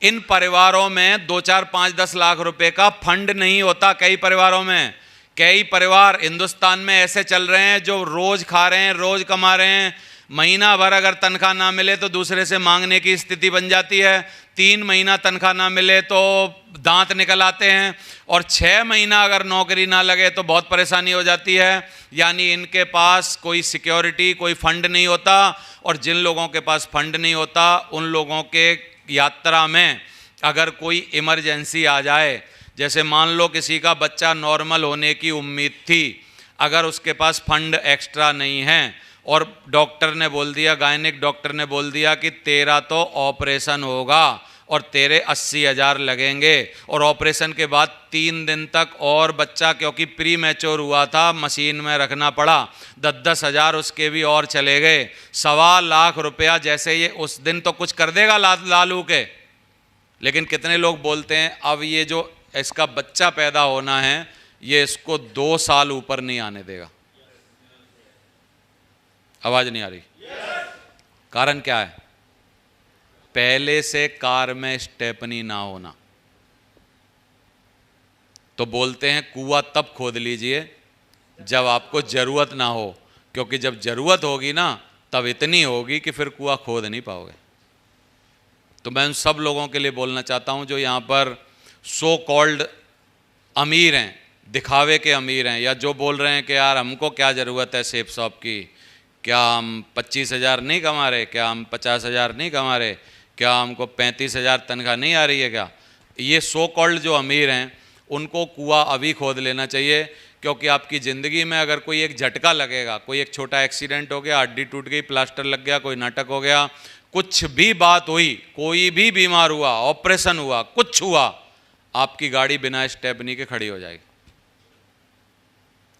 इन परिवारों में 2, 4, 5, 10 लाख रुपए का फंड नहीं होता। कई परिवारों में, कई परिवार हिंदुस्तान में ऐसे चल रहे हैं जो रोज खा रहे हैं, रोज कमा रहे हैं। महीना भर अगर तनख्वाह ना मिले तो दूसरे से मांगने की स्थिति बन जाती है। 3 महीना तनख्वाह ना मिले तो दांत निकल आते हैं, और 6 महीना अगर नौकरी ना लगे तो बहुत परेशानी हो जाती है। यानी इनके पास कोई सिक्योरिटी, कोई फंड नहीं होता। और जिन लोगों के पास फंड नहीं होता, उन लोगों के यात्रा में अगर कोई इमरजेंसी आ जाए, जैसे मान लो किसी का बच्चा नॉर्मल होने की उम्मीद थी, अगर उसके पास फंड एक्स्ट्रा नहीं है और डॉक्टर ने बोल दिया, गायनिक डॉक्टर ने बोल दिया कि तेरा तो ऑपरेशन होगा और तेरे 80,000 लगेंगे, और ऑपरेशन के बाद 3 दिन तक और बच्चा क्योंकि प्री मैच्योर हुआ था मशीन में रखना पड़ा, 10-10 हज़ार उसके भी और चले गए। 1.25 लाख रुपया जैसे ये उस दिन तो कुछ कर देगा लालू के, लेकिन कितने लोग बोलते हैं अब ये जो इसका बच्चा पैदा होना है ये इसको 2 साल ऊपर नहीं आने देगा। आवाज नहीं आ रही? कारण क्या है? पहले से कार में स्टेपनी ना होना। तो बोलते हैं कुआं तब खोद लीजिए जब आपको जरूरत ना हो, क्योंकि जब जरूरत होगी ना तब इतनी होगी कि फिर कुआं खोद नहीं पाओगे। तो मैं उन सब लोगों के लिए बोलना चाहता हूं जो यहां पर सो कॉल्ड अमीर हैं, दिखावे के अमीर हैं, या जो बोल रहे हैं कि यार हमको क्या ज़रूरत है सेब शॉप की, क्या हम 25,000 नहीं कमा रहे, क्या हम 50,000 नहीं कमा रहे, क्या हमको 35,000 तनख्वाह नहीं आ रही है क्या? ये सो कॉल्ड जो अमीर हैं उनको कुआं अभी खोद लेना चाहिए, क्योंकि आपकी ज़िंदगी में अगर कोई एक झटका लगेगा, कोई एक छोटा एक्सीडेंट हो गया, हड्डी टूट गई, प्लास्टर लग गया, कोई नाटक हो गया, कुछ भी बात हुई, कोई भी बीमार हुआ, ऑपरेशन हुआ, कुछ हुआ, आपकी गाड़ी बिना स्टेपनी के खड़ी हो जाएगी।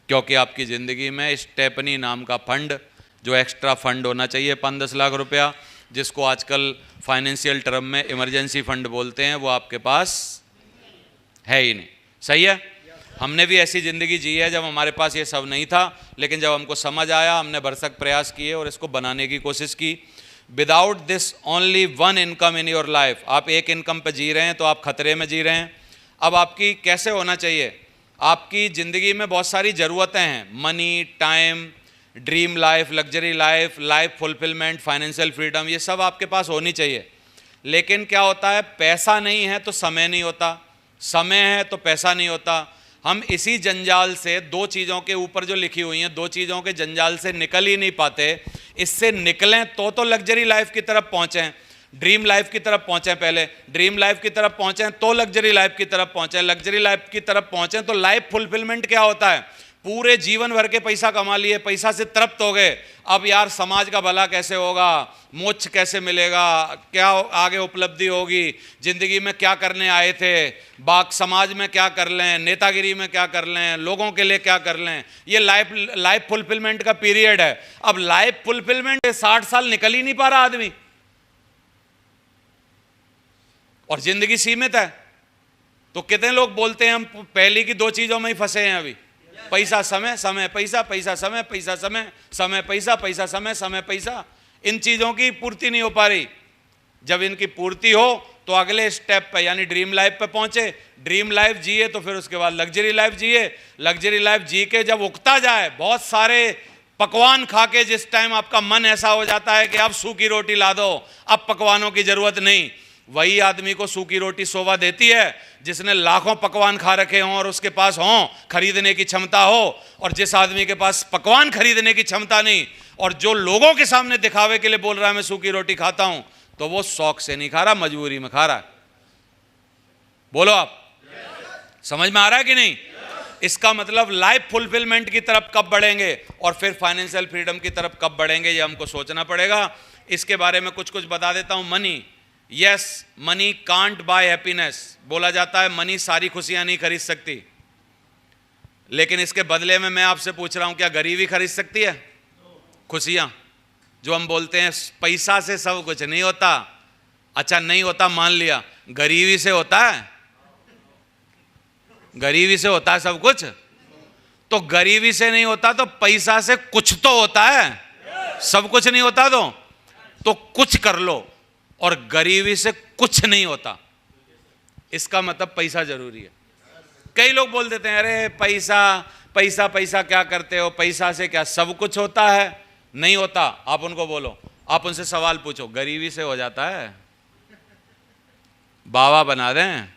क्योंकि आपकी ज़िंदगी में स्टेपनी नाम का फंड, जो एक्स्ट्रा फंड होना चाहिए 5-10 लाख रुपया, जिसको आजकल फाइनेंशियल टर्म में इमरजेंसी फंड बोलते हैं, वो आपके पास है ही नहीं। सही है? हमने भी ऐसी ज़िंदगी जी है जब हमारे पास ये सब नहीं था, लेकिन जब हमको समझ आया हमने भरसक प्रयास किए और इसको बनाने की कोशिश की। Without this only one income in your life, आप एक इनकम पे जी रहे हैं तो आप खतरे में जी रहे हैं। अब आपकी कैसे होना चाहिए? आपकी ज़िंदगी में बहुत सारी ज़रूरतें हैं, money, time, dream life, luxury life, life fulfilment, financial freedom, ये सब आपके पास होनी चाहिए। लेकिन क्या होता है, पैसा नहीं है तो समय नहीं होता, समय है तो पैसा नहीं होता। हम इसी जंजाल से, 2 चीज़ों के ऊपर जो लिखी हुई हैं, 2 चीज़ों के जंजाल से निकल ही नहीं पाते। इससे निकलें तो लग्जरी लाइफ की तरफ पहुँचें, ड्रीम लाइफ की तरफ पहुँचें, पहले ड्रीम लाइफ की तरफ पहुँचें तो लग्जरी लाइफ की तरफ पहुँचें, लग्जरी लाइफ की तरफ पहुँचें तो लाइफ फुलफिलमेंट क्या होता है, पूरे जीवन भर के पैसा कमा लिए, पैसा से तृप्त हो गए, अब यार समाज का भला कैसे होगा, मोक्ष कैसे मिलेगा, क्या आगे उपलब्धि होगी, ज़िंदगी में क्या करने आए थे, समाज में क्या कर लें, नेतागिरी में क्या कर लें, लोगों के लिए क्या कर लें, ये लाइफ फुलफिलमेंट का पीरियड है। अब लाइफ फुलफिलमेंट 60 साल निकल ही नहीं पा रहा आदमी, और ज़िंदगी सीमित है। तो कितने लोग बोलते हैं हम पहली की 2 चीज़ों में ही फंसे हैं अभी, पैसा समय, समय पैसा, पैसा समय, पैसा समय, समय पैसा, पैसा समय, समय पैसा, इन चीज़ों की पूर्ति नहीं हो पा रही। जब इनकी पूर्ति हो तो अगले स्टेप पे यानी ड्रीम लाइफ पे पहुंचे, ड्रीम लाइफ जिए तो फिर उसके बाद लग्जरी लाइफ जिए, लग्जरी लाइफ जी के जब उगता जाए, बहुत सारे पकवान खा के जिस टाइम आपका मन ऐसा हो जाता है कि अब सूखी रोटी ला दो, अब पकवानों की जरूरत नहीं, वही आदमी को सूखी रोटी शोभा देती है जिसने लाखों पकवान खा रखे हों और उसके पास हों खरीदने की क्षमता हो। और जिस आदमी के पास पकवान खरीदने की क्षमता नहीं और जो लोगों के सामने दिखावे के लिए बोल रहा है मैं सूखी रोटी खाता हूं, तो वो शौक से नहीं खा रहा, मजबूरी में खा रहा है। बोलो आप, समझ में आ रहा है कि नहीं? इसका मतलब लाइफ फुलफिलमेंट की तरफ कब बढ़ेंगे और फिर फाइनेंशियल फ्रीडम की तरफ कब बढ़ेंगे, ये हमको सोचना पड़ेगा। इसके बारे में कुछ कुछ बता देता हूं। Money, yes, money can't buy happiness. बोला जाता है मनी सारी खुशियां नहीं खरीद सकती, लेकिन इसके बदले में मैं आपसे पूछ रहा हूं, क्या गरीबी खरीद सकती है खुशियां? जो हम बोलते हैं पैसा से सब कुछ नहीं होता, अच्छा नहीं होता मान लिया, गरीबी से होता है, गरीबी से होता है सब कुछ। तो गरीबी से नहीं होता तो पैसा से कुछ तो होता है। सब कुछ नहीं होता तो कुछ कर लो, और गरीबी से कुछ नहीं होता। इसका मतलब पैसा जरूरी है। कई लोग बोल देते हैं अरे पैसा पैसा पैसा क्या करते हो, पैसा से क्या सब कुछ होता है? नहीं होता। आप उनको बोलो, आप उनसे सवाल पूछो, गरीबी से हो जाता है? बाबा बना दें,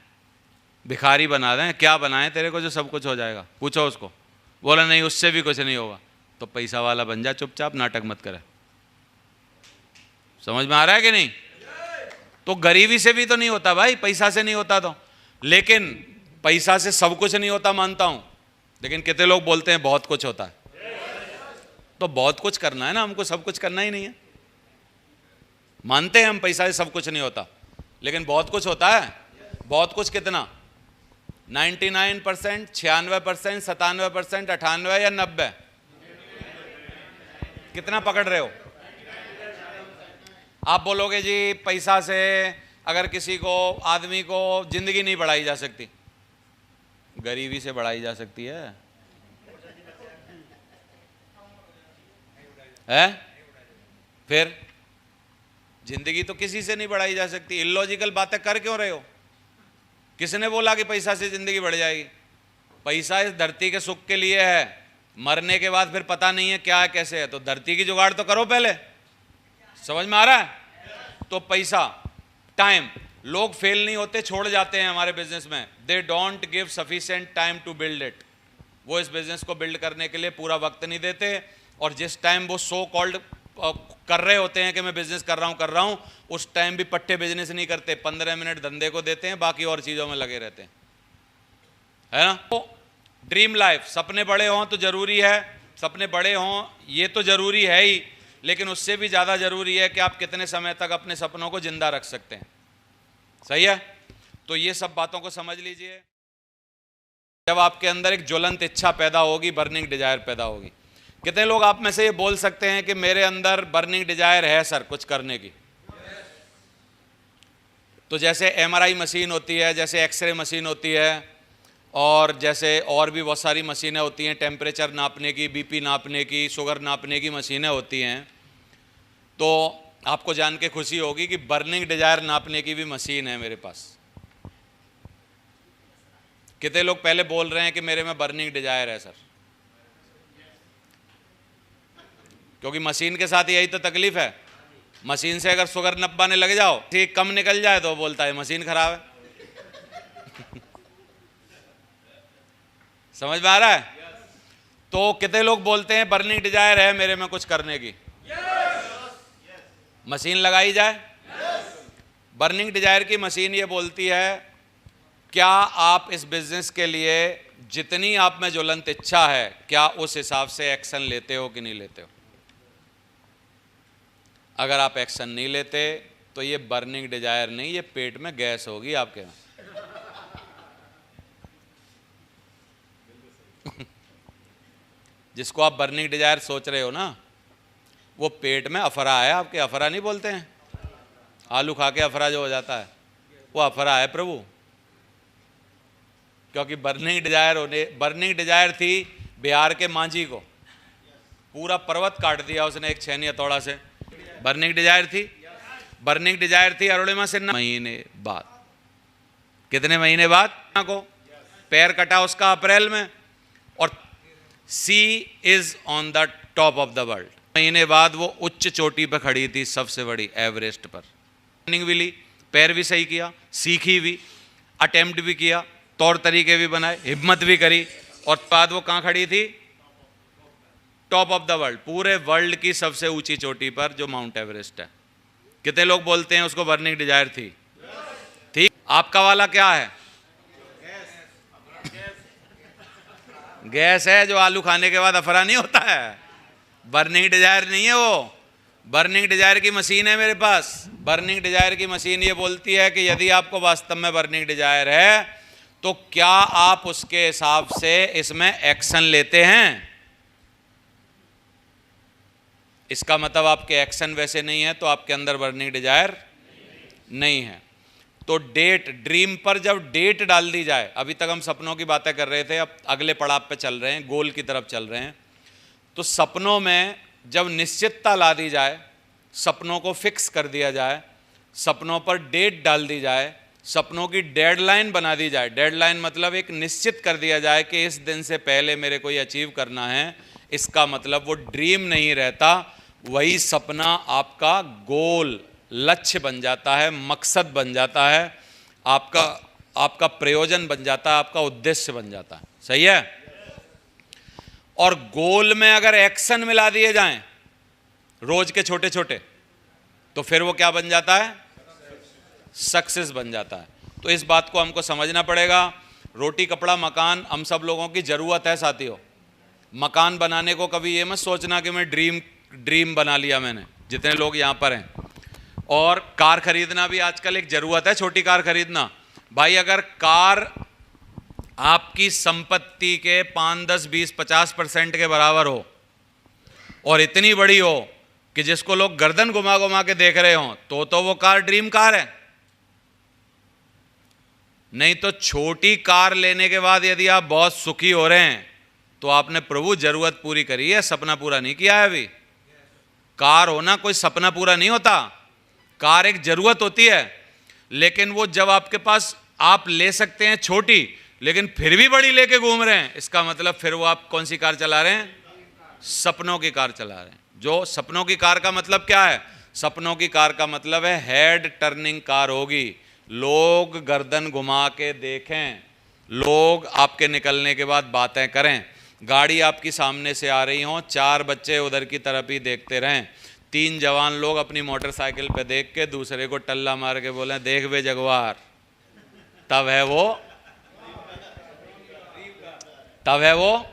भिखारी बना दें, क्या बनाएं तेरे को जो सब कुछ हो जाएगा? पूछो उसको। बोला नहीं, उससे भी कुछ नहीं होगा। तो पैसा वाला बन जा, चुपचाप नाटक मत करे। समझ में आ रहा है कि नहीं? तो गरीबी से भी तो नहीं होता भाई, पैसा से नहीं होता तो। लेकिन पैसा से सब कुछ नहीं होता, मानता हूं, लेकिन कितने लोग बोलते हैं बहुत कुछ होता है। तो बहुत कुछ करना है ना, हमको सब कुछ करना ही नहीं है। मानते हैं हम पैसा से सब कुछ नहीं होता, लेकिन बहुत कुछ होता है। बहुत कुछ कितना? 99%, 96%, 97%, 98 या 90? कितना पकड़ रहे हो? आप बोलोगे जी पैसा से अगर किसी को, आदमी को जिंदगी नहीं बढ़ाई जा सकती, गरीबी से बढ़ाई जा सकती है? फिर जिंदगी तो किसी से नहीं बढ़ाई जा सकती। इलॉजिकल बातें कर क्यों रहे हो? किसने बोला कि पैसा से जिंदगी बढ़ जाएगी? पैसा इस धरती के सुख के लिए है, मरने के बाद फिर पता नहीं है क्या है कैसे है। तो धरती की जुगाड़ तो करो पहले। समझ में आ रहा है? तो पैसा, टाइम, लोग फेल नहीं होते, छोड़ जाते हैं हमारे बिजनेस में। They don't give sufficient time to build it. वो इस बिजनेस को बिल्ड करने के लिए पूरा वक्त नहीं देते, और जिस टाइम वो सो कॉल्ड कर रहे होते हैं कि मैं बिजनेस कर रहा हूं, उस टाइम भी पट्टे बिजनेस नहीं करते। 15 मिनट धंधे को देते हैं, बाकी और चीजों में लगे रहते हैं, है ना? तो ड्रीम लाइफ, सपने बड़े हों तो जरूरी है, सपने बड़े हों ये तो जरूरी है ही, लेकिन उससे भी ज्यादा जरूरी है कि आप कितने समय तक अपने सपनों को जिंदा रख सकते हैं। सही है? तो ये सब बातों को समझ लीजिए। जब आपके अंदर एक ज्वलंत इच्छा पैदा होगी, बर्निंग डिजायर पैदा होगी। कितने लोग आप में से ये बोल सकते हैं कि मेरे अंदर बर्निंग डिजायर है सर कुछ करने की? तो जैसे MRI मशीन होती है, जैसे एक्सरे मशीन होती है, और जैसे और भी बहुत सारी मशीनें होती हैं, टेम्परेचर नापने की, BP नापने की, शुगर नापने की मशीनें होती हैं। तो आपको जान के खुशी होगी कि बर्निंग डिजायर नापने की भी मशीन है मेरे पास। कितने लोग पहले बोल रहे हैं कि मेरे में बर्निंग डिजायर है सर? क्योंकि मशीन के साथ यही तो तकलीफ है। मशीन से अगर शुगर नब्बाने लग जाओ, ठीक कम निकल जाए तो बोलता है मशीन खराब है। समझ में आ रहा है? तो कितने लोग बोलते हैं बर्निंग डिजायर है मेरे में कुछ करने की? मशीन लगाई जाए। बर्निंग डिजायर की मशीन ये बोलती है, क्या आप इस बिजनेस के लिए जितनी आप में ज्वलंत इच्छा है, क्या उस हिसाब से एक्शन लेते हो कि नहीं लेते हो? अगर आप एक्शन नहीं लेते तो ये बर्निंग डिजायर नहीं, ये पेट में गैस होगी आपके में। जिसको आप बर्निंग डिजायर सोच रहे हो ना, वो पेट में अफरा है आपके। अफरा नहीं बोलते हैं, आलू खा के अफरा जो हो जाता है, वो अफरा है प्रभु। क्योंकि बर्निंग डिजायर थी बिहार के मांझी को, पूरा पर्वत काट दिया उसने एक छेनी हथौड़ा से। बर्निंग डिजायर थी। बर्निंग डिजायर थी अरुणिमा सिन्हा महीने बाद। कितने महीने बाद को पैर कटा उसका? अप्रैल में। और C is on the top of the world. महीने बाद वो उच्च चोटी पर खड़ी थी, सबसे बड़ी एवरेस्ट पर। ट्रेनिंग भी ली, पैर भी सही किया, सीखी भी, अटेम्प्ट भी किया, तौर तरीके भी बनाए, हिम्मत भी करी, और बाद वो कहाँ खड़ी थी? टॉप ऑफ द वर्ल्ड, पूरे वर्ल्ड की सबसे ऊंची चोटी पर, जो माउंट एवरेस्ट है। कितने लोग बोलते हैं उसको बर्निंग डिजायर थी? ठीक। आपका वाला क्या है? गैस है, जो आलू खाने के बाद अफरा नहीं होता है। बर्निंग डिजायर नहीं है वो। बर्निंग डिजायर की मशीन है मेरे पास। बर्निंग डिजायर की मशीन ये बोलती है कि यदि आपको वास्तव में बर्निंग डिजायर है तो क्या आप उसके हिसाब से इसमें एक्शन लेते हैं? इसका मतलब आपके एक्शन वैसे नहीं है तो आपके अंदर बर्निंग डिजायर नहीं है। तो डेट, ड्रीम पर जब डेट डाल दी जाए, अभी तक हम सपनों की बातें कर रहे थे, अब अगले पड़ाव पे चल रहे हैं, गोल की तरफ चल रहे हैं। तो सपनों में जब निश्चितता ला दी जाए, सपनों को फिक्स कर दिया जाए, सपनों पर डेट डाल दी जाए, सपनों की डेडलाइन बना दी जाए। डेडलाइन मतलब एक निश्चित कर दिया जाए कि इस दिन से पहले मेरे को ये अचीव करना है। इसका मतलब वो ड्रीम नहीं रहता, वही सपना आपका गोल, लक्ष्य बन जाता है, मकसद बन जाता है, आपका प्रयोजन बन जाता है, आपका उद्देश्य बन जाता है। सही है? और गोल में अगर एक्शन मिला दिए जाएं रोज के छोटे छोटे, तो फिर वो क्या बन जाता है? सक्सेस बन जाता है। तो इस बात को हमको समझना पड़ेगा। रोटी कपड़ा मकान हम सब लोगों की जरूरत है साथियों। मकान बनाने को कभी ये मत सोचना कि मैं ड्रीम बना लिया मैंने, जितने लोग यहाँ पर हैं। और कार खरीदना भी आजकल एक जरूरत है, छोटी कार खरीदना। भाई अगर कार आपकी संपत्ति के 5, 10, 20, 50% के बराबर हो और इतनी बड़ी हो कि जिसको लोग गर्दन घुमा घुमा के देख रहे हो, तो वो कार ड्रीम कार है। नहीं तो छोटी कार लेने के बाद यदि आप बहुत सुखी हो रहे हैं तो आपने प्रभु जरूरत पूरी करी है, सपना पूरा नहीं किया है अभी। कार होना कोई सपना पूरा नहीं होता, कार एक जरूरत होती है। लेकिन वो जब आपके पास, आप ले सकते हैं छोटी, लेकिन फिर भी बड़ी लेके घूम रहे हैं, इसका मतलब फिर वो आप कौन सी कार चला रहे हैं? सपनों की कार चला रहे हैं। जो सपनों की कार का मतलब क्या है? सपनों की कार का मतलब है हेड टर्निंग कार होगी। लोग गर्दन घुमा के देखें, लोग आपके निकलने के बाद बातें करें। गाड़ी आपकी सामने से आ रही हो, 4 बच्चे उधर की तरफ ही देखते रहें, 3 जवान लोग अपनी मोटरसाइकिल पे देख के दूसरे को टल्ला मार के बोले देख वे जगवार, तब है वो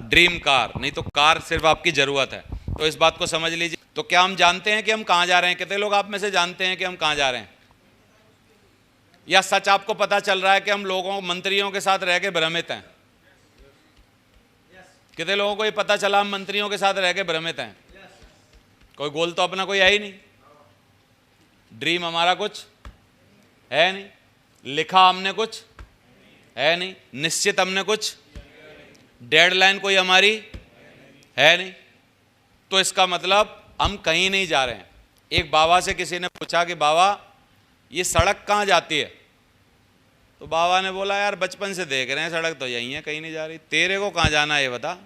ड्रीम कार। नहीं तो कार सिर्फ आपकी जरूरत है। तो इस बात को समझ लीजिए। तो क्या हम जानते हैं कि हम कहां जा रहे हैं? कितने लोग आप में से जानते हैं कि हम कहां जा रहे हैं? या सच आपको पता चल रहा है कि हम लोगों, मंत्रियों के साथ रह के भ्रमित हैं? कितने लोगों को ये पता चला हम मंत्रियों के साथ रह के भ्रमित हैं? कोई गोल तो अपना कोई है ही नहीं, ड्रीम हमारा कुछ है नहीं, लिखा हमने कुछ है नहीं, निश्चित हमने कुछ, डेडलाइन कोई हमारी है नहीं। तो इसका मतलब हम कहीं नहीं जा रहे हैं। एक बाबा से किसी ने पूछा कि बाबा ये सड़क कहाँ जाती है? तो बाबा ने बोला यार बचपन से देख रहे हैं सड़क तो यही है, कहीं नहीं जा रही। तेरे को कहाँ जाना है ये बता।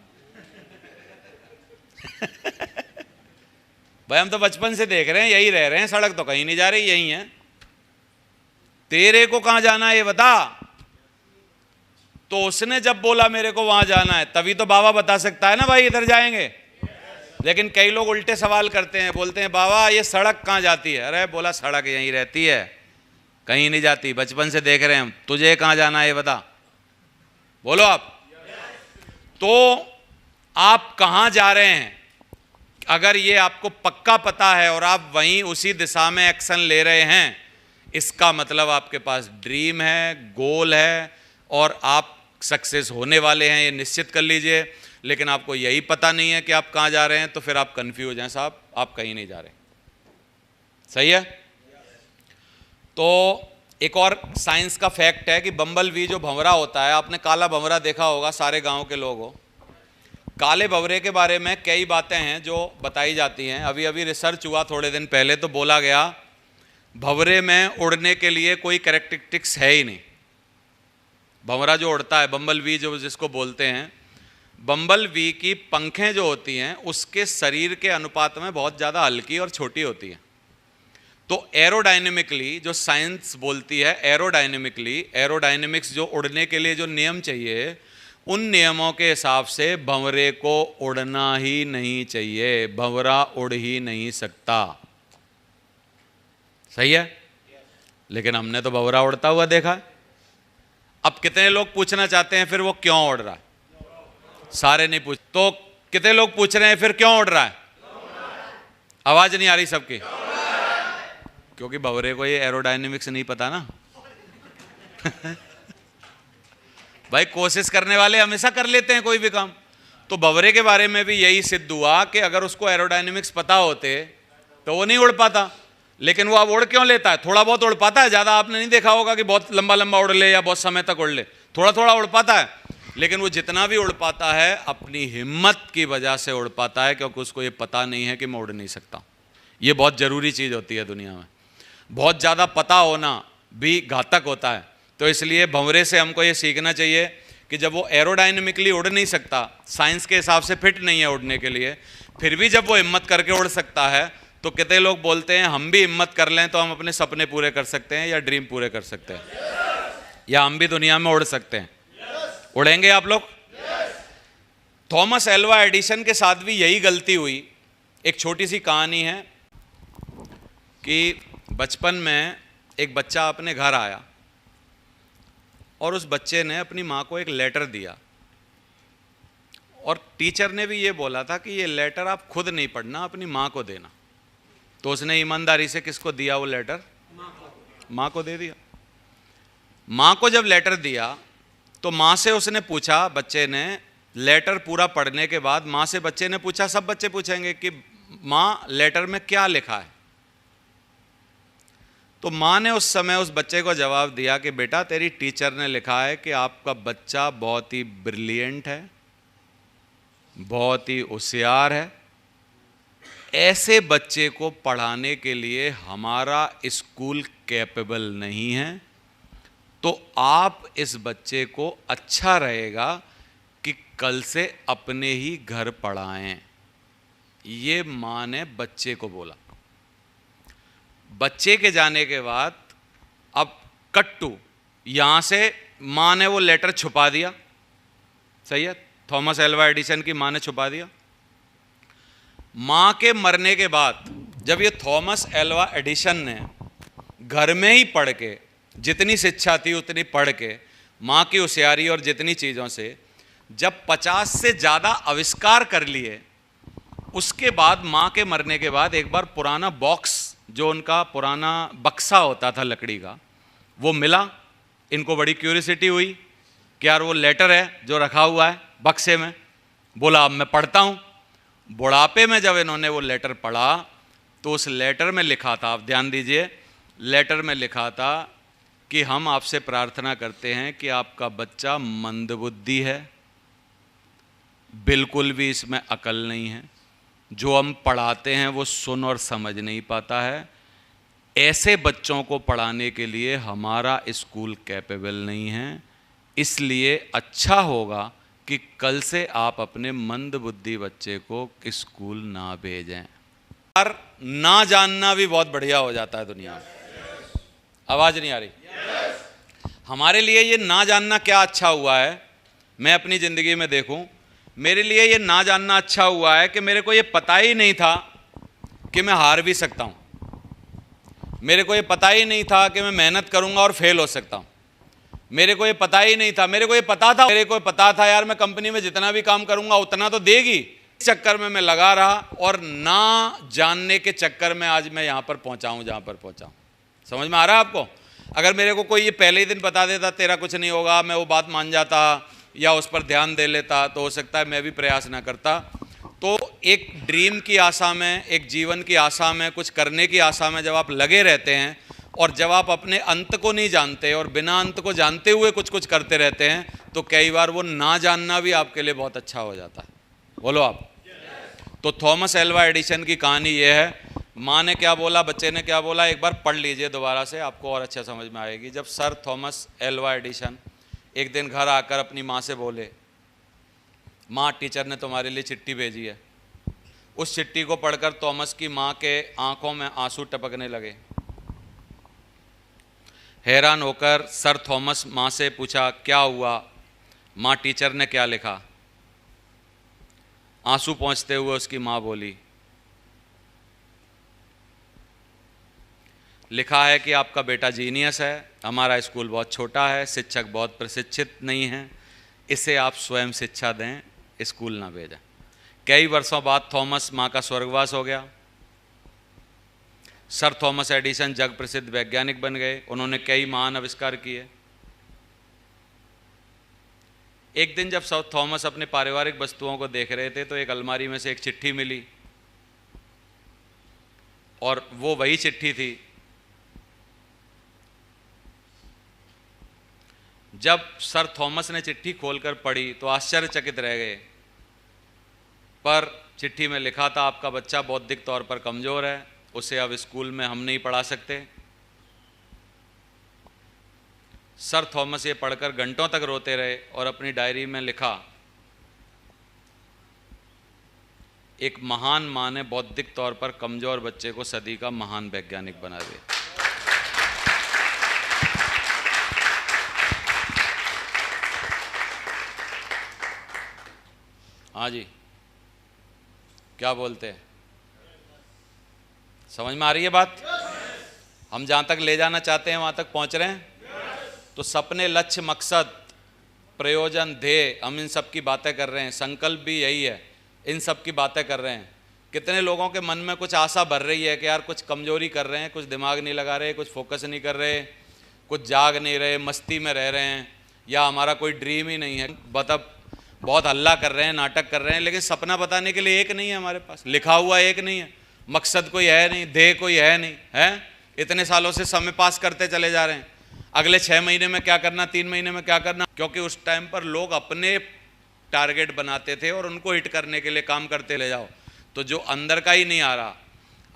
भाई हम तो बचपन से देख रहे हैं, यही रह रहे हैं, सड़क तो कहीं नहीं जा रही, यही है। तेरे को कहाँ जाना है ये बता। तो उसने जब बोला मेरे को वहां जाना है, तभी तो बाबा बता सकता है ना भाई इधर जाएंगे। लेकिन कई लोग उल्टे सवाल करते हैं, बोलते हैं बाबा ये सड़क कहाँ जाती है? अरे बोला सड़क यहीं रहती है, कहीं नहीं जाती, बचपन से देख रहे हैं हम। तुझे कहाँ जाना है ये बता, बोलो आप। तो आप कहाँ जा रहे हैं? अगर ये आपको पक्का पता है और आप वहीं उसी दिशा में एक्शन ले रहे हैं, इसका मतलब आपके पास ड्रीम है, गोल है और आप सक्सेस होने वाले हैं, ये निश्चित कर लीजिए। लेकिन आपको यही पता नहीं है कि आप कहाँ जा रहे हैं, तो फिर आप कंफ्यूज हैं साहब, आप कहीं नहीं जा रहे। सही है? तो एक और साइंस का फैक्ट है कि बम्बल बी जो भंवरा होता है, आपने काला भंवरा देखा होगा, सारे गांव के लोग हो। काले भंवरे के बारे में कई बातें हैं जो बताई जाती हैं। अभी अभी रिसर्च हुआ थोड़े दिन पहले, तो बोला गया भंवरे में उड़ने के लिए कोई कैरेक्टरिस्टिक्स है ही नहीं। भंवरा जो उड़ता है, बम्बल बी जो जिसको बोलते हैं, बम्बल बी की पंखें जो होती हैं उसके शरीर के अनुपात में बहुत ज़्यादा हल्की और छोटी होती हैं। तो एरोडायनेमिकली जो साइंस बोलती है, एरोडायनेमिक्स जो उड़ने के लिए जो नियम चाहिए, उन नियमों के हिसाब से भंवरे को उड़ना ही नहीं चाहिए, भंवरा उड़ ही नहीं सकता। सही है? लेकिन हमने तो भंवरा उड़ता हुआ देखा। अब कितने लोग पूछना चाहते हैं फिर वो क्यों उड़ रहा है? सारे नहीं पूछ, तो कितने लोग पूछ रहे हैं फिर क्यों उड़ रहा है? आवाज नहीं आ रही सबकी? क्योंकि भंवरे को ये एरोडायनेमिक्स नहीं पता ना। भाई कोशिश करने वाले हमेशा कर लेते हैं कोई भी काम। तो भंवरे के बारे में भी यही सिद्ध हुआ कि अगर उसको एरोडायनेमिक्स पता होते तो वो नहीं उड़ पाता। लेकिन वो अब उड़ क्यों लेता है? थोड़ा बहुत उड़ पाता है, ज़्यादा आपने नहीं देखा होगा कि बहुत लंबा लंबा उड़ ले या बहुत समय तक उड़ ले, थोड़ा थोड़ा उड़ पाता है। लेकिन वो जितना भी उड़ पाता है अपनी हिम्मत की वजह से उड़ पाता है, क्योंकि उसको ये पता नहीं है कि मैं उड़ नहीं सकता। ये बहुत ज़रूरी चीज़ होती है दुनिया में। बहुत ज़्यादा पता होना भी घातक होता है। तो इसलिए भंवरे से हमको ये सीखना चाहिए कि जब वो एरोडायनेमिकली उड़ नहीं सकता, साइंस के हिसाब से फिट नहीं है उड़ने के लिए, फिर भी जब वो हिम्मत करके उड़ सकता है, तो कितने लोग बोलते हैं हम भी हिम्मत कर लें तो हम अपने सपने पूरे कर सकते हैं या ड्रीम पूरे कर सकते हैं, या हम भी दुनिया में उड़ सकते हैं। उड़ेंगे आप लोग? थॉमस एल्वा एडिसन के साथ भी यही गलती हुई। एक छोटी सी कहानी है कि बचपन में एक बच्चा अपने घर आया और उस बच्चे ने अपनी माँ को एक लेटर दिया, और टीचर ने भी ये बोला था कि ये लेटर आप खुद नहीं पढ़ना, अपनी माँ को देना। तो उसने ईमानदारी से किसको दिया वो लेटर? माँ को दे दिया। माँ को जब लेटर दिया तो माँ से उसने पूछा, बच्चे ने लेटर पूरा पढ़ने के बाद माँ से बच्चे ने पूछा, सब बच्चे पूछेंगे कि माँ लेटर में क्या लिखा है? तो माँ ने उस समय उस बच्चे को जवाब दिया कि बेटा तेरी टीचर ने लिखा है कि आपका बच्चा बहुत ही ब्रिलियंट है, बहुत ही होशियार है, ऐसे बच्चे को पढ़ाने के लिए हमारा स्कूल कैपेबल नहीं है, तो आप इस बच्चे को अच्छा रहेगा कि कल से अपने ही घर पढ़ाएं। ये माँ ने बच्चे को बोला। बच्चे के जाने के बाद अब कट्टू, यहाँ से माँ ने वो लेटर छुपा दिया। सही है, थॉमस एल्वा एडिसन की माँ ने छुपा दिया। माँ के मरने के बाद जब ये थॉमस एल्वा एडिसन ने घर में ही पढ़ के, जितनी शिक्षा थी उतनी पढ़ के, माँ की होशियारी और जितनी चीज़ों से जब 50 से ज़्यादा आविष्कार कर लिए, उसके बाद माँ के मरने के बाद एक बार पुराना बॉक्स, जो उनका पुराना बक्सा होता था लकड़ी का, वो मिला। इनको बड़ी क्यूरियोसिटी हुई कि यार वो लेटर है जो रखा हुआ है बक्से में। बोला अब मैं पढ़ता हूँ। बुढ़ापे में जब इन्होंने वो लेटर पढ़ा तो उस लेटर में लिखा था, आप ध्यान दीजिए, लेटर में लिखा था कि हम आपसे प्रार्थना करते हैं कि आपका बच्चा मंदबुद्धि है, बिल्कुल भी इसमें अकल नहीं है, जो हम पढ़ाते हैं वो सुन और समझ नहीं पाता है, ऐसे बच्चों को पढ़ाने के लिए हमारा स्कूल कैपेबल नहीं है, इसलिए अच्छा होगा कि कल से आप अपने मंदबुद्धि बच्चे को स्कूल ना भेजें। और ना जानना भी बहुत बढ़िया हो जाता है दुनिया में। आवाज़ नहीं आ रही? हमारे लिए ये ना जानना क्या अच्छा हुआ है, मैं अपनी ज़िंदगी में देखूं, मेरे लिए ये ना जानना अच्छा हुआ है कि मेरे को ये पता ही नहीं था कि मैं हार भी सकता हूँ। मेरे को ये पता ही नहीं था कि मैं मेहनत करूँगा और फेल हो सकता हूँ। मेरे को ये पता ही नहीं था, मेरे को ये पता था यार मैं कंपनी में जितना भी काम करूँगा उतना तो देगी। इस चक्कर में मैं लगा रहा और ना जानने के चक्कर में आज मैं यहाँ पर पहुँचा हूँ जहाँ पर पहुँचा हूँ। समझ में आ रहा है आपको? अगर मेरे को कोई ये पहले ही दिन बता देता तेरा कुछ नहीं होगा, मैं वो बात मान जाता या उस पर ध्यान दे लेता, तो हो सकता है मैं भी प्रयास ना करता। तो एक ड्रीम की आशा में, एक जीवन की आशा में, कुछ करने की आशा में जब आप लगे रहते हैं और जब आप अपने अंत को नहीं जानते और बिना अंत को जानते हुए कुछ कुछ करते रहते हैं, तो कई बार वो ना जानना भी आपके लिए बहुत अच्छा हो जाता है। बोलो आप। तो थॉमस एल्वा एडिसन की कहानी ये है। माँ ने क्या बोला, बच्चे ने क्या बोला, एक बार पढ़ लीजिए दोबारा से, आपको और अच्छा समझ में आएगी। जब सर थॉमस एल्वा एडिसन एक दिन घर आकर अपनी माँ से बोले, माँ टीचर ने तुम्हारे लिए चिट्ठी भेजी है। उस चिट्ठी को पढ़कर थॉमस की माँ के आंखों में आंसू टपकने लगे। हैरान होकर सर थॉमस माँ से पूछा, क्या हुआ माँ, टीचर ने क्या लिखा? आंसू पोंछते हुए उसकी माँ बोली, लिखा है कि आपका बेटा जीनियस है, हमारा स्कूल बहुत छोटा है, शिक्षक बहुत प्रशिक्षित नहीं हैं, इसे आप स्वयं शिक्षा दें, स्कूल ना भेजें। कई वर्षों बाद थॉमस माँ का स्वर्गवास हो गया। सर थॉमस एडिसन जग प्रसिद्ध वैज्ञानिक बन गए। उन्होंने कई महान आविष्कार किए। एक दिन जब सर थॉमस अपने पारिवारिक वस्तुओं को देख रहे थे तो एक अलमारी में से एक चिट्ठी मिली, और वो वही चिट्ठी थी जब सर थॉमस ने चिट्ठी खोलकर पढ़ी तो आश्चर्यचकित रह गए, पर चिट्ठी में लिखा था आपका बच्चा बौद्धिक तौर पर कमज़ोर है, उसे अब स्कूल में हम नहीं पढ़ा सकते। सर थॉमस ये पढ़कर घंटों तक रोते रहे और अपनी डायरी में लिखा, एक महान मां ने बौद्धिक तौर पर कमजोर बच्चे को सदी का महान वैज्ञानिक बना दिया। हाँ जी, क्या बोलते हैं? समझ में आ रही है बात? हम जहां तक ले जाना चाहते हैं वहां तक पहुंच रहे हैं? तो सपने, लक्ष्य, मकसद, प्रयोजन, ध्येय, हम इन सब की बातें कर रहे हैं। संकल्प भी यही है, इन सब की बातें कर रहे हैं। कितने लोगों के मन में कुछ आशा भर रही है कि यार कुछ कमजोरी कर रहे हैं, कुछ दिमाग नहीं लगा रहे, कुछ फोकस नहीं कर रहे, कुछ जाग नहीं रहे, मस्ती में रह रहे हैं, या हमारा कोई ड्रीम ही नहीं है, मतलब बहुत हल्ला कर रहे हैं, नाटक कर रहे हैं, लेकिन सपना बताने के लिए एक नहीं है हमारे पास, लिखा हुआ एक नहीं है, मकसद कोई है नहीं, ध्येय कोई है नहीं है। इतने सालों से समय पास करते चले जा रहे हैं, अगले 6 महीने में क्या करना, 3 महीने में क्या करना, क्योंकि उस टाइम पर लोग अपने टारगेट बनाते थे और उनको हिट करने के लिए काम करते ले जाओ। तो जो अंदर का ही नहीं आ रहा,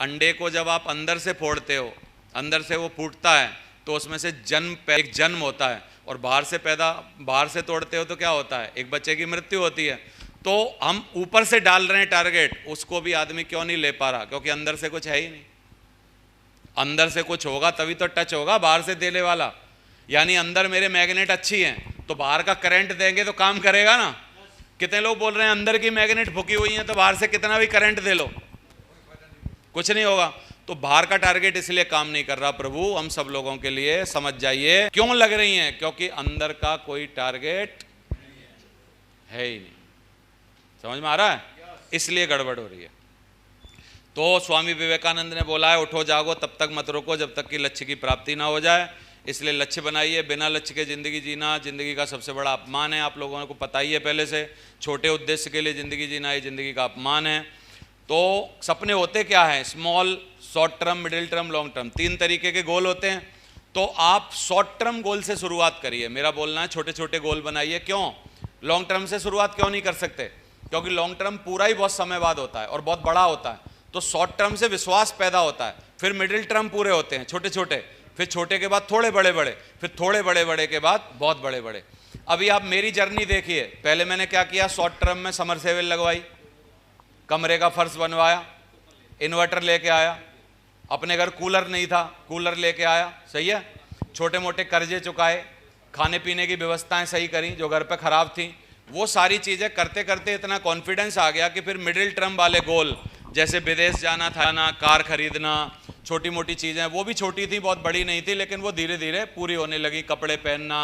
अंडे को जब आप अंदर से फोड़ते हो, अंदर से वो फूटता है तो उसमें से एक जन्म होता है, और बाहर से तोड़ते हो तो क्या होता है, एक बच्चे की मृत्यु होती है। तो हम ऊपर से डाल रहे हैं टारगेट, उसको भी आदमी क्यों नहीं ले पा रहा? क्योंकि अंदर से कुछ है ही नहीं। अंदर से कुछ होगा तभी तो टच होगा बाहर से देने वाला। यानी अंदर मेरे मैग्नेट अच्छी हैं तो बाहर का करंट देंगे तो काम करेगा ना। कितने लोग बोल रहे हैं अंदर की मैग्नेट फुकी हुई है तो बाहर से कितना भी करंट दे लो कुछ नहीं होगा। तो बाहर का टारगेट इसलिए काम नहीं कर रहा। प्रभु हम सब लोगों के लिए समझ जाइए क्यों लग रही हैं, क्योंकि अंदर का कोई टारगेट है ही नहीं। समझ में आ रहा है? इसलिए गड़बड़ हो रही है। तो स्वामी विवेकानंद ने बोला है, उठो जागो तब तक मत रुको जब तक कि लक्ष्य की प्राप्ति ना हो जाए। इसलिए लक्ष्य बनाइए। बिना लक्ष्य के ज़िंदगी जीना ज़िंदगी का सबसे बड़ा अपमान है। आप लोगों को पता ही है पहले से। छोटे उद्देश्य के लिए ज़िंदगी जीना ये ज़िंदगी का अपमान है। तो सपने होते क्या हैं? Small, short term, middle term, long term, 3 तरीके के गोल होते हैं। तो आप शॉर्ट टर्म गोल से शुरुआत करिए। मेरा बोलना है छोटे छोटे गोल बनाइए। क्यों? लॉन्ग टर्म से शुरुआत क्यों नहीं कर सकते? क्योंकि लॉन्ग टर्म पूरा ही बहुत समय बाद होता है और बहुत बड़ा होता है। तो शॉर्ट टर्म से विश्वास पैदा होता है, फिर मिडिल टर्म पूरे होते हैं छोटे छोटे, फिर छोटे के बाद थोड़े बड़े बड़े, फिर थोड़े बड़े बड़े के बाद बहुत बड़े बड़े। अभी आप मेरी जर्नी देखिए। पहले मैंने क्या किया? शॉर्ट टर्म में समरसेबल लगवाई, कमरे का फर्श बनवाया, इन्वर्टर लेके आया, अपने घर कूलर नहीं था कूलर लेके आया, सही है, छोटे मोटे कर्जे चुकाए, खाने पीने की व्यवस्थाएं सही करी जो घर पे खराब थी। वो सारी चीज़ें करते करते इतना कॉन्फिडेंस आ गया कि फिर मिडिल टर्म वाले गोल, जैसे विदेश जाना था ना, कार खरीदना, छोटी मोटी चीज़ें, वो भी छोटी थी, बहुत बड़ी नहीं थी, लेकिन वो धीरे धीरे पूरी होने लगी। कपड़े पहनना,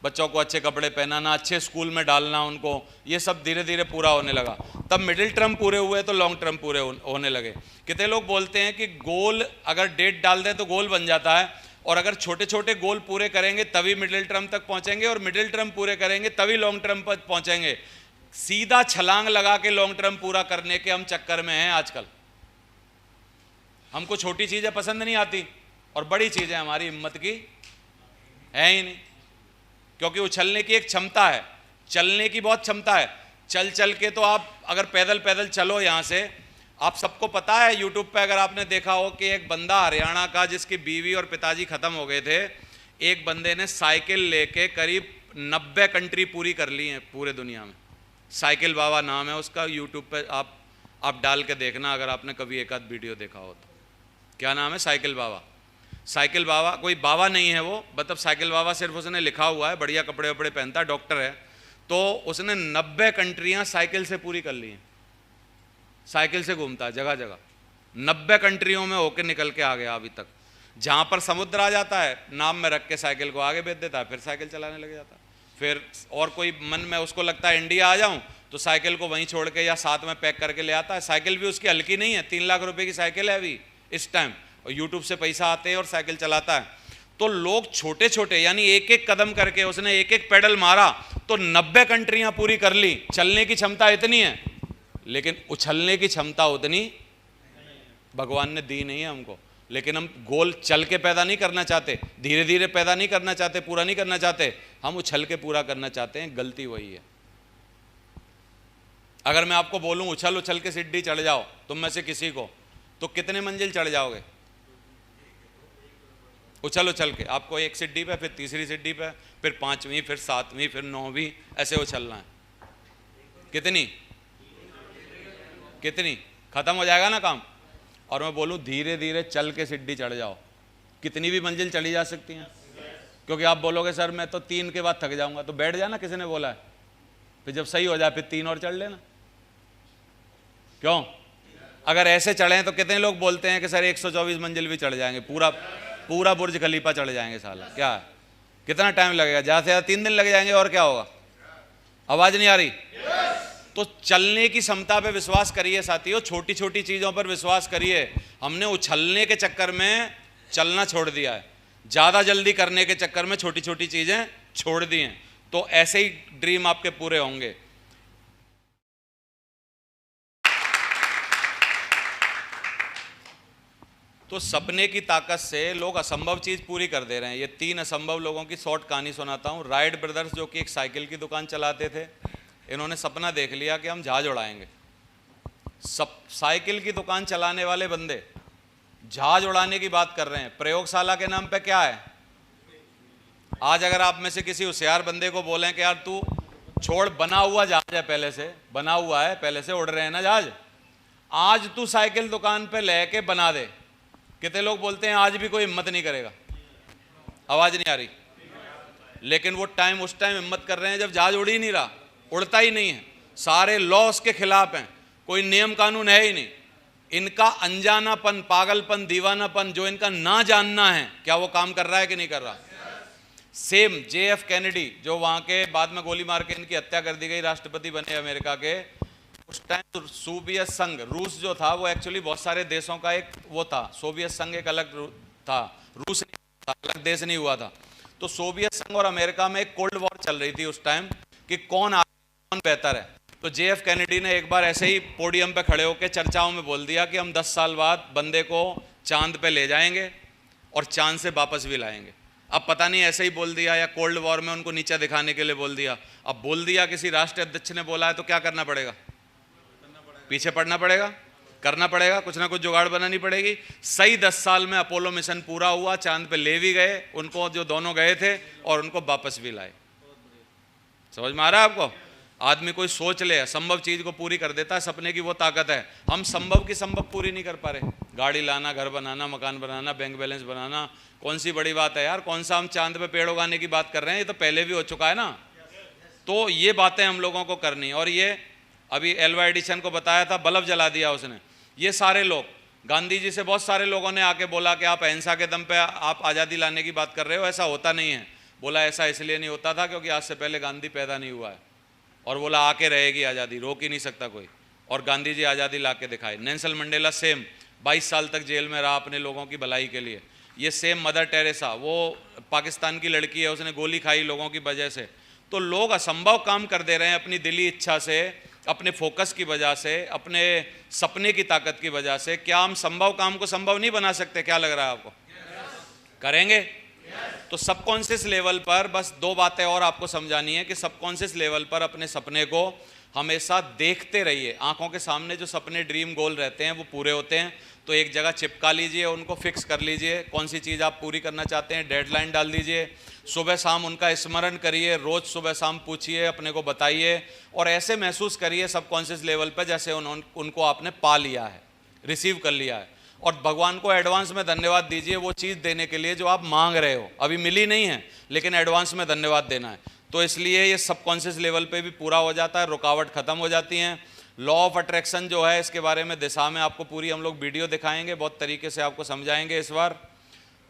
बच्चों को अच्छे कपड़े पहनाना, अच्छे स्कूल में डालना उनको, ये सब धीरे धीरे पूरा होने लगा। तब मिडिल टर्म पूरे हुए तो लॉन्ग टर्म पूरे होने लगे। कितने लोग बोलते हैं कि गोल अगर डेट डाल दें तो गोल बन जाता है, और अगर छोटे छोटे गोल पूरे करेंगे तभी मिडिल टर्म तक पहुंचेंगे, और मिडिल टर्म पूरे करेंगे तभी लॉन्ग टर्म पर पहुंचेंगे। सीधा छलांग लगा के लॉन्ग टर्म पूरा करने के हम चक्कर में हैं आजकल। हमको छोटी चीजें पसंद नहीं आती और बड़ी चीजें हमारी हिम्मत की है ही नहीं, क्योंकि उछलने की एक क्षमता है, चलने की बहुत क्षमता है। चल चल के तो आप अगर पैदल पैदल चलो यहाँ से, आप सबको पता है यूट्यूब पे अगर आपने देखा हो कि एक बंदा हरियाणा का जिसकी बीवी और पिताजी खत्म हो गए थे, एक बंदे ने साइकिल लेके करीब 90 कंट्री पूरी कर ली है पूरे दुनिया में। साइकिल बाबा नाम है उसका, यूट्यूब पे आप डाल के देखना अगर आपने कभी एक आध वीडियो देखा हो तो। क्या नाम है? साइकिल बाबा। साइकिल बाबा कोई बाबा नहीं है वो, मतलब साइकिल बाबा सिर्फ उसने लिखा हुआ है, बढ़िया कपड़े वपड़े पहनता है, डॉक्टर है। तो उसने 90 कंट्रियां साइकिल से पूरी कर ली हैं। साइकिल से घूमता है जगह जगह, 90 कंट्रियों में होकर निकल के आ गया अभी तक। जहाँ पर समुद्र आ जाता है नाम में रख के साइकिल को आगे भेज देता है, फिर साइकिल चलाने लग जाता है। फिर और कोई मन में उसको लगता है इंडिया आ जाऊं तो साइकिल को वहीं छोड़ के या साथ में पैक करके ले आता है। साइकिल भी उसकी हल्की नहीं है, 3 लाख रुपए की साइकिल है अभी इस टाइम, और यूट्यूब से पैसा आते हैं और साइकिल चलाता है। तो लोग छोटे छोटे, यानी एक एक कदम करके उसने एक एक पेडल मारा तो 90 कंट्रियां पूरी कर ली। चलने की क्षमता इतनी है, लेकिन उछलने की क्षमता उतनी भगवान ने दी नहीं है हमको। लेकिन हम गोल चल के पैदा नहीं करना चाहते, धीरे धीरे पैदा नहीं करना चाहते, पूरा नहीं करना चाहते, हम उछल के पूरा करना चाहते हैं। गलती वही है। अगर मैं आपको बोलूं उछल उछल के सीढ़ी चढ़ जाओ तुम में से किसी को, तो कितने मंजिल चढ़ जाओगे? उछल उछल के आपको एक सीढ़ी पे, फिर तीसरी सीढ़ी पे, फिर 5वीं, फिर 7वीं, फिर 9वीं, ऐसे उछलना है। कितनी कितनी खत्म हो जाएगा ना काम। और मैं बोलूं धीरे धीरे चल के सीढ़ी चढ़ जाओ, कितनी भी मंजिल चढ़ी जा सकती हैं। क्योंकि आप बोलोगे सर मैं तो 3 के बाद थक जाऊंगा, तो बैठ जाना, किसी ने बोला है? फिर जब सही हो जाए फिर 3 और चढ़ लेना। क्यों? अगर ऐसे चढ़े तो कितने लोग बोलते हैं कि सर 124 मंजिल भी चढ़ जाएंगे, पूरा बुर्ज खलीफा चढ़ जाएंगे। साला क्या है, कितना टाइम लगेगा? ज़्यादा से ज़्यादा 3 दिन लग जाएंगे, और क्या होगा? आवाज़ नहीं आ रही? तो चलने की क्षमता पे विश्वास करिए साथियों, छोटी छोटी चीज़ों पर विश्वास करिए। हमने उछलने के चक्कर में चलना छोड़ दिया है, ज़्यादा जल्दी करने के चक्कर में छोटी छोटी चीज़ें छोड़ दी हैं। तो ऐसे ही ड्रीम आपके पूरे होंगे। तो सपने की ताकत से लोग असंभव चीज़ पूरी कर दे रहे हैं। ये 3 असंभव लोगों की शॉर्ट कहानी सुनाता हूँ। राइट ब्रदर्स जो कि एक साइकिल की दुकान चलाते थे, इन्होंने सपना देख लिया कि हम जहाज उड़ाएंगे। साइकिल की दुकान चलाने वाले बंदे जहाज उड़ाने की बात कर रहे हैं। प्रयोगशाला के नाम पे क्या है? आज अगर आप में से किसी होशियार बंदे को बोलें कि यार तू छोड़, बना हुआ जहाज है, पहले से बना हुआ है, पहले से उड़ रहे हैं ना जहाज, आज तू साइकिल दुकान पे लेके बना दे, कितने लोग बोलते हैं आज भी कोई हिम्मत नहीं करेगा? आवाज नहीं आ रही? लेकिन वो उस टाइम हिम्मत कर रहे हैं जब जहाज उड़ ही नहीं रहा, उड़ता ही नहीं है, सारे लॉ उसके खिलाफ हैं, कोई नियम कानून है ही नहीं। इनका अनजानापन, पागलपन, दीवानापन, जो इनका ना जानना है, क्या वो काम कर रहा है कि नहीं कर रहा? सेम JF कैनेडी, जो वहां के बाद में गोली मार के इनकी हत्या कर दी गई, राष्ट्रपति बने अमेरिका के, उस टाइम सोवियत संघ, रूस जो था वो एक्चुअली बहुत सारे देशों का एक वो था। सोवियत संघ एक अलग था, रूस नहीं था, अलग देश नहीं हुआ था। तो सोवियत संघ और अमेरिका में एक कोल्ड वॉर चल रही थी उस टाइम कि कौन बेहतर है। तो JF कैनेडी ने एक बार ऐसे ही पोडियम पे खड़े होकर चर्चाओं में बोल दिया कि हम 10 साल बाद बंदे को चांद पे ले जाएंगे और चांद से वापस भी लाएंगे। अब पता नहीं ऐसे ही बोल दिया या कोल्ड वॉर में उनको नीचा दिखाने के लिए बोल दिया। अब बोल दिया, किसी राष्ट्रीय अध्यक्ष ने बोला है, तो क्या करना पड़ेगा? पीछे पड़ना पड़ेगा, करना पड़ेगा, कुछ ना कुछ जुगाड़ बनानी पड़ेगी। सही 10 साल में अपोलो मिशन पूरा हुआ, चांद पे ले भी गए उनको, जो दोनों गए थे, और उनको वापस भी लाए। समझ में आ रहा है आपको? आदमी कोई सोच ले, असंभव चीज को पूरी कर देता है, सपने की वो ताकत है। हम संभव की संभव पूरी नहीं कर पा रहे। गाड़ी लाना, घर बनाना, मकान बनाना, बैंक बैलेंस बनाना, कौन सी बड़ी बात है यार? कौन सा हम चांद पे पेड़ उगाने की बात कर रहे हैं? ये तो पहले भी हो चुका है ना। तो ये बातें हम लोगों को करनी। और ये अभी एल्वा एडिसन को बताया था, बल्ब जला दिया उसने। ये सारे लोग, गांधी जी से बहुत सारे लोगों ने आके बोला कि आप अहिंसा के दम पे आप आज़ादी लाने की बात कर रहे हो, ऐसा होता नहीं है। बोला ऐसा इसलिए नहीं होता था क्योंकि आज से पहले गांधी पैदा नहीं हुआ है। और बोला आके रहेगी आज़ादी, रोक ही नहीं सकता कोई। और गांधी जी आज़ादी ला के दिखाए। नेल्सन मंडेला सेम 22 साल तक जेल में रहा अपने लोगों की भलाई के लिए। ये सेम मदर टेरेसा, वो पाकिस्तान की लड़की है, उसने गोली खाई लोगों की वजह से। तो लोग असंभव काम कर दे रहे हैं अपनी दिली इच्छा से, अपने फोकस की वजह से, अपने सपने की ताकत की वजह से। क्या हम संभव काम को संभव नहीं बना सकते? क्या लग रहा है आपको? करेंगे? तो सबकॉन्शियस लेवल पर बस 2 बातें और आपको समझानी है कि सबकॉन्शियस लेवल पर अपने सपने को हमेशा देखते रहिए। आंखों के सामने जो सपने, ड्रीम, गोल रहते हैं वो पूरे होते हैं, तो एक जगह चिपका लीजिए, उनको फिक्स कर लीजिए। कौन सी चीज़ आप पूरी करना चाहते हैं, डेडलाइन डाल दीजिए। सुबह शाम उनका स्मरण करिए, रोज़ सुबह शाम पूछिए, अपने को बताइए, और ऐसे महसूस करिए सबकॉन्शियस लेवल पर जैसे उनको आपने पा लिया है, रिसीव कर लिया है। और भगवान को एडवांस में धन्यवाद दीजिए वो चीज़ देने के लिए जो आप मांग रहे हो। अभी मिली नहीं है लेकिन एडवांस में धन्यवाद देना है। तो इसलिए ये सबकॉन्शियस लेवल पे भी पूरा हो जाता है, रुकावट खत्म हो जाती हैं। लॉ ऑफ अट्रैक्शन जो है, इसके बारे में दिशा में आपको पूरी हम लोग वीडियो दिखाएंगे, बहुत तरीके से आपको समझाएंगे इस बार,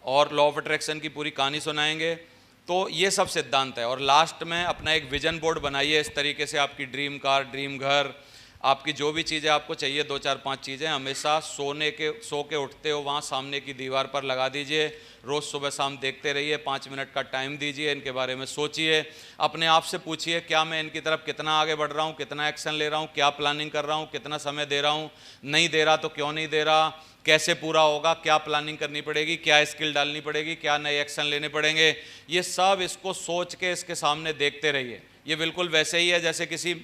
और लॉ ऑफ अट्रैक्शन की पूरी कहानी सुनाएंगे। तो ये सब सिद्धांत है। और लास्ट में अपना एक विजन बोर्ड बनाइए इस तरीके से, आपकी ड्रीम कार, ड्रीम घर, आपकी जो भी चीज़ें आपको चाहिए, 2-4-5 चीज़ें हमेशा सो के उठते हो वहाँ सामने की दीवार पर लगा दीजिए। रोज़ सुबह शाम देखते रहिए, 5 मिनट का टाइम दीजिए, इनके बारे में सोचिए, अपने आप से पूछिए क्या मैं इनकी तरफ कितना आगे बढ़ रहा हूँ, कितना एक्शन ले रहा हूँ, क्या प्लानिंग कर रहा हूँ, कितना समय दे रहा हूँ, नहीं दे रहा तो क्यों नहीं दे रहा, कैसे पूरा होगा, क्या प्लानिंग करनी पड़ेगी, क्या स्किल डालनी पड़ेगी, क्या नए एक्शन लेने पड़ेंगे। ये सब इसको सोच के इसके सामने देखते रहिए। ये बिल्कुल वैसे ही है जैसे किसी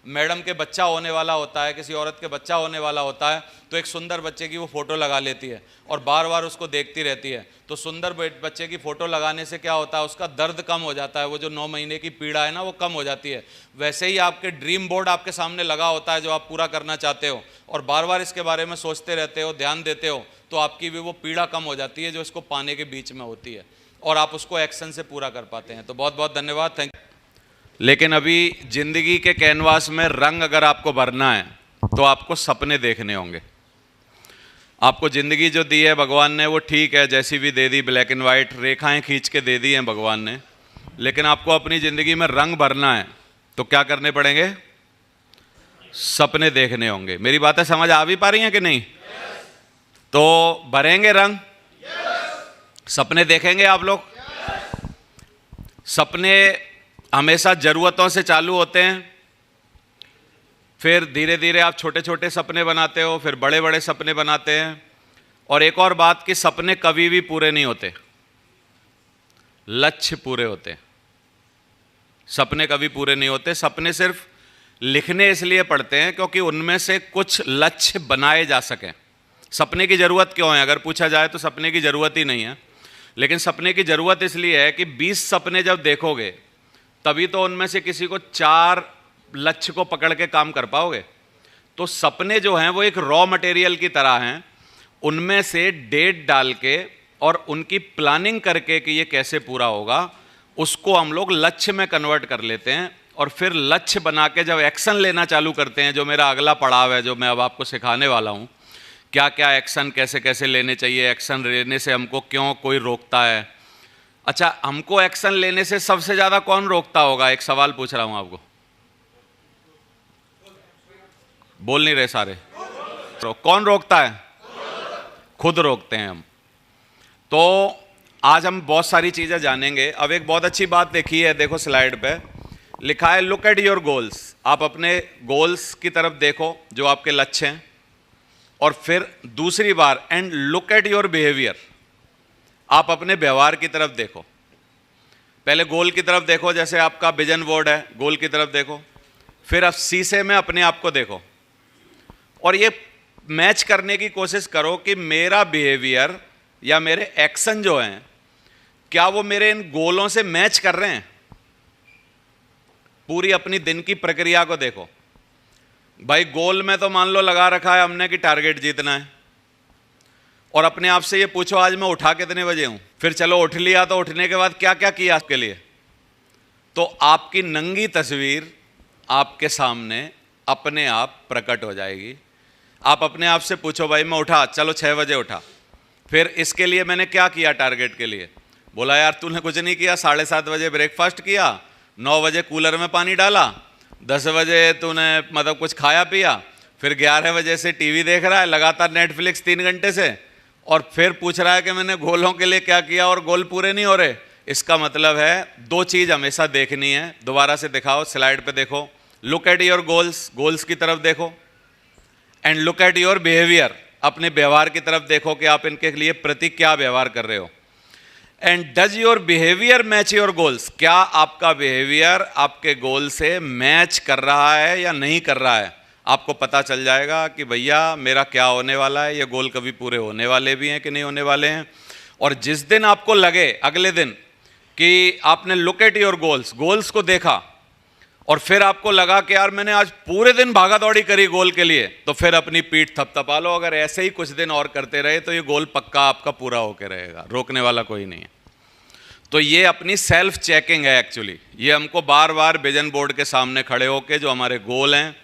मैडम के बच्चा होने वाला होता है, किसी औरत के बच्चा होने वाला होता है, तो एक सुंदर बच्चे की वो फ़ोटो लगा लेती है और बार बार उसको देखती रहती है। तो सुंदर बच्चे की फ़ोटो लगाने से क्या होता है, उसका दर्द कम हो जाता है, वो जो 9 महीने की पीड़ा है ना वो कम हो जाती है। वैसे ही आपके ड्रीम बोर्ड आपके सामने लगा होता है जो आप पूरा करना चाहते हो, और बार बार इसके बारे में सोचते रहते हो, ध्यान देते हो, तो आपकी भी वो पीड़ा कम हो जाती है जो इसको पाने के बीच में होती है, और आप उसको एक्शन से पूरा कर पाते हैं। तो बहुत बहुत धन्यवाद, थैंक यू। लेकिन अभी जिंदगी के कैनवास में रंग अगर आपको भरना है तो आपको सपने देखने होंगे। आपको जिंदगी जो दी है भगवान ने वो ठीक है, जैसी भी दे दी, ब्लैक एंड वाइट रेखाएं खींच के दे दी हैं भगवान ने, लेकिन आपको अपनी जिंदगी में रंग भरना है तो क्या करने पड़ेंगे? सपने देखने होंगे। मेरी बातें समझ आ भी पा रही हैं कि नहीं? तो भरेंगे रंग, सपने देखेंगे आप लोग। सपने हमेशा ज़रूरतों से चालू होते हैं, फिर धीरे धीरे आप छोटे छोटे सपने बनाते हो, फिर बड़े बड़े सपने बनाते हैं। और एक और बात कि सपने कभी भी पूरे नहीं होते, लक्ष्य पूरे होते हैं। सपने कभी पूरे नहीं होते। सपने सिर्फ लिखने इसलिए पड़ते हैं क्योंकि उनमें से कुछ लक्ष्य बनाए जा सकें। सपने की ज़रूरत क्यों है? अगर पूछा जाए तो सपने की ज़रूरत ही नहीं है, लेकिन सपने की ज़रूरत इसलिए है कि 20 सपने जब देखोगे तभी तो उनमें से किसी को 4 लक्ष्य को पकड़ के काम कर पाओगे। तो सपने जो हैं वो एक रॉ मटेरियल की तरह हैं, उनमें से डेट डाल के और उनकी प्लानिंग करके कि ये कैसे पूरा होगा, उसको हम लोग लक्ष्य में कन्वर्ट कर लेते हैं। और फिर लक्ष्य बना के जब एक्शन लेना चालू करते हैं, जो मेरा अगला पड़ाव है, जो मैं अब आपको सिखाने वाला हूँ, क्या क्या एक्शन कैसे कैसे लेने चाहिए, एक्शन लेने से हमको क्यों कोई रोकता है। अच्छा, हमको एक्शन लेने से सबसे ज़्यादा कौन रोकता होगा? एक सवाल पूछ रहा हूँ आपको, बोल नहीं रहे सारे। तो कौन रोकता है? खुद रोकते हैं हम। तो आज हम बहुत सारी चीज़ें जानेंगे। अब एक बहुत अच्छी बात देखी है, देखो स्लाइड पे लिखा है लुक एट योर गोल्स। आप अपने गोल्स की तरफ देखो जो आपके लक्ष्य हैं, और फिर दूसरी बार and look at your behaviour. आप अपने व्यवहार की तरफ देखो। पहले गोल की तरफ देखो, जैसे आपका विजन बोर्ड है, गोल की तरफ देखो। फिर आप शीशे में अपने आप को देखो और ये मैच करने की कोशिश करो कि मेरा बिहेवियर या मेरे एक्शन जो हैं, क्या वो मेरे इन गोलों से मैच कर रहे हैं। पूरी अपनी दिन की प्रक्रिया को देखो। भाई गोल में तो मान लो लगा रखा है हमने कि टारगेट जीतना है, और अपने आप से ये पूछो आज मैं उठा कितने बजे हूं। फिर चलो उठ लिया, तो उठने के बाद क्या क्या किया आपके लिए, तो आपकी नंगी तस्वीर आपके सामने अपने आप प्रकट हो जाएगी। आप अपने आप से पूछो भाई मैं उठा, चलो 6 बजे उठा, फिर इसके लिए मैंने क्या किया टारगेट के लिए। बोला यार तूने कुछ नहीं किया, 7:30 बजे ब्रेकफास्ट किया, 9 बजे कूलर में पानी डाला, 10 बजे तूने मतलब कुछ खाया पिया, फिर 11 बजे से टीवी देख रहा है लगातार नेटफ्लिक्स 3 घंटे से, और फिर पूछ रहा है कि मैंने गोलों के लिए क्या किया और गोल पूरे नहीं हो रहे। इसका मतलब है 2 चीज़ हमेशा देखनी है। दोबारा से दिखाओ, स्लाइड पे देखो। Look at your goals, goals की तरफ देखो, and look at your behaviour, अपने व्यवहार की तरफ देखो कि आप इनके लिए प्रति क्या व्यवहार कर रहे हो। And does your behaviour match your goals, क्या आपका बिहेवियर आपके गोल से मैच कर रहा है या नहीं कर रहा है। आपको पता चल जाएगा कि भैया मेरा क्या होने वाला है, ये गोल कभी पूरे होने वाले भी हैं कि नहीं होने वाले हैं। और जिस दिन आपको लगे अगले दिन कि आपने look at your goals, goals को देखा, और फिर आपको लगा कि यार मैंने आज पूरे दिन भागा दौड़ी करी गोल के लिए, तो फिर अपनी पीठ थपथपा लो। अगर ऐसे ही कुछ दिन और करते रहे तो ये गोल पक्का आपका पूरा होकर रहेगा, रोकने वाला कोई नहीं है। तो ये अपनी सेल्फ चेकिंग है एक्चुअली। ये हमको बार बार विजन बोर्ड के सामने खड़े होके जो हमारे गोल हैं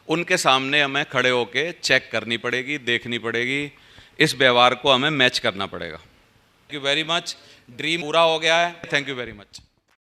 उनके सामने हमें खड़े होके चेक करनी पड़ेगी, देखनी पड़ेगी, इस व्यवहार को हमें मैच करना पड़ेगा। Thank you very much. Dream पूरा हो गया है। Thank you very much.